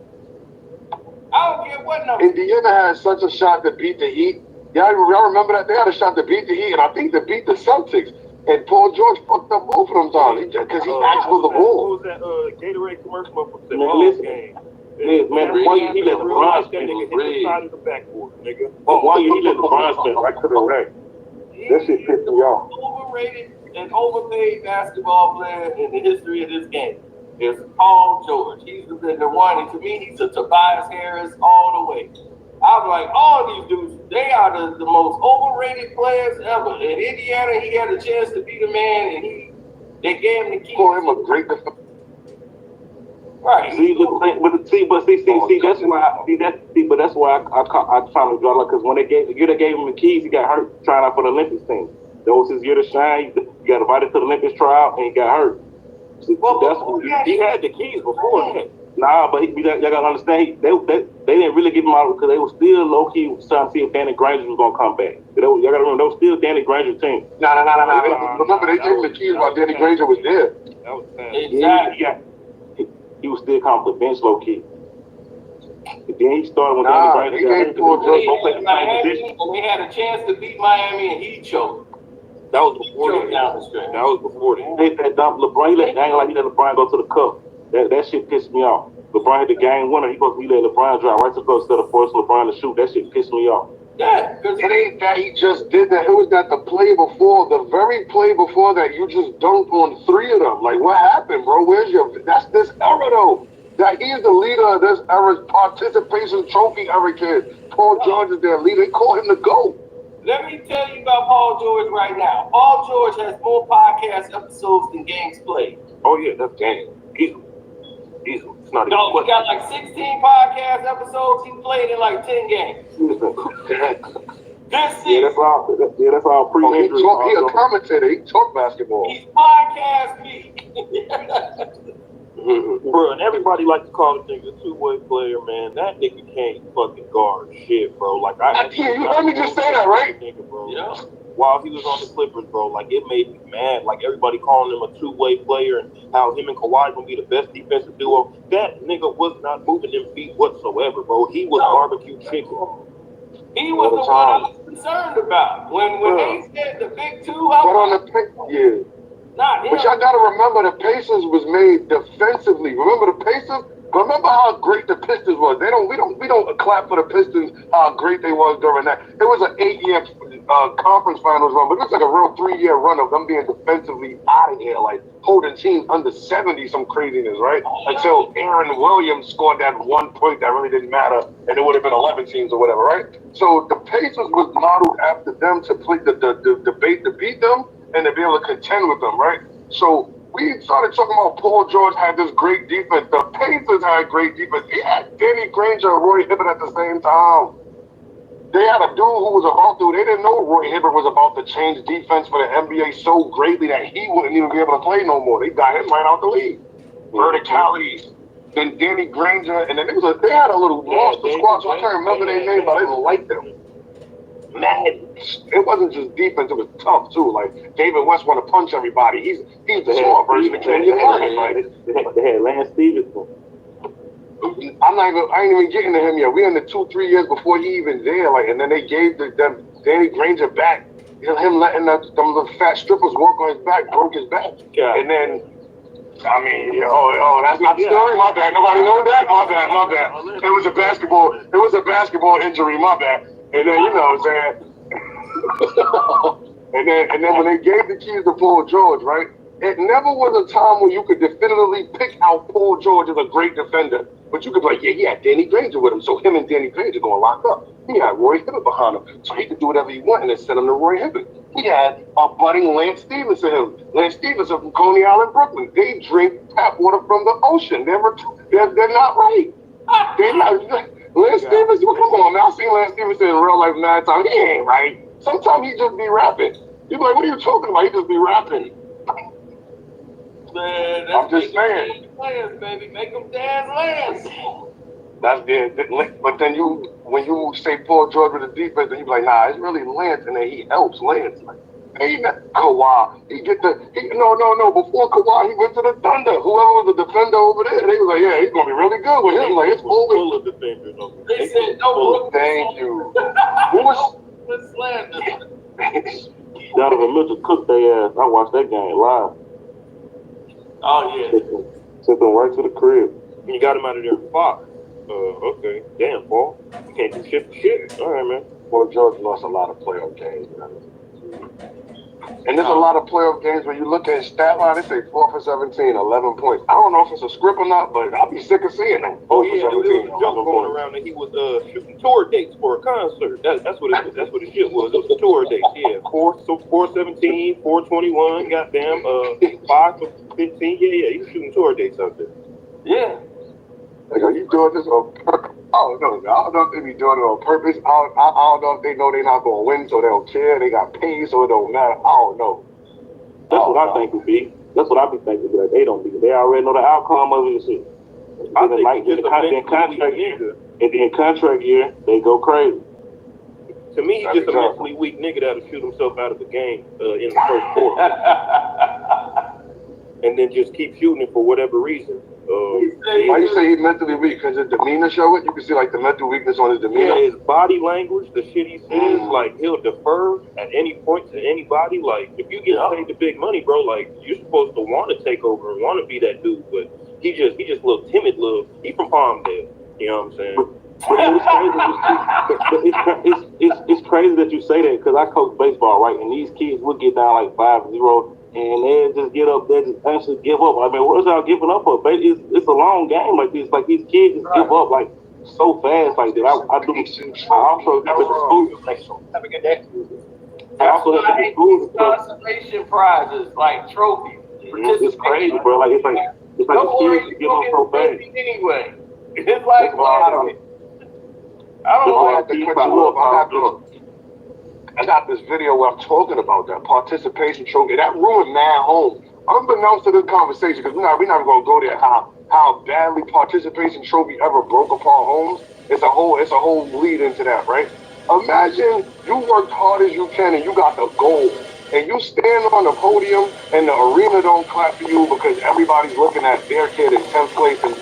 I don't care what number. Indiana had such a shot to beat the Heat. Y'all remember that? They had a shot to beat the Heat, and I think they beat the Celtics. And Paul George fucked up both of them times because he asked for the ball. What was that Gatorade commercial for the game? Man, why you let LeBron spin hit the side of the backboard, nigga? Why you let LeBron spin right to the rack? That shit pissed me off. Overrated and overpaid basketball player in the history of this game is Paul George. He's the one, and to me, he's a Tobias Harris all the way. I'm like, all these dudes, they are the most overrated players ever. In Indiana, he had a chance to be the man, and they gave him the key. Call him a great defender. Right. See, that's why I trying to draw because when they gave him the keys, he got hurt trying out for the Olympics team. That was his year to shine. He got invited to the Olympics trial and he got hurt. See, he had the keys before that. Nah, but y'all gotta understand, they didn't really give him out because they were still low key trying to see if Danny Granger was gonna come back. Y'all gotta remember, they were still Danny Granger's team. Nah. Remember, they gave him the keys while Danny Granger was there. That was exactly. He was still coming to the bench low key. And then he started when Danny Granger got hurt. They had a chance to beat Miami and he choked. That was before that. He hit that dump. LeBron, he let LeBron go to the cup. That shit pissed me off. LeBron hit the game winner. He let LeBron drive right to the cup instead of forcing LeBron to shoot. That shit pissed me off. Yeah, because it ain't that he just did that. It was that the very play before that, you just dunked on 3 of them. Like, what happened, bro? That's this era, though. That he's the leader of this era's participation trophy era kid. Paul George is their leader. They call him the GOAT. Let me tell you about Paul George right now. Paul George has more podcast episodes than games played. Oh, yeah, that's game. Easily. It's not he got like 16 podcast episodes. He played in like 10 games. This season. That's all pre-injury. He a commentator. He talk basketball. He's podcast me. Bro, and everybody like to call the nigga a two-way player, man. That nigga can't fucking guard shit, bro. Like you heard me just say that, right? Nigga, bro. Yeah. While he was on the Clippers, bro, like it made me mad. Like everybody calling him a two-way player and how him and Kawhi gonna be the best defensive duo. That nigga was not moving them feet whatsoever, bro. He was barbecue chicken. He was the one I was concerned about. When they said the big two, Not him. But y'all gotta remember the Pacers was made defensively. Remember the Pacers? Remember how great the Pistons was. We don't clap for the Pistons how great they was during that. It was an 8-year conference finals run, but it was like a real 3-year run of them being defensively out of here, like holding teams under 70, some craziness, right? Until Aaron Williams scored that 1 point that really didn't matter, and it would have been 11 teams or whatever, right? So the Pacers was modeled after them to play the debate to beat them and to be able to contend with them, right? So we started talking about Paul George had this great defense. The Pacers had great defense. They had Danny Granger and Roy Hibbert at the same time. They had a dude who was about to. They didn't know Roy Hibbert was about to change defense for the NBA so greatly that he wouldn't even be able to play no more. They got him right out the league. Verticality. Then Danny Granger, and then they had a little monster squad. So I can't remember their name, but I didn't like them. Man, it wasn't just defense; it was tough too. Like David West want to punch everybody. He's the small version of Kenyon Martin. Like they had Lance Stevenson. I ain't even getting to him yet. We in the 2-3 years before he even there. Like, and then they gave them Danny Granger back. Him letting them fat strippers walk on his back, broke his back. Yeah. And then, I mean, that's not the story. My bad. Nobody knows that. My bad. It was a basketball injury. My bad. And then, you know what I'm saying? and then when they gave the keys to Paul George, right? It never was a time when you could definitively pick out Paul George as a great defender. But you could be like, yeah, he had Danny Granger with him. So him and Danny Granger going to lock up. He had Roy Hibbert behind him. So he could do whatever he wanted and send him to Roy Hibbert. He had a budding Lance Stevenson. Lance Stevenson from Coney Island, Brooklyn. They drink tap water from the ocean. They're not right. Lance Stevenson, well, come on, man. I've seen Lance Stevenson in real life 9 times. He ain't right. Sometimes he just be rapping. You be like, what are you talking about? He just be rapping. Man, I'm just saying. Lance, baby. Make them dance Lance. That's the. But then when you say Paul George with the defense, then you be like, nah, it's really Lance, and then he helps Lance. Like, he not Kawhi. No. Before Kawhi, he went to the Thunder. Whoever was the defender over there, they was like, yeah, he's gonna be really good with him. Like, it's full of defenders. They said, no. Thank you. Who was slander? Donovan Mitchell cooked their ass. I watched that game live. Oh yeah. Sent them right to the crib. You got him out of there for Fox. Okay. Damn, Paul. You can't do shit for shit. All right, man. Paul George lost a lot of playoff games, man. And there's a lot of playoff games when you look at his stat line, they say 4 for 17, 11 points. I don't know if it's a script or not, but I'll be sick of seeing that. Oh yeah, there was a joke going around that he was shooting tour dates for a concert. That's what it was. That's what the shit was. It was tour dates. Yeah, 417, 421, goddamn, 5 for 15. Yeah, he was shooting tour dates out there. Yeah. Like, are you doing this on purpose? I don't know if they be doing it on purpose. I don't know if they know they're not going to win, so they don't care. They got paid, so it don't matter. I don't know. That's what I think would be. That's what I be thinking. Like, they don't be. They already know the outcome of it and shit. I think like just contract year, and then contract year, they go crazy. To me, he's just a mentally weak nigga that'll shoot himself out of the game in the first quarter. And then just keep shooting it for whatever reason. Why you say he's mentally weak? Because his demeanor show it? You can see like the mental weakness on his demeanor. Yeah, his body language, the shit he says, like he'll defer at any point to anybody. Like if you get paid the big money, bro, like you're supposed to want to take over and want to be that dude, but he just look timid. He from Palmdale. You know what I'm saying? It's crazy that you say that because I coach baseball, right? And these kids would get down like 5-0. And they just get up there, just actually give up. I mean, what is y'all giving up for? It's a long game like this. Like these kids just give up like so fast like that. I also have to school. Have a good day. I also have to school Consolation prizes like trophies. It's crazy, bro. Like it's like these kids give up so fast. Anyway, it's like I don't know. I got this video where I'm talking about that participation trophy. That ruined mad homes. Unbeknownst to this conversation, because we're not going to go there. How badly participation trophy ever broke apart homes. It's a whole lead into that, right? Imagine you worked hard as you can and you got the goal, and you stand on the podium and the arena don't clap for you because everybody's looking at their kid in 10th place and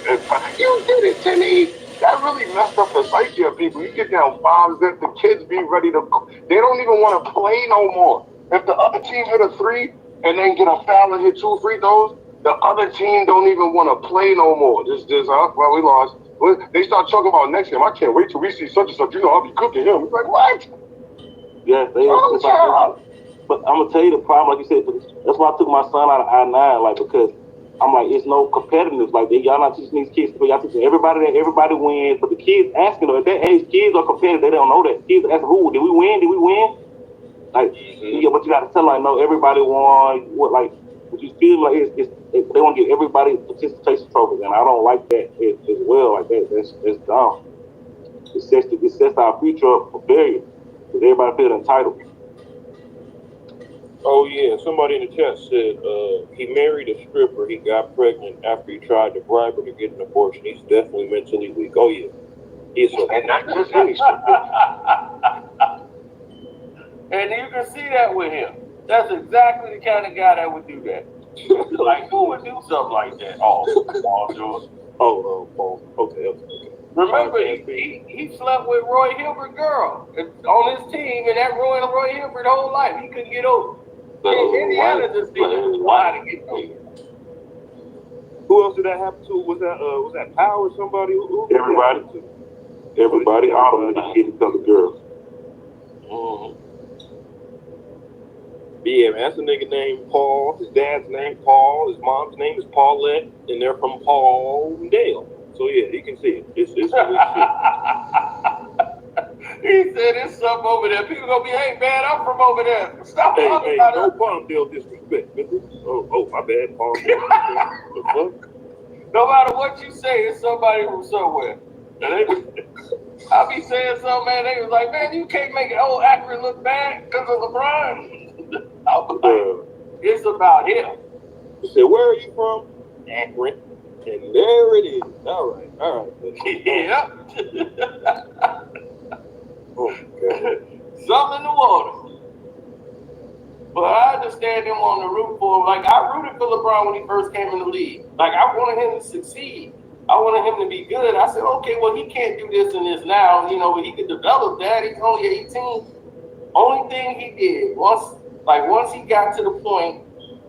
you did it, Timmy. That really messed up the psyche of people. You get down 5-0, the kids be ready to go. They don't even want to play no more. If the other team hit a 3 and then get a foul and hit 2 free throws, The other team don't even want to play no more. Well, we lost. They start talking about next game. I can't wait till we see such and such. You know, I'll be cooking him. It's like, what? Yeah, but I'm gonna tell you the problem, like you said. That's why I took my son out of I-9, like, because I'm like, it's no competitiveness. Like, y'all not teaching these kids, but y'all teaching everybody that everybody wins. But the kids asking them at that age, kids are competitive. They don't know that. Kids asking, who did we win? Did we win? Like, yeah, but you got to tell them, like, no, everybody won. What, like, what you feel like they want to get everybody participation trophies, and I don't like that as well. Like that's dumb. It sets our future up for failure because everybody feels entitled. Oh yeah, somebody in the chat said he married a stripper. He got pregnant after he tried to bribe her to get an abortion. He's definitely mentally weak. Oh yeah, and not just any stripper. And you can see that with him. That's exactly the kind of guy that would do that. Like, who would do something like that? Okay. Remember, he slept with Roy Hilbert girl on his team, and that Roy Hilbert whole life he couldn't get over. Indiana just didn't know how to get over. Who else did that happen to? Was that Power? Somebody? Who Everybody, all of them get each other girls. Yeah, man, that's a nigga named Paul. His dad's name Paul. His mom's name is Paulette, and they're from Pauldale. So yeah, you can see it. It's shit. He said it's something over there. People gonna be, hey man, I'm from over there. Stop talking about no Palmdale disrespect, nigga. Oh, my bad, Palmdale. The fuck? No matter what you say, it's somebody from somewhere. I be saying something, man. They was like, man, you can't make old Akron look bad because of LeBron. I was like, it's about him. He said, where are you from? Akron. And there it is. All right. Yeah. Oh, God. Something in the water. But I understand him on the root for him. Like, I rooted for LeBron when he first came in the league. Like, I wanted him to succeed. I wanted him to be good. I said, okay, well, he can't do this and this now, but he could develop that. He's only 18. Only thing he did, once he got to the point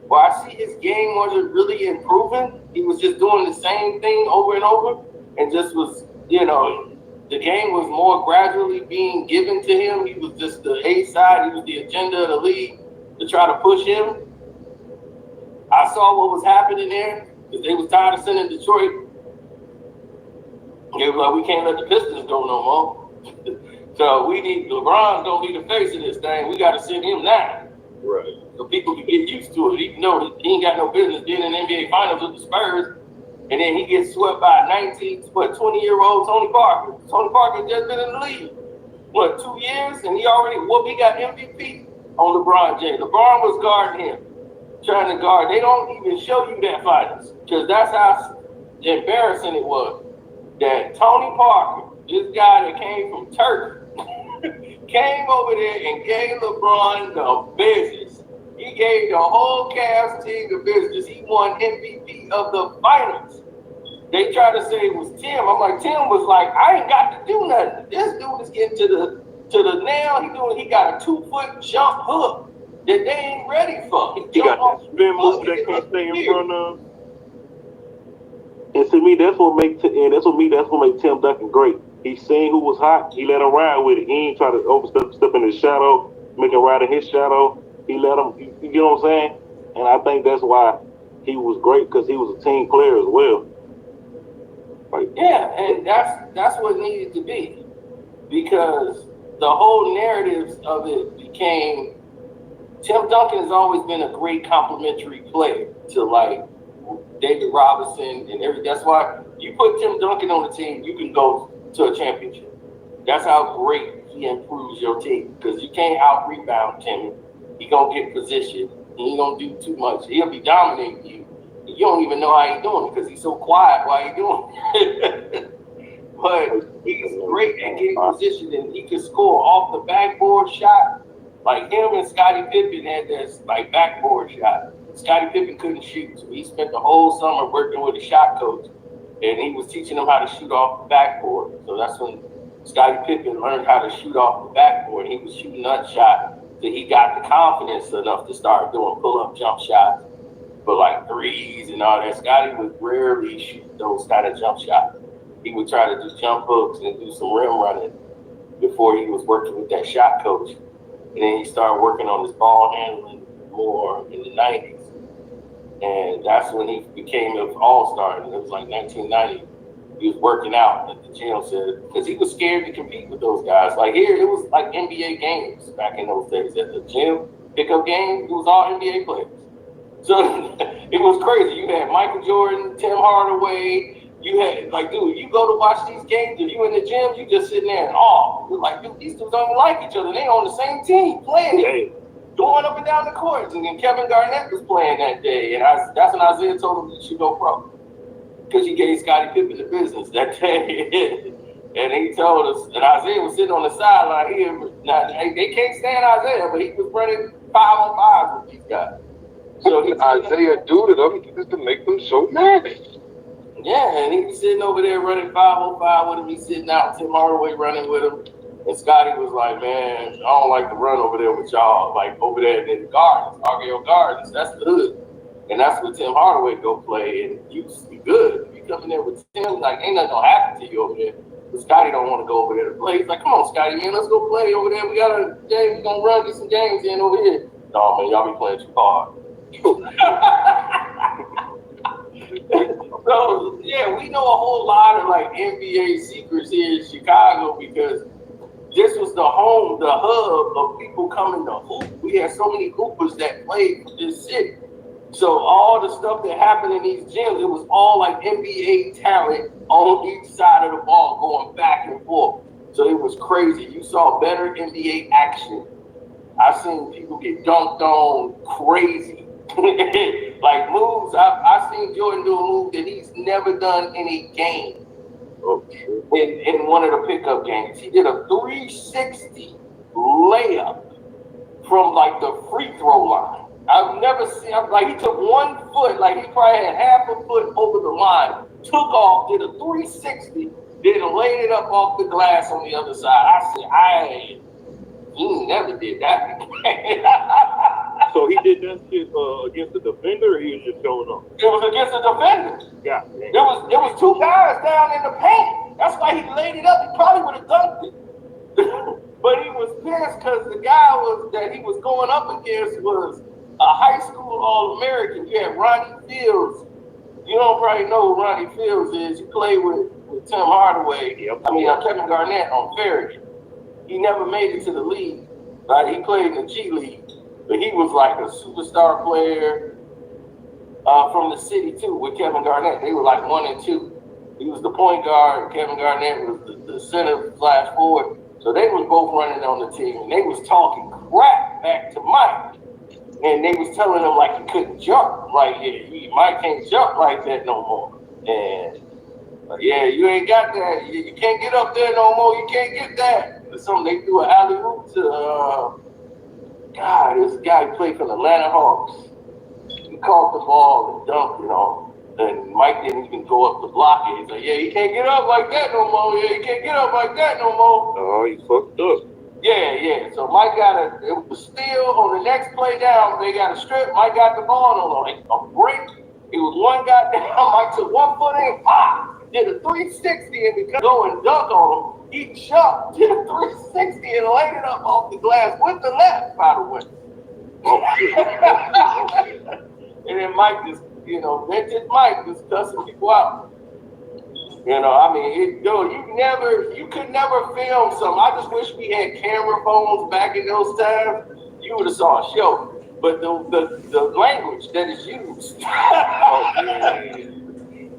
where I see his game wasn't really improving, he was just doing the same thing over and over, and just was, the game was more gradually being given to him. He was just the A side. He was the agenda of the league to try to push him. I saw what was happening there because they was tired of sending Detroit. They were like, we can't let the Pistons go no more. So we need LeBron's gonna be the face of this thing. We got to send him now. Right. So people can get used to it, even though he ain't got no business being in the NBA Finals with the Spurs. And then he gets swept by a 20-year-old Tony Parker. Tony Parker just been in the league, 2 years? And he got MVP on LeBron James. LeBron was guarding him, trying to guard. They don't even show you that finals because that's how embarrassing it was. That Tony Parker, this guy that came from Turkey, came over there and gave LeBron the business. He gave the whole Cavs team the business. He won MVP of the finals. They tried to say it was Tim. I'm like, Tim was like, I ain't got to do nothing. This dude is getting to the nail. He got a 2-foot jump hook that they ain't ready for. He got that spin move that can't stay in front of. And to me, that's what make Tim Duncan great. He seen who was hot. He let him ride with it. He ain't try to overstep in his shadow, make him ride in his shadow. He let him. You know what I'm saying? And I think that's why he was great because he was a team player as well. Yeah, and that's what it needed to be, because the whole narratives of it became Tim Duncan has always been a great complimentary player to like David Robinson and everything. That's why you put Tim Duncan on the team, you can go to a championship. That's how great he improves your team, because you can't out rebound Timmy. He gonna get position. He ain't gonna do too much. He'll be dominating you. You don't even know how he's doing it because he's so quiet while he's doing it. But he's great at getting position, and he can score off the backboard shot. Like him and Scottie Pippen had this like backboard shot. Scottie Pippen couldn't shoot, so he spent the whole summer working with a shot coach, and he was teaching him how to shoot off the backboard. So that's when Scottie Pippen learned how to shoot off the backboard. He was shooting that shot, so he got the confidence enough to start doing pull-up jump shots. for like threes and all that. Scotty would rarely shoot those kind of jump shots. He would try to do jump hooks and do some rim running before he was working with that shot coach. And then he started working on his ball handling more in the 90s. And that's when he became an all-star. And it was like 1990. He was working out at the gym, because he was scared to compete with those guys. Like here, it was like NBA games back in those days. At the gym, pickup games, it was all NBA players. So it was crazy. You had Michael Jordan, Tim Hardaway. You had, like, dude, you go to watch these games, if you in the gym, you just sitting there and you're like, dude, these dudes don't even like each other. They on the same team playing it, going up and down the court. And then Kevin Garnett was playing that day. And that's when Isaiah told him he should go pro. Because he gave Scottie Pippen the business that day. And he told us, and Isaiah was sitting on the sideline here. Now, they can't stand Isaiah, but he was running 5-on-5 with these guys. So Isaiah duded them just to make them so mad. Yeah, and he was sitting over there running 5-on-5 with him. He's sitting out, Tim Hardaway running with him. And Scotty was like, man, I don't like to run over there with y'all. Like over there in the gardens, Argyle Gardens, that's the hood. And that's where Tim Hardaway go play. And you be good. If you come in there with Tim, like, ain't nothing gonna happen to you over there. But Scotty don't want to go over there to play. He's like, come on, Scotty, man, let's go play over there. We got a game, we're gonna run, get some games in over here. No, man, y'all be playing too hard. So yeah, we know a whole lot of like NBA secrets here in Chicago because this was the home, the hub of people coming to hoop. We had so many hoopers that played for this city. So all the stuff that happened in these gyms, it was all like NBA talent on each side of the ball going back and forth. So it was crazy. You saw better NBA action. I've seen people get dunked on crazy. Like moves, I've seen Jordan do a move that he's never done in a game. In one of the pickup games, he did a 360 layup from like the free throw line. I've never seen, like he took 1 foot, like he probably had half a foot over the line, took off, did a 360, then laid it up off the glass on the other side. I said, he never did that. So he did that shit against the defender, or he was just showing up? It was against the defender. Yeah. There was 2 guys down in the paint. That's why he laid it up. He probably would have dunked it. But he was pissed because the guy that he was going up against was a high school All-American. You had Ronnie Fields. You don't probably know who Ronnie Fields is. He played with Tim Hardaway. Kevin Garnett on Farragut. He never made it to the league. He played in the G League. But he was like a superstar player from the city too with Kevin Garnett. They were like 1 and 2. He was the point guard. Kevin Garnett was the center/forward. So they was both running on the team, and they was talking crap back to Mike. And they was telling him like he couldn't jump. Like, yeah, Mike can't jump like that no more. And yeah, you ain't got that. You can't get up there no more. You can't get that. They threw an alley-oop to this guy played for the Atlanta Hawks. He caught the ball and dunked it on. And Mike didn't even go up to block it. He's like, yeah, he can't get up like that no more. Yeah, he can't get up like that no more. Oh, he fucked up. Yeah. So Mike it was still on the next play down. They got a strip. Mike got the ball on a break. It was 1 guy down. Mike took 1 foot in, did a 360 and because go and dunk on him. He jumped, did a 360 and laid it up off the glass with the left, by the way. And then Mike just, vintage Mike just cussing people out. You could never film something. I just wish we had camera phones back in those times. You would have saw a show. But the language that is used.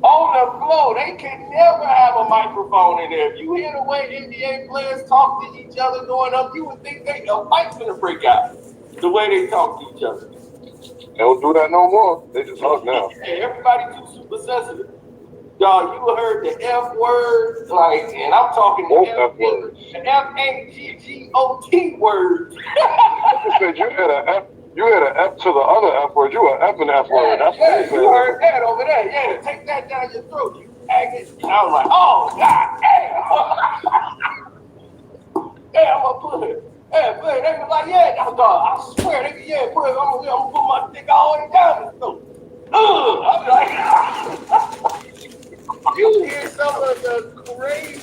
On the floor, they can never have a microphone in there. If you hear the way NBA players talk to each other going up, you would think a fight's gonna break out. The way they talk to each other. They don't do that no more. They just talk now. Hey, everybody too super sensitive. Y'all, you heard the F word, and I'm talking the F words. The FAGGOT word. You said you had an F. You had an F to the other F word. You were F and F word. That's what you said. You heard that over there. Yeah, take that down your throat, you faggot. And I was like, oh, God damn. Yeah, I'm going to put it. Yeah, but they was like, yeah, I swear, put it. I'm going to put my dick all the way down his throat. crazy.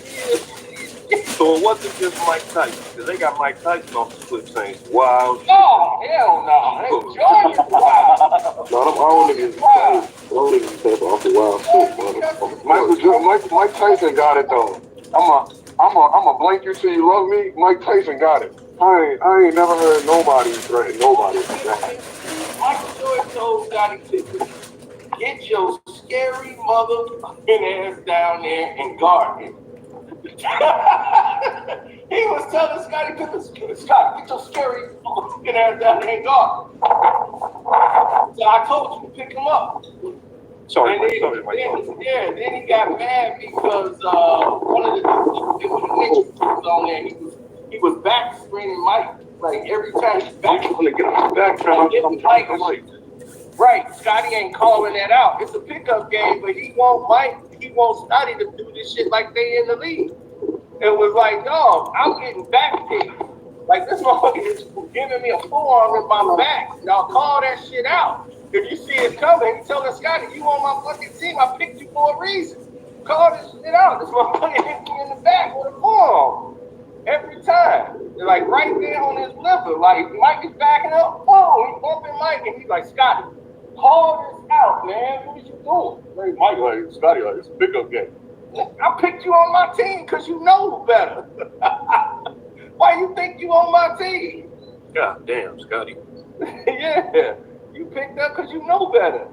So it wasn't just Mike Tyson, because they got Mike Tyson off the clip saying wild. Oh, hell no. Hey, Jordan is wild. No, them old niggas. Old niggas say off the wild shit, Mike Tyson got it though. I'm a blank you till you love me. Mike Tyson got it. I ain't never heard nobody threaten nobody like that. Michael Jordan told Scottie Pippen, get your scary motherfucking ass down there and guard him. He was telling Scottie Pippen, Scott, get your scary motherfucking ass down there and guard him. So I told you to pick him up. Sorry, then he got mad because one of the Knicks was on there. He was back screening Mike like every time he's back. I'm gonna get on the back. Right, Scotty ain't calling that out. It's a pickup game, but he wants Scotty to do this shit like they in the league. It was like, dog, I'm getting back picked. Like this motherfucker is giving me a forearm in my back. Y'all call that shit out. If you see it coming, you telling Scotty, you on my fucking team, I picked you for a reason. Call this shit out. This motherfucker hit me in the back with a forearm. Every time. They're like right there on his liver. Like Mike is backing up. Oh, he's bumping Mike and he's like, Scotty, call this out, man. What are you doing? Like Mike, like Scotty, like it's a pickup game. I picked you on my team because you know better. Why you think you on my team? God damn, Scotty. Yeah. You picked up because you know better.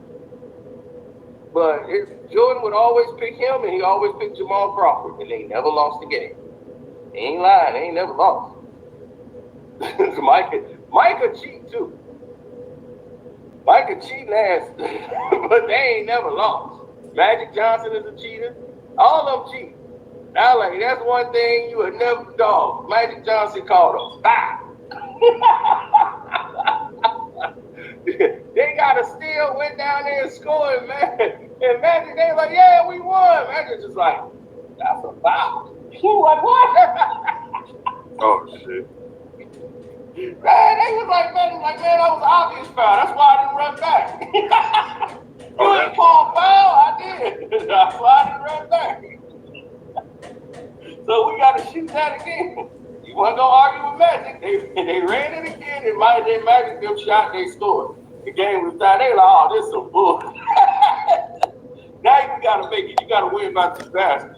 But Jordan would always pick him, and he always picked Jamal Crawford, and they never lost the game. They ain't lying. They ain't never lost. Mike could cheat, too. Mike could cheat last, but they ain't never lost. Magic Johnson is a cheater. All of them cheat. Now, like, that's one thing you would never dog. Magic Johnson called him. Bye. They got a steal, went down there and scored, man. And Magic, they like, yeah, we won. Magic just like, that's a foul. You like, what? Oh, shit. Man, they was like, man, that was an obvious foul. That's why I didn't run back. You ain't called foul? I did. That's why I didn't run back. So we got to shoot that again. You want to go argue with Magic? They ran it again, and Magic them shot, they scored. The game was tied. They like, oh, this is some bull. Now you got to make it. You got to win by 2 passes.